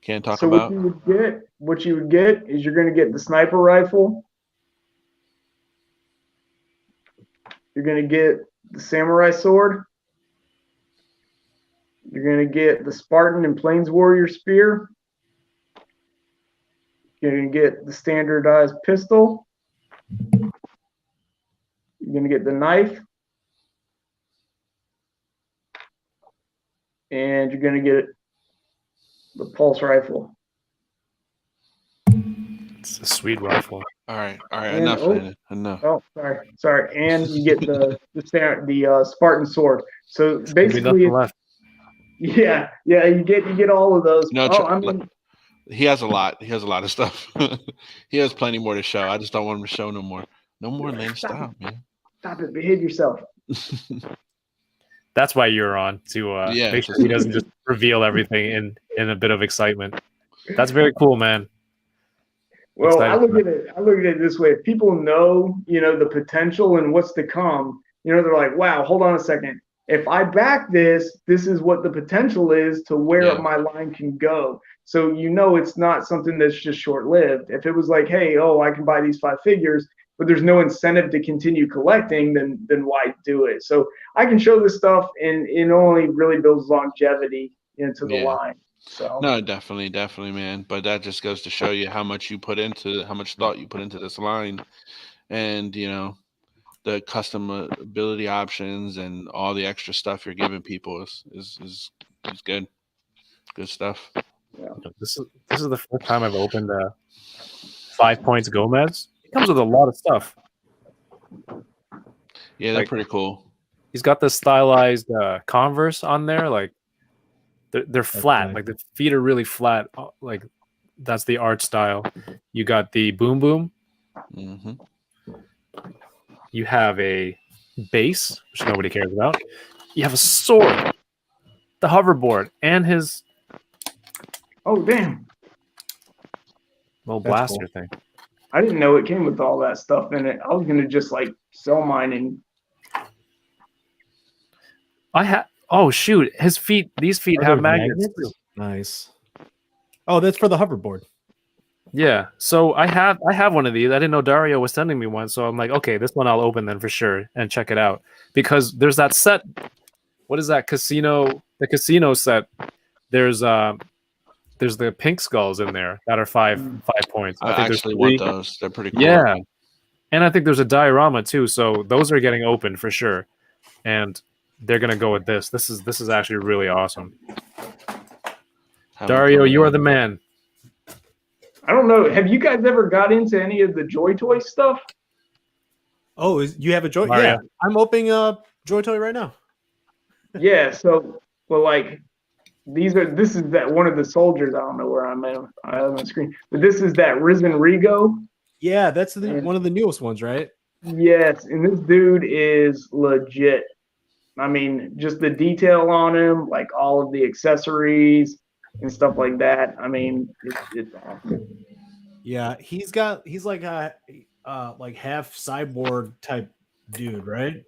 can't talk about. What you would get is you're going to get the sniper rifle. You're going to get the samurai sword. You're going to get the Spartan and Plains Warrior spear. You're going to get the standardized pistol. You're going to get the knife. And you're going to get the pulse rifle. It's a sweet rifle. All right. And, Enough. Oh, sorry. And you get the Spartan sword. So basically, yeah, you get all of those. No, he has a lot. He has a lot of stuff. He has plenty more to show. I just don't want him to show no more. No more Lane. Stop, man. Stop it. Behave yourself. That's why you're on to make sure he doesn't just reveal everything in a bit of excitement. That's very cool, man. Well, I look at it this way. If people know, the potential and what's to come, they're like, wow, hold on a second. If I back this is what the potential is to where my line can go. So it's not something that's just short-lived. If it was like, hey, I can buy these 5 figures, but there's no incentive to continue collecting, then why do it? So I can show this stuff, and it only really builds longevity into the line. So no, definitely, man. But that just goes to show you how much thought you put into this line, and the customability options and all the extra stuff you're giving people is good. Good stuff. Yeah. This is the first time I've opened 5 Points Gomez. It comes with a lot of stuff. Yeah, they're pretty cool. He's got the stylized Converse on there, like they're flat, nice. Like the feet are really flat. Like that's the art style. You got the Boom Boom. Mm-hmm. You have a base, which nobody cares about. You have a sword, the hoverboard, and his damn little blaster thing. I didn't know it came with all that stuff in it. I was gonna just sell mine and. Oh shoot! These feet have magnets. Nice. Oh, that's for the hoverboard. Yeah. So I have one of these. I didn't know Dario was sending me one, so I'm like, okay, this one I'll open then for sure and check it out because there's that set. What is that casino? The casino set. There's the pink skulls in there that are 5 points. I actually want those. They're pretty cool. Yeah. And I think there's a diorama too, so those are getting open for sure. And they're gonna go with this. This is actually really awesome. Dario, you are the man. I don't know. Have you guys ever got into any of the Joy Toy stuff? Oh, you have a Joy? Mario. Yeah, I'm opening a Joy Toy right now. Yeah. So, this is that one of the soldiers. I don't know where I'm at on the screen, but this is that Risen Rigo. Yeah, that's one of the newest ones, right? Yes, and this dude is legit. I mean, just the detail on him, like all of the accessories and stuff like that. I mean, it's awesome. Yeah, he's like a half cyborg type dude, right?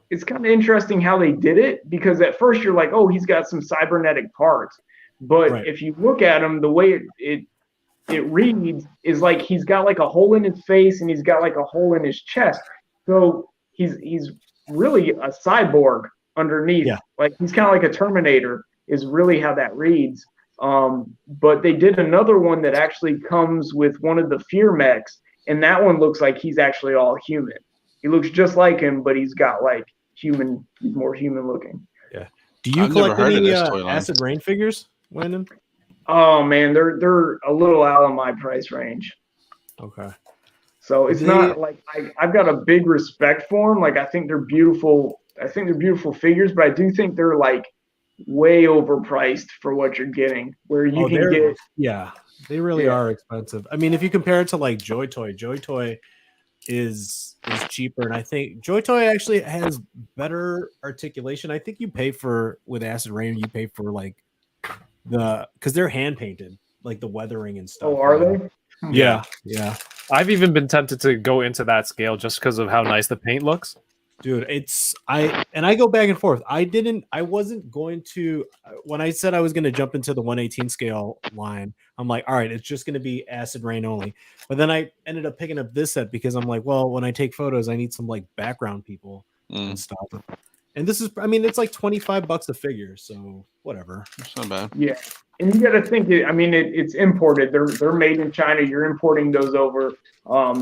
It's kind of interesting how they did it because at first you're like, oh, he's got some cybernetic parts, but if you look at him, the way it reads is like he's got like a hole in his face and he's got like a hole in his chest. So he's really a cyborg underneath. Yeah. Like he's kind of like a Terminator is really how that reads. But they did another one that actually comes with one of the fear mechs, and that one looks like he's actually all human. he looks just like him, but he's got like human, he's more human looking. Yeah. Do you I've never collect heard of any this toy line. Acid Rain figures, Landon? Oh man, they're a little out of my price range. Okay. So it's not like I've got a big respect for them. Like I think they're beautiful. I think they're beautiful figures, but I do think they're like way overpriced for what you're getting. Where you can get, yeah, they really are expensive. I mean, if you compare it to like Joy Toy is cheaper, and I think Joy Toy actually has better articulation. I think you pay for with Acid Rain, you pay for like because they're hand painted, like the weathering and stuff. Oh, are they? Yeah. I've even been tempted to go into that scale just because of how nice the paint looks. Dude, I go back and forth. I wasn't going to, when I said I was going to jump into the 118 scale line, I'm like, all right, it's just going to be Acid Rain only. But then I ended up picking up this set because I'm like, well, when I take photos, I need some like background people and stuff. And this is, I mean, it's like $25 a figure, so whatever. It's not bad. Yeah. And you got to think, it's imported. They're made in China. You're importing those over. How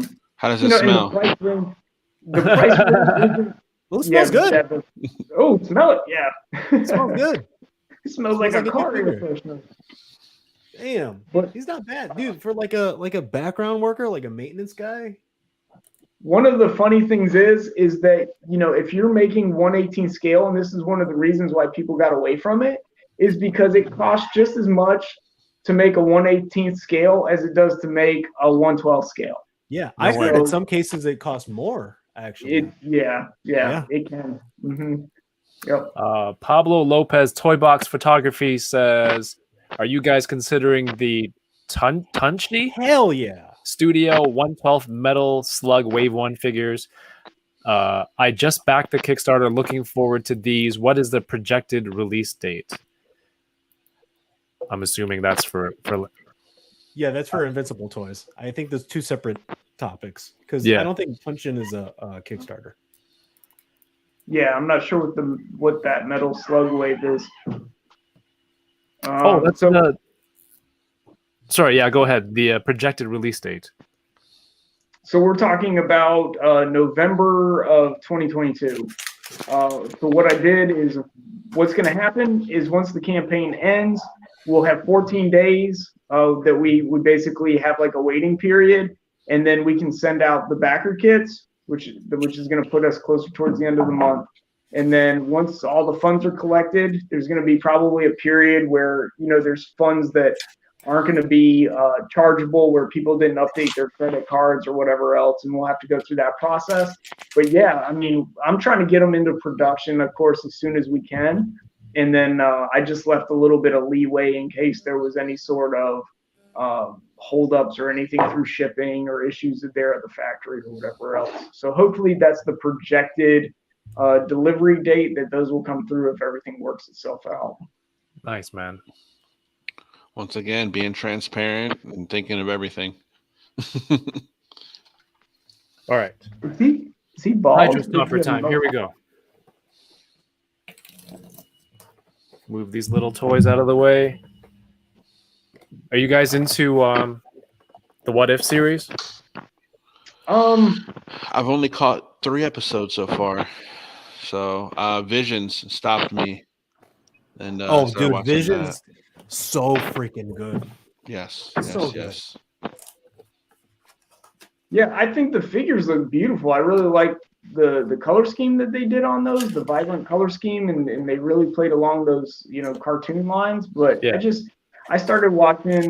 does it smell? The price range isn't. Well, it smells good. Oh, smell it. Yeah. It smells good. It smells like a car air freshener. Damn. But he's not bad, dude. For like a background worker, like a maintenance guy. One of the funny things is that, if you're making 118 scale, and this is one of the reasons why people got away from it, is because it costs just as much to make a 1/18 scale as it does to make a 112 scale. Yeah, I've heard in some cases it costs more. Actually, it can. Mm-hmm. Yep. Pablo Lopez Toy Box Photography says, "Are you guys considering the Tunchi? Hell yeah! Studio 1/12 metal slug wave 1 figures. I just backed the Kickstarter. Looking forward to these. What is the projected release date?" I'm assuming that's for yeah, that's for Invincible Toys. I think there's two separate topics because I don't think Punchin is a Kickstarter. Yeah, I'm not sure what that metal slug wave is. That's sorry. Yeah, go ahead. The projected release date. So we're talking about November of 2022. So what I did is, what's going to happen is once the campaign ends, we'll have 14 days that we would basically have like a waiting period, and then we can send out the backer kits, which is going to put us closer towards the end of the month. And then once all the funds are collected, there's going to be probably a period where there's funds that aren't going to be chargeable, where people didn't update their credit cards or whatever else, and we'll have to go through that process. But yeah, I mean, I'm trying to get them into production, of course, as soon as we can. And then I just left a little bit of leeway in case there was any sort of holdups or anything through shipping or issues there at the factory or whatever else. So hopefully that's the projected delivery date that those will come through if everything works itself out. Nice, man. Once again, being transparent and thinking of everything. All right. Is he bald? Hydra Stomper time. Here we go. Move these little toys out of the way. Are you guys into the What If series? I've only caught 3 episodes so far. So Visions stopped me. And dude, Visions so freaking good. Yes. Yes. Yeah, I think the figures look beautiful. I really like the color scheme that they did on those, the vibrant color scheme, and they really played along those cartoon lines. But I started watching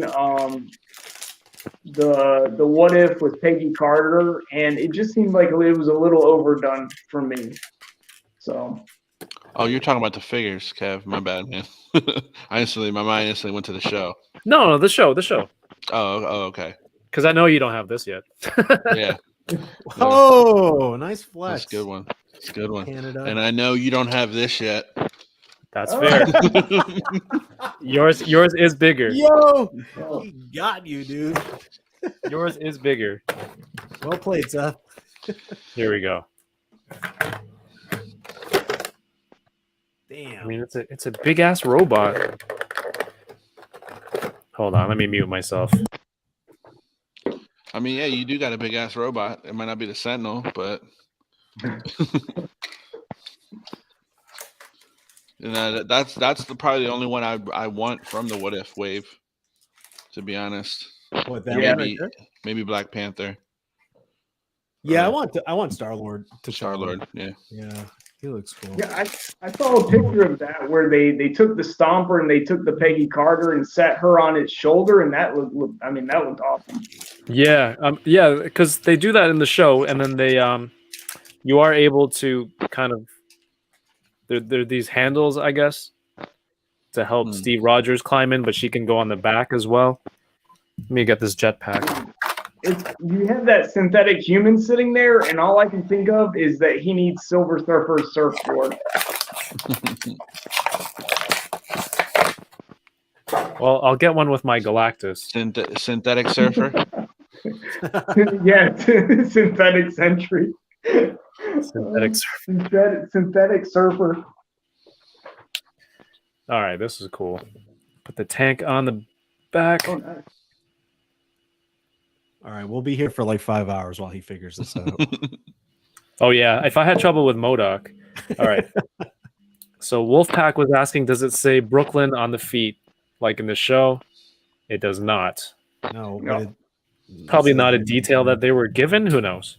the What If with Peggy Carter, and it just seemed like it was a little overdone for me. So. Oh, you're talking about the figures, Kev. My bad, man. My mind instantly went to the show. No, the show. Oh, okay. Because I know you don't have this yet. Yeah. Oh, nice flex. That's a good one. It's a good one. Canada. And I know you don't have this yet. That's fair. Yours is bigger. Yo, he got you, dude. Yours is bigger. Well played, Seth. Here we go. Damn. I mean, it's a big ass robot. Hold on, let me mute myself. I mean, yeah, you do got a big ass robot. It might not be the Sentinel, but And that's probably the only one I want from the What If wave, to be honest. What that Yeah. one right there? Maybe Black Panther. Yeah, Or I want Star-Lord to Star-Lord. Yeah. Yeah, he looks cool. Yeah, I saw a picture of that where they took the Stomper and they took the Peggy Carter and sat her on its shoulder, and that looked that looked awesome. Yeah, because they do that in the show, and then they you are able to kind of there are these handles, I guess, to help Steve Rogers climb in, but she can go on the back as well. Let me get this jetpack. You have that synthetic human sitting there, and all I can think of is that he needs Silver Surfer's surfboard. Well, I'll get one with my Galactus. Synthetic Surfer. Yeah, synthetic sentry. Synthetic surfer. All right, this is cool. Put the tank on the back. Oh, nice. All right, we'll be here for like 5 hours while he figures this out. Oh yeah, if I had trouble with MODOK. All right. So Wolfpack was asking, does it say Brooklyn on the feet like in the show? It does not. No. Probably not a detail that they were given. Who knows?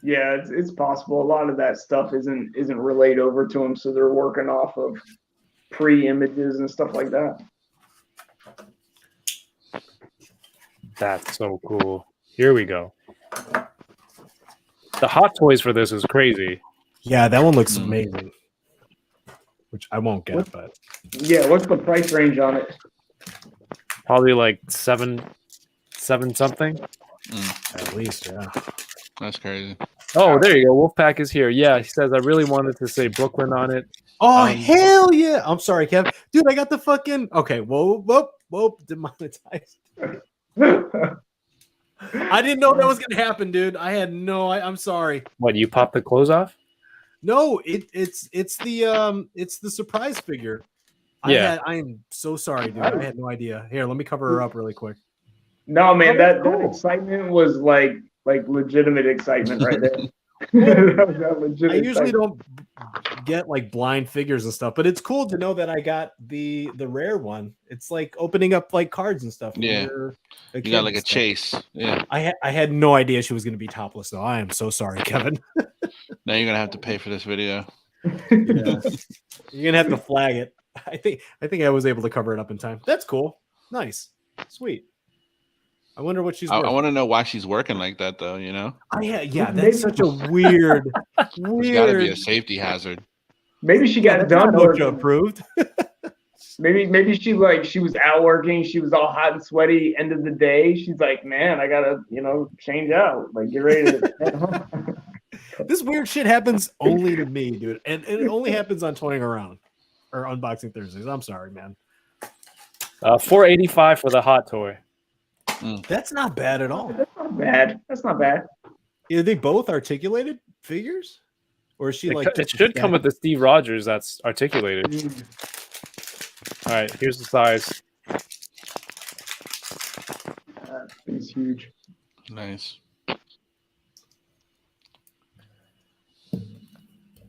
Yeah, it's possible. A lot of that stuff isn't relayed over to them, so they're working off of pre-images and stuff like that. That's so cool. Here we go. The Hot Toys for this is crazy. Yeah, that one looks amazing. Which I won't get, but yeah, what's the price range on it? Probably like seven something. At least, yeah. That's crazy. Oh, there you go. Wolfpack is here. Yeah, he says I really wanted to say Brooklyn on it. Oh hell yeah! I'm sorry, Kev. Dude, I got the fucking whoa, demonetized. I didn't know that was gonna happen, dude. I had I'm sorry. What, you popped the clothes off? No, it's the surprise figure. Yeah. I am so sorry, dude. I had no idea. Here, let me cover her up really quick. No, man, that excitement was like legitimate excitement right there. That I usually don't get like blind figures and stuff, but it's cool to know that I got the rare one. It's like opening up like cards and stuff. Yeah, you got like a chase. Yeah, I had no idea she was going to be topless though. I am so sorry, Kevin. Now you're gonna have to pay for this video. Yeah. You're gonna have to flag it. I think I was able to cover it up in time. That's cool. Nice, sweet. I wonder what she's. I want to know why she's working like that, though. You know. Yeah, that's such a weird. It's got to be a safety hazard. Maybe she got done working. Approved. maybe she was out working. She was all hot and sweaty. End of the day, she's like, man, I gotta change out. Like, get ready to head home. This weird shit happens only to me, dude, and it only happens on Toying Around or Unboxing Thursdays. I'm sorry, man. $4.85 for the hot toy. That's not bad at all. That's not bad. Are they both articulated figures, or is she it should come with the Steve Rogers that's articulated. All right, here's the size. It's huge. Nice.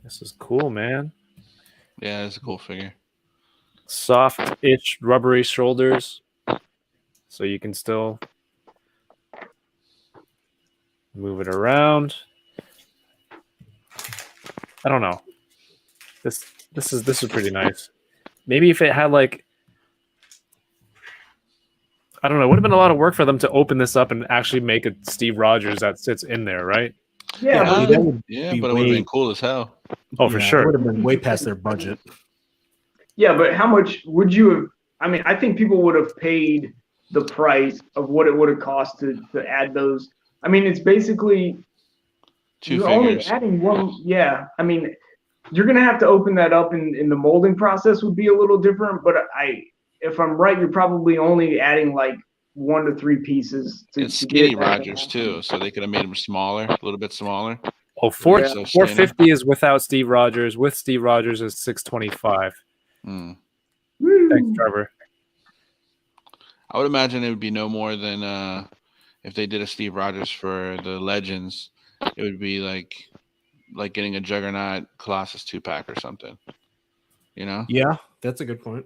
This is cool, man. Yeah, it's a cool figure. Soft-ish, rubbery shoulders, so you can still move it around. I don't know. This is pretty nice. Maybe if it had like, I don't know, it would have been a lot of work for them to open this up and actually make a Steve Rogers that sits in there, right? Yeah, but it would have been cool as hell. Oh, for sure. It would have been way past their budget. Yeah, but how much would you have? I mean, I think people would have paid the price of what it would have cost to add those. I mean, it's basically Two you're figures. only adding one. Yeah, I mean, you're gonna have to open that up, in the molding process would be a little different. But if I'm right, you're probably only adding like 1 to 3 pieces. It's skinny Rogers too, so they could have made them smaller, a little bit smaller. Oh, 450 is without Steve Rogers. With Steve Rogers is $625. Thanks, Trevor. I would imagine it would be no more than if they did a Steve Rogers for the Legends, it would be like like getting a Juggernaut Colossus 2-pack or something. You know? Yeah, that's a good point.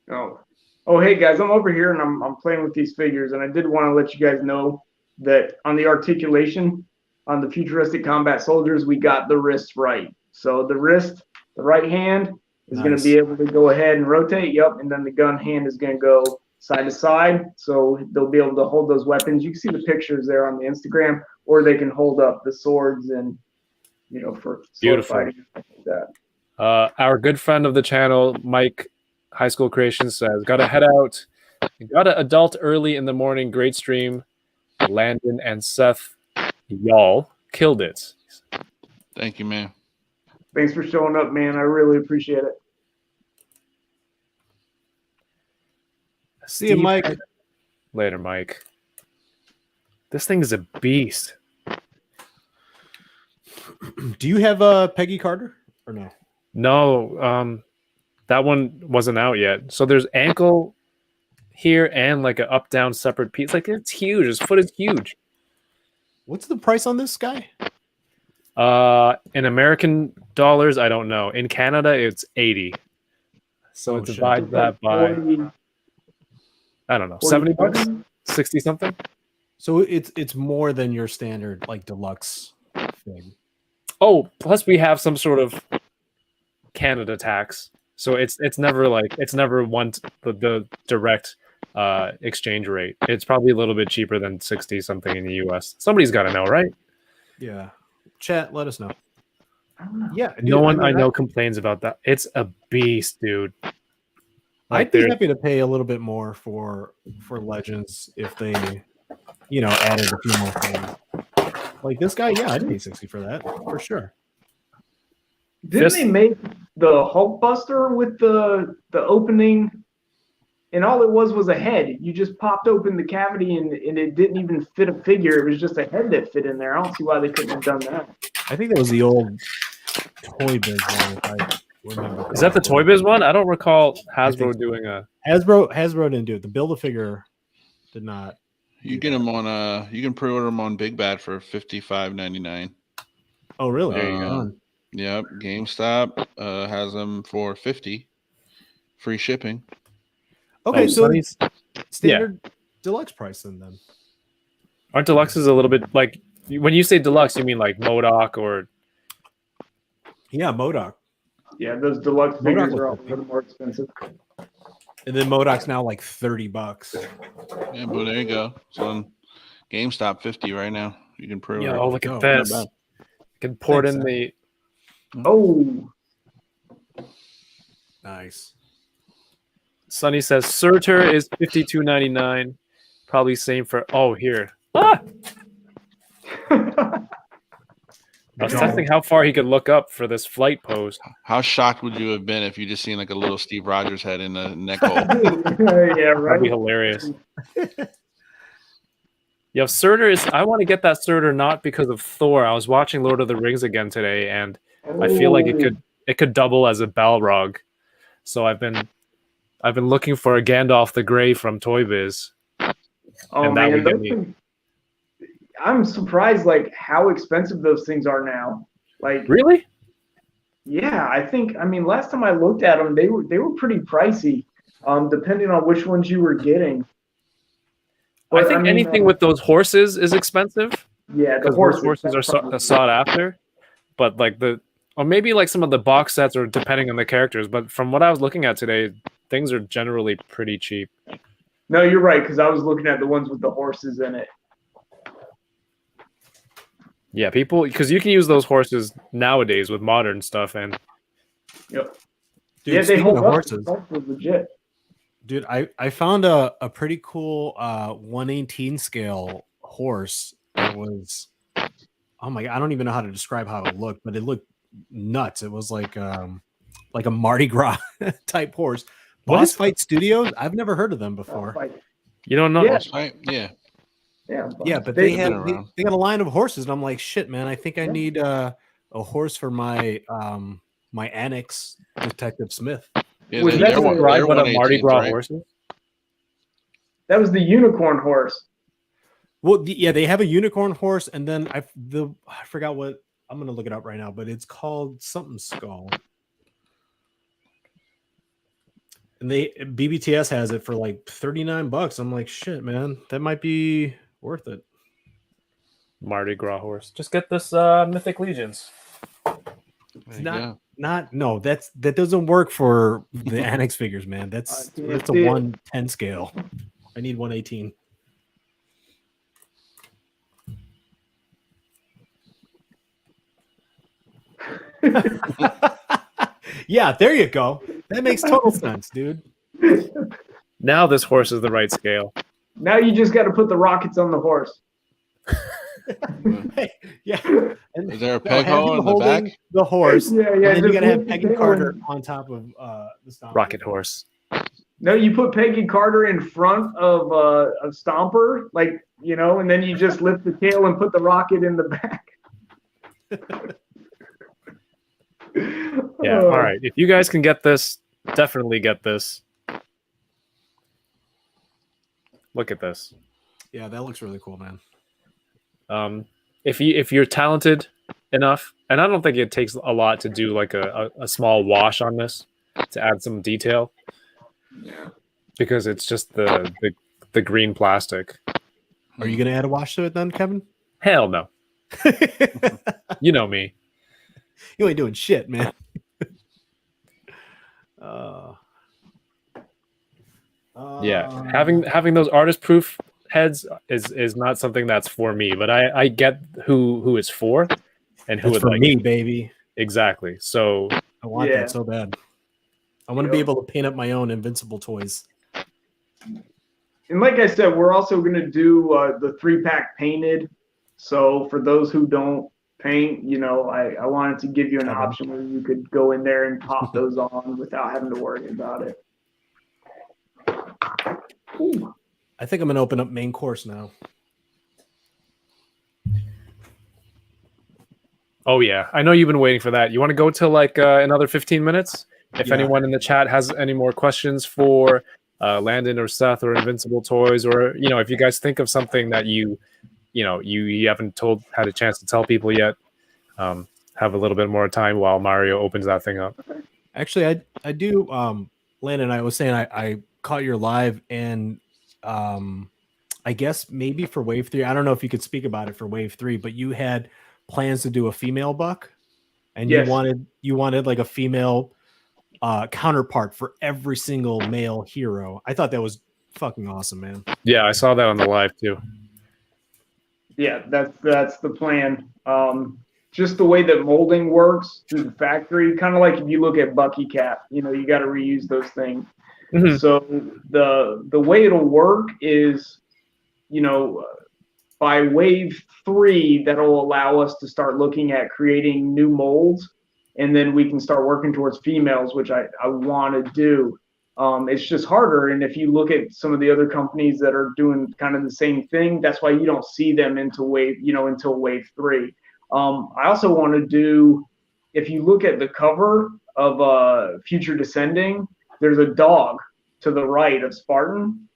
Oh, hey guys, I'm over here and I'm playing with these figures, and I did want to let you guys know that on the articulation on the Futuristic Combat Soldiers, we got the wrist right. So the wrist, the right hand is going to be able to go ahead and rotate. Yep, and then the gun hand is going to go side to side, so they'll be able to hold those weapons. You can see the pictures there on the Instagram, or they can hold up the swords and for sword fighting like that. Our good friend of the channel, Mike High School Creations, says, "Got to head out. Got to adult early in the morning. Great stream. Landon and Seth, y'all killed it." Thank you, man. Thanks for showing up, man. I really appreciate it. See you, Mike. Later, Mike. This thing is a beast. Do you have Peggy Carter or no? No, that one wasn't out yet. So there's ankle here and like an up-down separate piece. Like, it's huge. His foot is huge. What's the price on this guy? In American dollars, I don't know. In Canada, it's 80. So divide that by, I don't know, 70 bucks, 60 something. So it's more than your standard like deluxe thing. Oh, plus we have some sort of Canada tax. So it's never the direct exchange rate. It's probably a little bit cheaper than 60 something in the US. Somebody's got to know, right? Yeah. Chat, let us know. Yeah. Dude, No one I know complains about that. It's a beast, dude. I'd be happy to pay a little bit more for Legends if they, added a few more things. Like this guy, yeah, I'd pay 60 for that for sure. Didn't they make the Hulk Buster with the opening, and all it was a head? You just popped open the cavity and it didn't even fit a figure. It was just a head that fit in there. I don't see why they couldn't have done that. I think that was the old Toy Biz one, if I remember. Is that the Toy Biz one? I don't recall Hasbro doing a Hasbro didn't do it. The Build-A-Figure did not. You get them on you can pre-order them on Big Bad for $55.99. Oh, really? There you go. Yep, GameStop has them for $50, free shipping. Okay, so standard deluxe price then. Aren't deluxes a little bit like, when you say deluxe, you mean like MODOK or? Yeah, MODOK. Yeah, those deluxe figures are a little more expensive. And then MODOK's now like $30. Yeah, but there you go. So on GameStop 50 right now. You can pre-order. Yeah, look at this. You can pour it in the. Oh, nice. Sonny says Surtur is $52.99. Probably same for. Oh, here. Ah! I was testing how far he could look up for this flight pose. How shocked would you have been if you just seen like a little Steve Rogers head in the neck hole? Yeah, right. That'd be hilarious. Yeah, Surtur is. I want to get that Surtur not because of Thor. I was watching Lord of the Rings again today, and I feel like it could double as a Balrog. So I've been looking for a Gandalf the Grey from Toy Biz. Oh, and that would get me. I'm surprised like how expensive those things are now. Like, really? Yeah, I mean last time I looked at them, they were pretty pricey, depending on which ones you were getting. But I think anything with those horses is expensive. Yeah, because horses are sought after. But like or maybe like some of the box sets, or depending on the characters. But from what I was looking at today, things are generally pretty cheap. No, you're right, because I was looking at the ones with the horses in it. Yeah, because you can use those horses nowadays with modern stuff, and yep. Dude, yeah, they hold up. Horses. Legit. Dude, I found a pretty cool 1/18 scale horse. It was, oh my god, I don't even know how to describe how it looked, but it looked nuts. It was like a Mardi Gras type horse. Boss Fight Studios. I've never heard of them before. You don't know? Yeah. Yeah, but they got a line of horses, and I'm like, shit, man. I think I need a horse for my my Annex Detective Smith. Yeah, was that ride one of Mardi Gras horses? That was the unicorn horse. Well, they have a unicorn horse, and then I forgot what I'm gonna look it up right now, but it's called something skull. And BBTS has it for like $39. I'm like, shit, man, that might be worth it. Mardi Gras horse. Just get this Mythic Legions. It's no, that doesn't work for the Annex figures, man. It's a 110 scale. I need 118. Yeah, there you go. That makes total sense, dude. Now this horse is the right scale. Now you just got to put the rockets on the horse. Yeah. And is there a peg hole in the back? The horse. Yeah. And then you got to have Peggy Carter on top of the Stomper. Rocket horse. No, you put Peggy Carter in front of a Stomper, like, you know, and then you just lift the tail and put the rocket in the back. Yeah. All right. If you guys can get this, definitely get this. Look at this. Yeah, that looks really cool, man. If you're talented enough, and I don't think it takes a lot to do like a small wash on this to add some detail. Yeah. Because it's just the green plastic. Are you gonna add a wash to it then, Kevin? Hell no. You know me. You ain't doing shit, man. Yeah, having those artist proof heads is not something that's for me, but I get who it's for and who it's would for like me, it. baby. Exactly. So I want that so bad. I want to be able to paint up my own Invincible Toys. And like I said, we're also going to do the 3-pack painted. So for those who don't paint, you know, I wanted to give you an option where you could go in there and pop those on without having to worry about it. Ooh. I think I'm going to open up main course now. Oh yeah, I know you've been waiting for that. You want to go till like another 15 minutes? If anyone in the chat has any more questions for Landon or Seth or Invincible Toys, or you know, if you guys think of something that you haven't had a chance to tell people yet, have a little bit more time while Mario opens that thing up. Actually, I do. Landon, I was saying I caught your live, and I guess maybe for Wave 3, I don't know if you could speak about it for Wave 3, but you had plans to do a female buck, and you wanted like a female counterpart for every single male hero. I thought that was fucking awesome, man. Yeah, I saw that on the live too. Yeah, that's the plan. Just the way that molding works through the factory, kind of like if you look at Bucky Cap, you know, you got to reuse those things. Mm-hmm. So the way it'll work is, you know, by Wave 3, that'll allow us to start looking at creating new molds, and then we can start working towards females, which I want to do. It's just harder, and if you look at some of the other companies that are doing kind of the same thing, that's why you don't see them until Wave 3. I also want to do, if you look at the cover of Future Descending, there's a dog to the right of Spartan.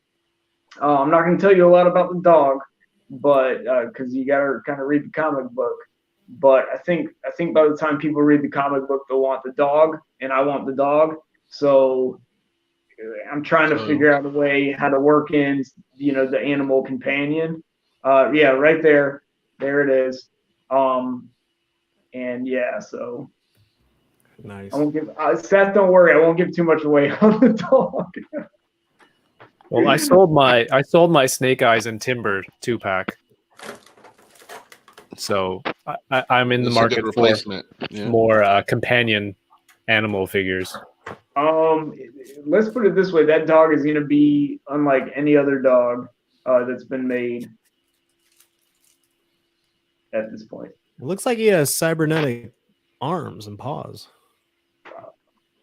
I'm not going to tell you a lot about the dog, but because you got to kind of read the comic book. But I think by the time people read the comic book, they'll want the dog, and I want the dog. So I'm trying to figure out a way how to work in, you know, the animal companion. Yeah, right there. There it is. And yeah, so nice. I won't give Seth, don't worry, I won't give too much away on the dog. Well, I sold my Snake Eyes and Timber 2-pack. So I'm in the market for more companion animal figures. Let's put it this way: that dog is going to be unlike any other dog that's been made at this point. It looks like he has cybernetic arms and paws.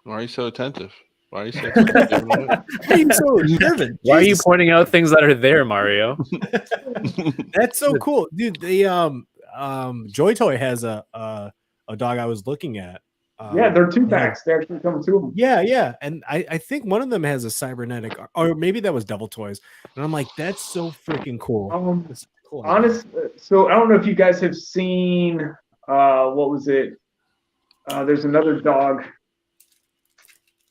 Why are you so attentive? Why are you so observant? Why are you pointing out things that are there, Mario? That's so cool, dude. The Joy Toy has a dog I was looking at. Yeah, they're 2-packs. They actually come to them. Yeah. And I think one of them has a cybernetic, or maybe that was Devil Toys. And I'm like, that's so freaking cool. Cool, so I don't know if you guys have seen What was it? There's another dog.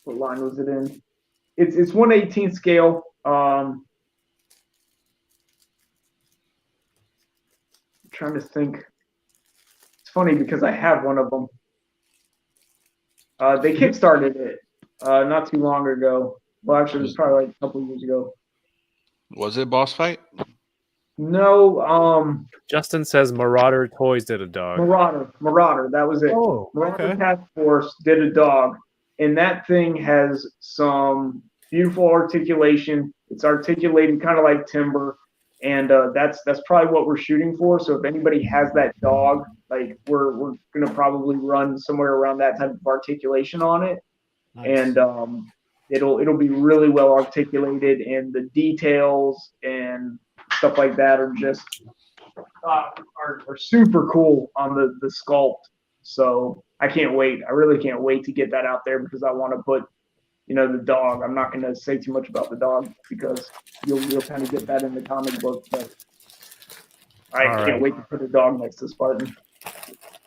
What line was it in? It's 1/18 scale. I'm trying to think. It's funny because I have one of them. They kickstarted it not too long ago. Well, actually, it was probably like a couple years ago. Was it Boss Fight? No, Justin says Marauder Toys did a dog. Marauder, that was it. Oh, Marauder okay. Task Force did a dog, and that thing has some beautiful articulation. It's articulated kind of like timber, and that's probably what we're shooting for. So if anybody has that dog, like we're gonna probably run somewhere around that type of articulation on it, Nice. and it'll be really well articulated, and the details and stuff like that are just are super cool on the sculpt. So I can't wait. I really can't wait to get that out there because I want to put, the dog. I'm not going to say too much about the dog because you'll kind of get that in the comic book. But I can't wait to put a dog next to Spartan.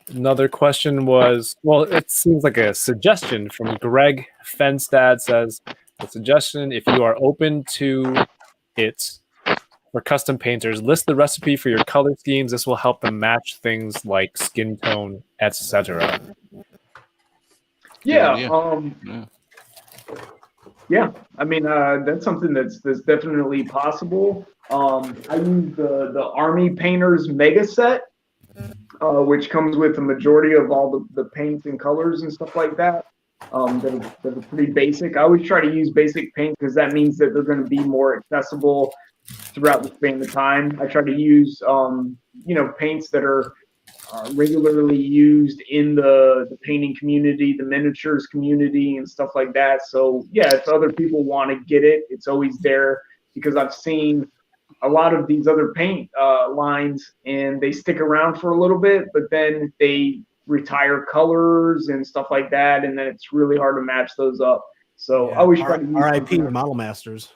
Another question was, well, it seems like a suggestion from Greg Fenstad says, a suggestion, if you are open to it for custom painters, list the recipe for your color schemes. This will help them match things like skin tone, etc. Yeah. I mean, that's something that's definitely possible. I use the Army Painters Mega Set, which comes with the majority of all the paints and colors and stuff like that. That are pretty basic. I always try to use basic paint because that means that they're going to be more accessible throughout the span of time. I try to use, paints that are regularly used in the painting community, the miniatures community, and stuff like that. So yeah, if other people want to get it, it's always there because I've seen a lot of these other paint lines and they stick around for a little bit, but then they retire colors and stuff like that, and then it's really hard to match those up. So I always try to use R.I.P. Model Masters.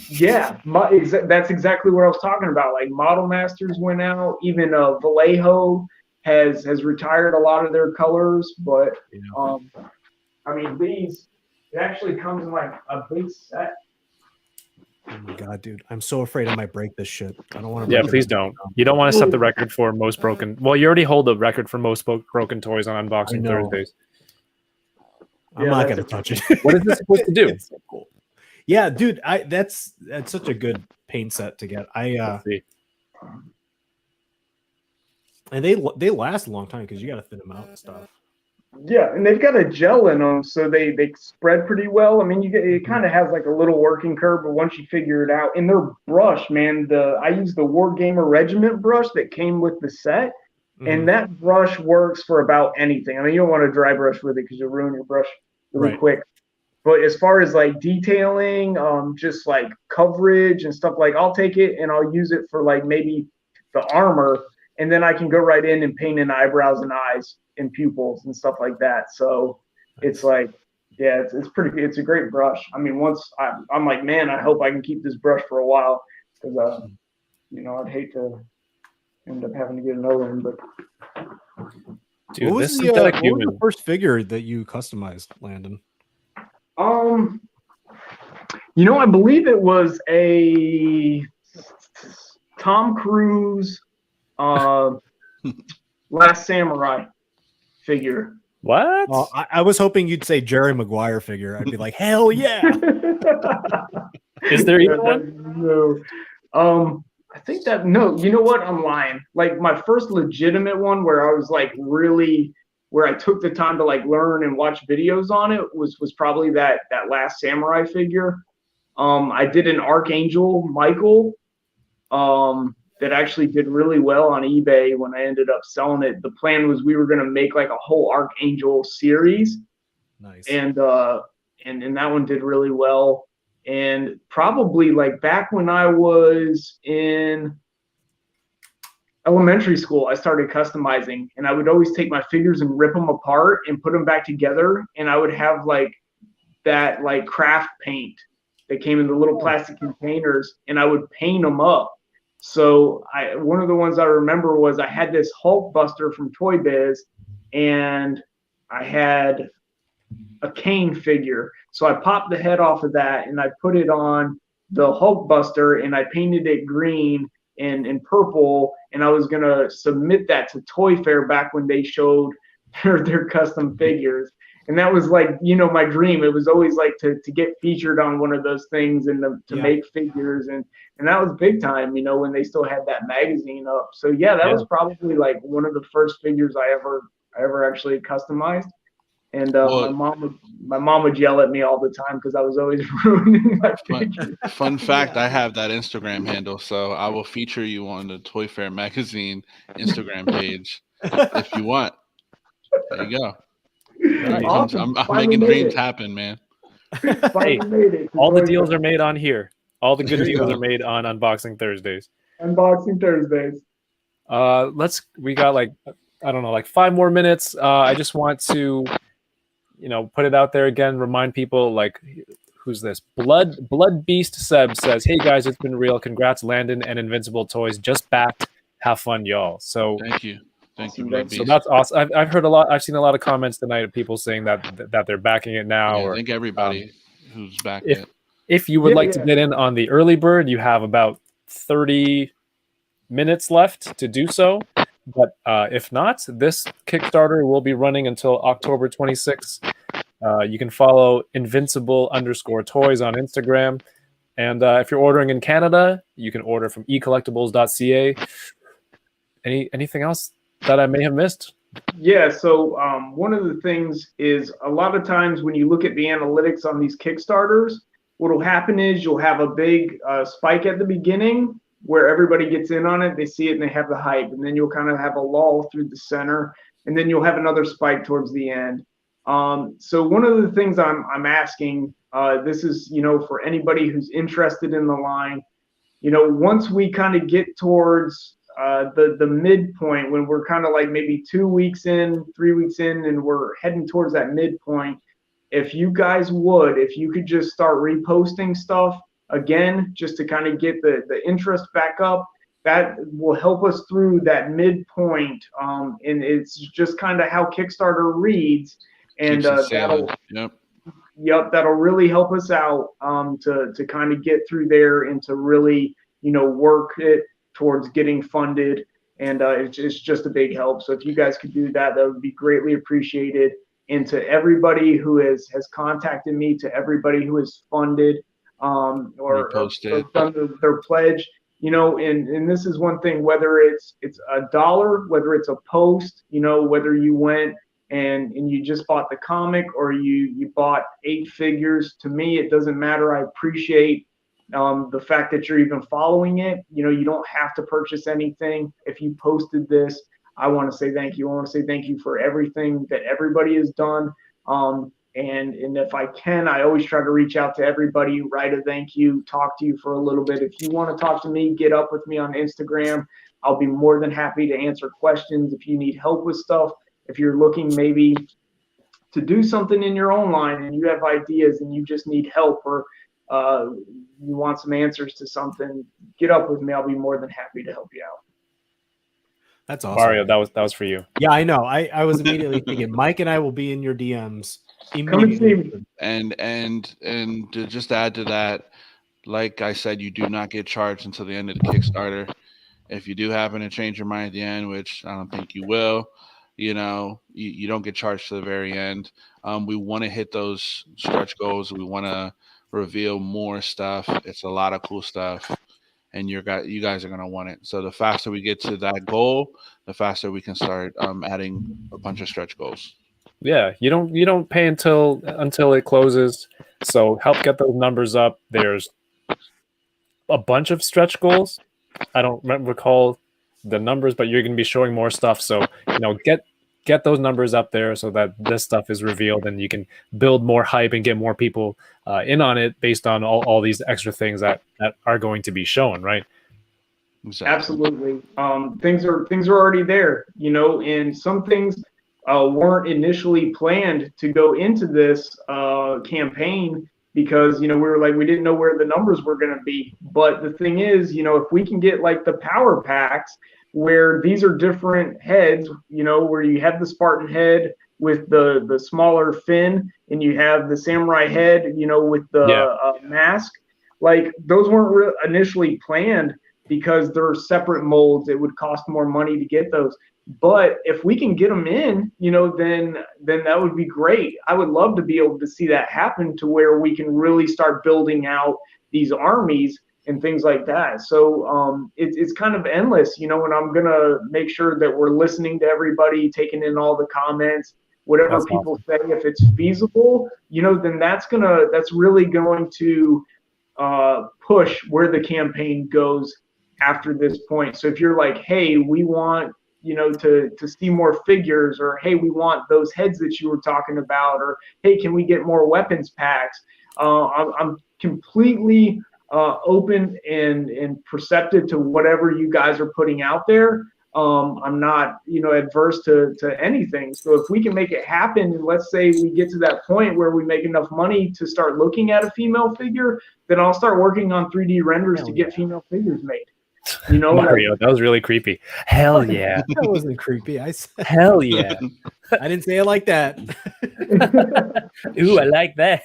Yeah, that's exactly what I was talking about. Like Model Masters went out. Even Vallejo has retired a lot of their colors. But I mean, these it actually comes in like a big set. Oh my god, dude! I'm so afraid I might break this shit. I don't want to. Yeah, please don't. You don't want to set the record for most broken. Well, you already hold the record for most broken toys on Unboxing Thursdays. I'm not gonna touch it. What is this supposed to do? It's so cool. Yeah, dude, that's such a good paint set to get. And they last a long time because you got to thin them out and stuff. Yeah, and they've got a gel in them, so they spread pretty well. I mean, it kind of has like a little working curve, but once you figure it out, and their brush, man, I use the Wargamer Regiment brush that came with the set, and that brush works for about anything. I mean, you don't want to dry brush with it because you'll ruin your brush really quick. But as far as like detailing, just like coverage and stuff, like I'll take it and I'll use it for like maybe the armor, and then I can go right in and paint in eyebrows and eyes and pupils and stuff like that. So it's like, yeah, it's a great brush. I mean, once I'm like, man, I hope I can keep this brush for a while because, I'd hate to end up having to get another one. But dude, what was the first figure that you customized, Landon? I believe it was a Tom Cruise Last Samurai figure. What? Well, I was hoping you'd say Jerry Maguire figure. I'd be like, hell yeah. Is there even one? No. I think that no. You know what? I'm lying. Like my first legitimate one where I was like really where I took the time to like learn and watch videos on it was probably that Last Samurai figure. I did an Archangel Michael that actually did really well on eBay when I ended up selling it. The plan was we were going to make like a whole Archangel series. Nice. And that one did really well. And probably like back when I was in elementary school, I started customizing, and I would always take my figures and rip them apart and put them back together. And I would have like that like craft paint that came in the little plastic containers, and I would paint them up. So one of the ones I remember was I had this Hulk Buster from Toy Biz, and I had a Kane figure. So I popped the head off of that and I put it on the Hulk Buster, and I painted it green and purple, and I was gonna submit that to Toy Fair back when they showed their custom figures. And that was like, my dream. It was always like to get featured on one of those things and to make figures. And that was big time, when they still had that magazine up. So yeah, that was probably like one of the first figures I ever actually customized. And my mom would yell at me all the time because I was always ruining my pictures. Fun fact, I have that Instagram handle, so I will feature you on the Toy Fair magazine Instagram page if you want. There you go. Nice. Awesome. I'm making dreams happen, man. Hey, all the deals are made on here. All the good deals are made on Unboxing Thursdays. Unboxing Thursdays. We got like 5 more minutes. I just want to, put it out there again, remind people, like, who's this? Blood Beast Seb says, "Hey guys, it's been real. Congrats, Landon and Invincible Toys. Just backed. Have fun, y'all." So thank you. So that's awesome. I've heard a lot. I've seen a lot of comments tonight of people saying that they're backing it now. Yeah, I think everybody who's backed it. it. If you would like to get in on the early bird, you have about 30 minutes left to do so. But if not, this Kickstarter will be running until October 26th. You can follow Invincible_Toys on Instagram. And if you're ordering in Canada, you can order from ecollectibles.ca. Anything else that I may have missed? Yeah, so one of the things is a lot of times when you look at the analytics on these Kickstarters, what will happen is you'll have a big spike at the beginning where everybody gets in on it, they see it, and they have the hype. And then you'll kind of have a lull through the center, and then you'll have another spike towards the end. So one of the things I'm asking, this is, for anybody who's interested in the line, once we kind of get towards the midpoint, when we're kind of like maybe 2 weeks in, 3 weeks in, and we're heading towards that midpoint, if you could just start reposting stuff again, just to kind of get the interest back up, that will help us through that midpoint. And it's just kind of how Kickstarter reads, and that'll really help us out to kind of get through there and to really work it towards getting funded. And it's just a big help. So if you guys could do that, that would be greatly appreciated. And to everybody who has contacted me, to everybody who has funded or done their pledge, and this is one thing, whether it's $1, whether it's a post, whether you went and you just bought the comic or you bought 8 figures, to me, it doesn't matter. I appreciate the fact that you're even following it. You don't have to purchase anything. If you posted this, I want to say thank you. I want to say thank you for everything that everybody has done. And if I can, I always try to reach out to everybody, write a thank you, talk to you for a little bit. If you want to talk to me, get up with me on Instagram. I'll be more than happy to answer questions. If you need help with stuff, if you're looking maybe to do something in your own line and you have ideas and you just need help, or you want some answers to something, get up with me. I'll be more than happy to help you out. That's awesome. Mario, that was for you. Yeah, I know. I was immediately thinking Mike and I will be in your DMs immediately. And to just add to that, like I said, you do not get charged until the end of the Kickstarter. If you do happen to change your mind at the end, which I don't think you will, you don't get charged to the very end. We want to hit those stretch goals. We want to reveal more stuff. It's a lot of cool stuff, and you guys are going to want it. So the faster we get to that goal, the faster we can start adding a bunch of stretch goals. Yeah, you don't pay until it closes. So help get those numbers up. There's a bunch of stretch goals. I don't recall the numbers, but you're going to be showing more stuff. So get those numbers up there so that this stuff is revealed, and you can build more hype and get more people in on it based on all these extra things that are going to be shown, right? Exactly. Absolutely. Things are already there, and some things weren't initially planned to go into this campaign. because, you know, we were like, we didn't know where the numbers were going to be. But the thing is, you know, if we can get like the power packs where these are different heads, you know, where you have the Spartan head with the smaller fin, and you have the samurai head, you know, with the mask, like those weren't initially planned because they're separate molds. It would cost more money to get those. But if we can get them in, you know, then that would be great. I would love to be able to see that happen to where we can really start building out these armies and things like that. So it's kind of endless, you know, and I'm going to make sure that we're listening to everybody, taking in all the comments, whatever people say. If it's feasible, you know, then that's really going to push where the campaign goes after this point. So if you're like, hey, we want, you know, to see more figures, or hey, we want those heads that you were talking about, or hey, can we get more weapons packs? I'm completely open and perceptive to whatever you guys are putting out there. I'm not, you know, adverse to anything. So if we can make it happen, and let's say we get to that point where we make enough money to start looking at a female figure, then I'll start working on 3D renders to get female figures made. You know, Mario, that was really creepy. Hell yeah. That wasn't creepy. I said, Hell yeah. I didn't say it like that. Ooh, I like that.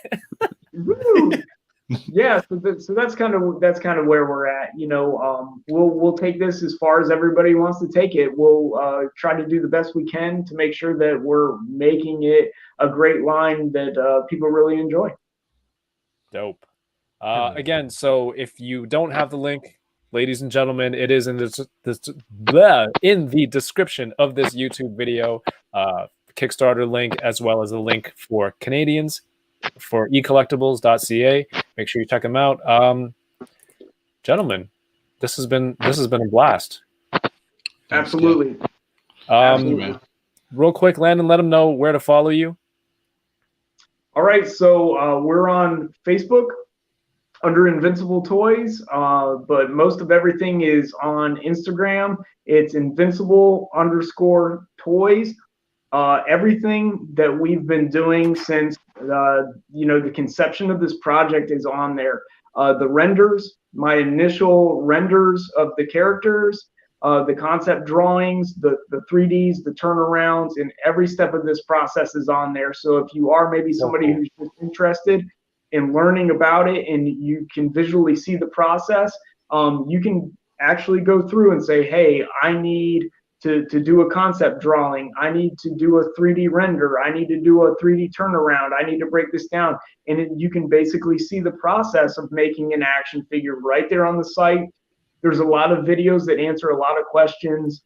Yeah, so that's kind of where we're at. You know, we'll take this as far as everybody wants to take it. We'll try to do the best we can to make sure that we're making it a great line that people really enjoy. Dope. Again, so if you don't have the link, ladies and gentlemen, it is in in the description of this YouTube video. Kickstarter link, as well as a link for Canadians for ecollectibles.ca. Make sure you check them out. Gentlemen, this has been a blast. Absolutely. Real quick, Landon, let them know where to follow you. All right, so we're on Facebook under Invincible Toys, but most of everything is on Instagram. It's Invincible_Toys. Everything that we've been doing since you know, the conception of this project is on there. The renders, my initial renders of the characters, the concept drawings, the 3Ds, the turnarounds, and every step of this process is on there. So if you are maybe somebody who's just interested in learning about it, and you can visually see the process, you can actually go through and say, hey, I need to do a concept drawing, I need to do a 3D render, I need to do a 3D turnaround, I need to break this down. And you can basically see the process of making an action figure right there on the site. There's a lot of videos that answer a lot of questions.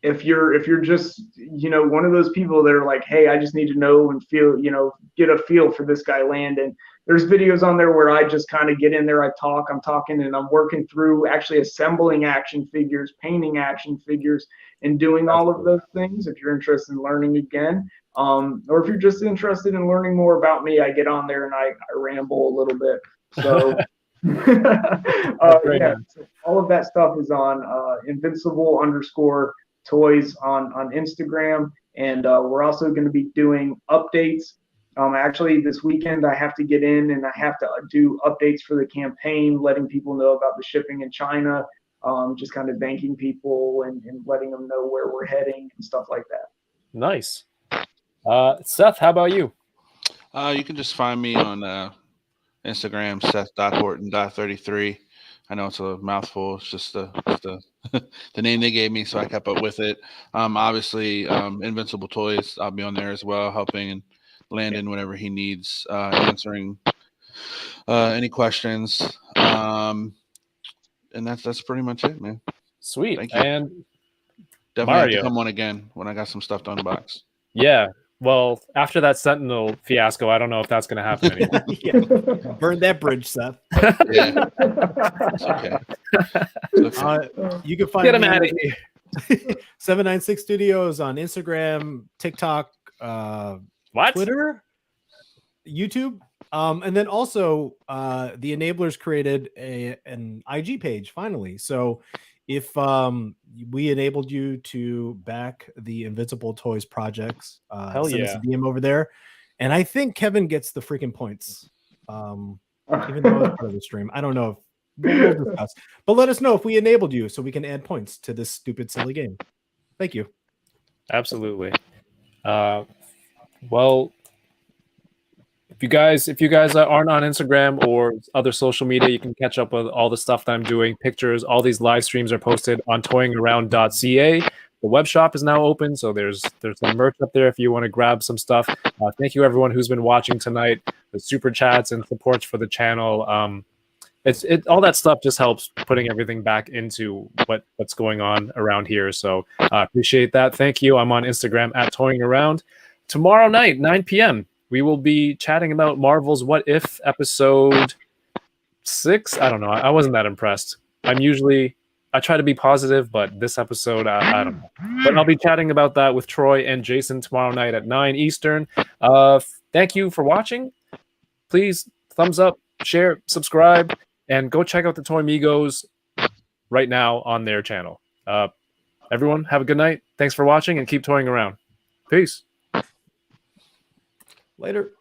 If you're just, you know, one of those people that are like, hey, I just need to know and feel, you know, get a feel for this guy Landon, there's videos on there where I just kind of get in there, I'm talking, and I'm working through actually assembling action figures, painting action figures, and doing all of those things. If you're interested in learning again, or if you're just interested in learning more about me, I get on there and I ramble a little bit. So yeah, so all of that stuff is on Invincible_Toys on Instagram, and we're also going to be doing updates. Actually, this weekend I have to get in and I have to do updates for the campaign, letting people know about the shipping in China, just kind of thanking people and letting them know where we're heading and stuff like that. Nice. Seth, how about you? You can just find me on Instagram, Seth.Horton.33. I know it's a mouthful. It's just the name they gave me, so I kept up with it. Obviously, Invincible Toys, I'll be on there as well, helping and Landon whenever he needs, answering any questions. And that's pretty much it, man. Sweet. Thank you. And definitely have Mario. to come on again when I got some stuff to unbox. Yeah. Well, after that Sentinel fiasco, I don't know if that's going to happen anymore. Yeah. Burn that bridge, Seth. Yeah. It's okay. It's okay. You can find Get him me out of here. 796 Studios on Instagram, TikTok, What? Twitter, YouTube. And then also the Enablers created an IG page finally. So if we enabled you to back the Invincible Toys projects, Hell send yeah. us a DM over there. And I think Kevin gets the freaking points. Even though it's part of the stream. I don't know if we'll discuss. But let us know if we enabled you so we can add points to this stupid, silly game. Thank you. Absolutely. Well, if you guys aren't on Instagram or other social media, you can catch up with all the stuff that I'm doing, pictures. All these live streams are posted on toyingaround.ca. The web shop is now open, so there's some merch up there if you want to grab some stuff. Thank you everyone who's been watching tonight. The super chats and supports for the channel. All that stuff just helps putting everything back into what's going on around here. So appreciate that. Thank you. I'm on Instagram at toyingaround. Tomorrow night, 9 p.m. we will be chatting about Marvel's What If episode 6. I don't know. I wasn't that impressed. I try to be positive, but this episode, I don't know. But I'll be chatting about that with Troy and Jason tomorrow night at 9 Eastern. Thank you for watching. Please thumbs up, share, subscribe, and go check out the Toy Migos right now on their channel. Everyone, have a good night. Thanks for watching and keep toying around. Peace. Later.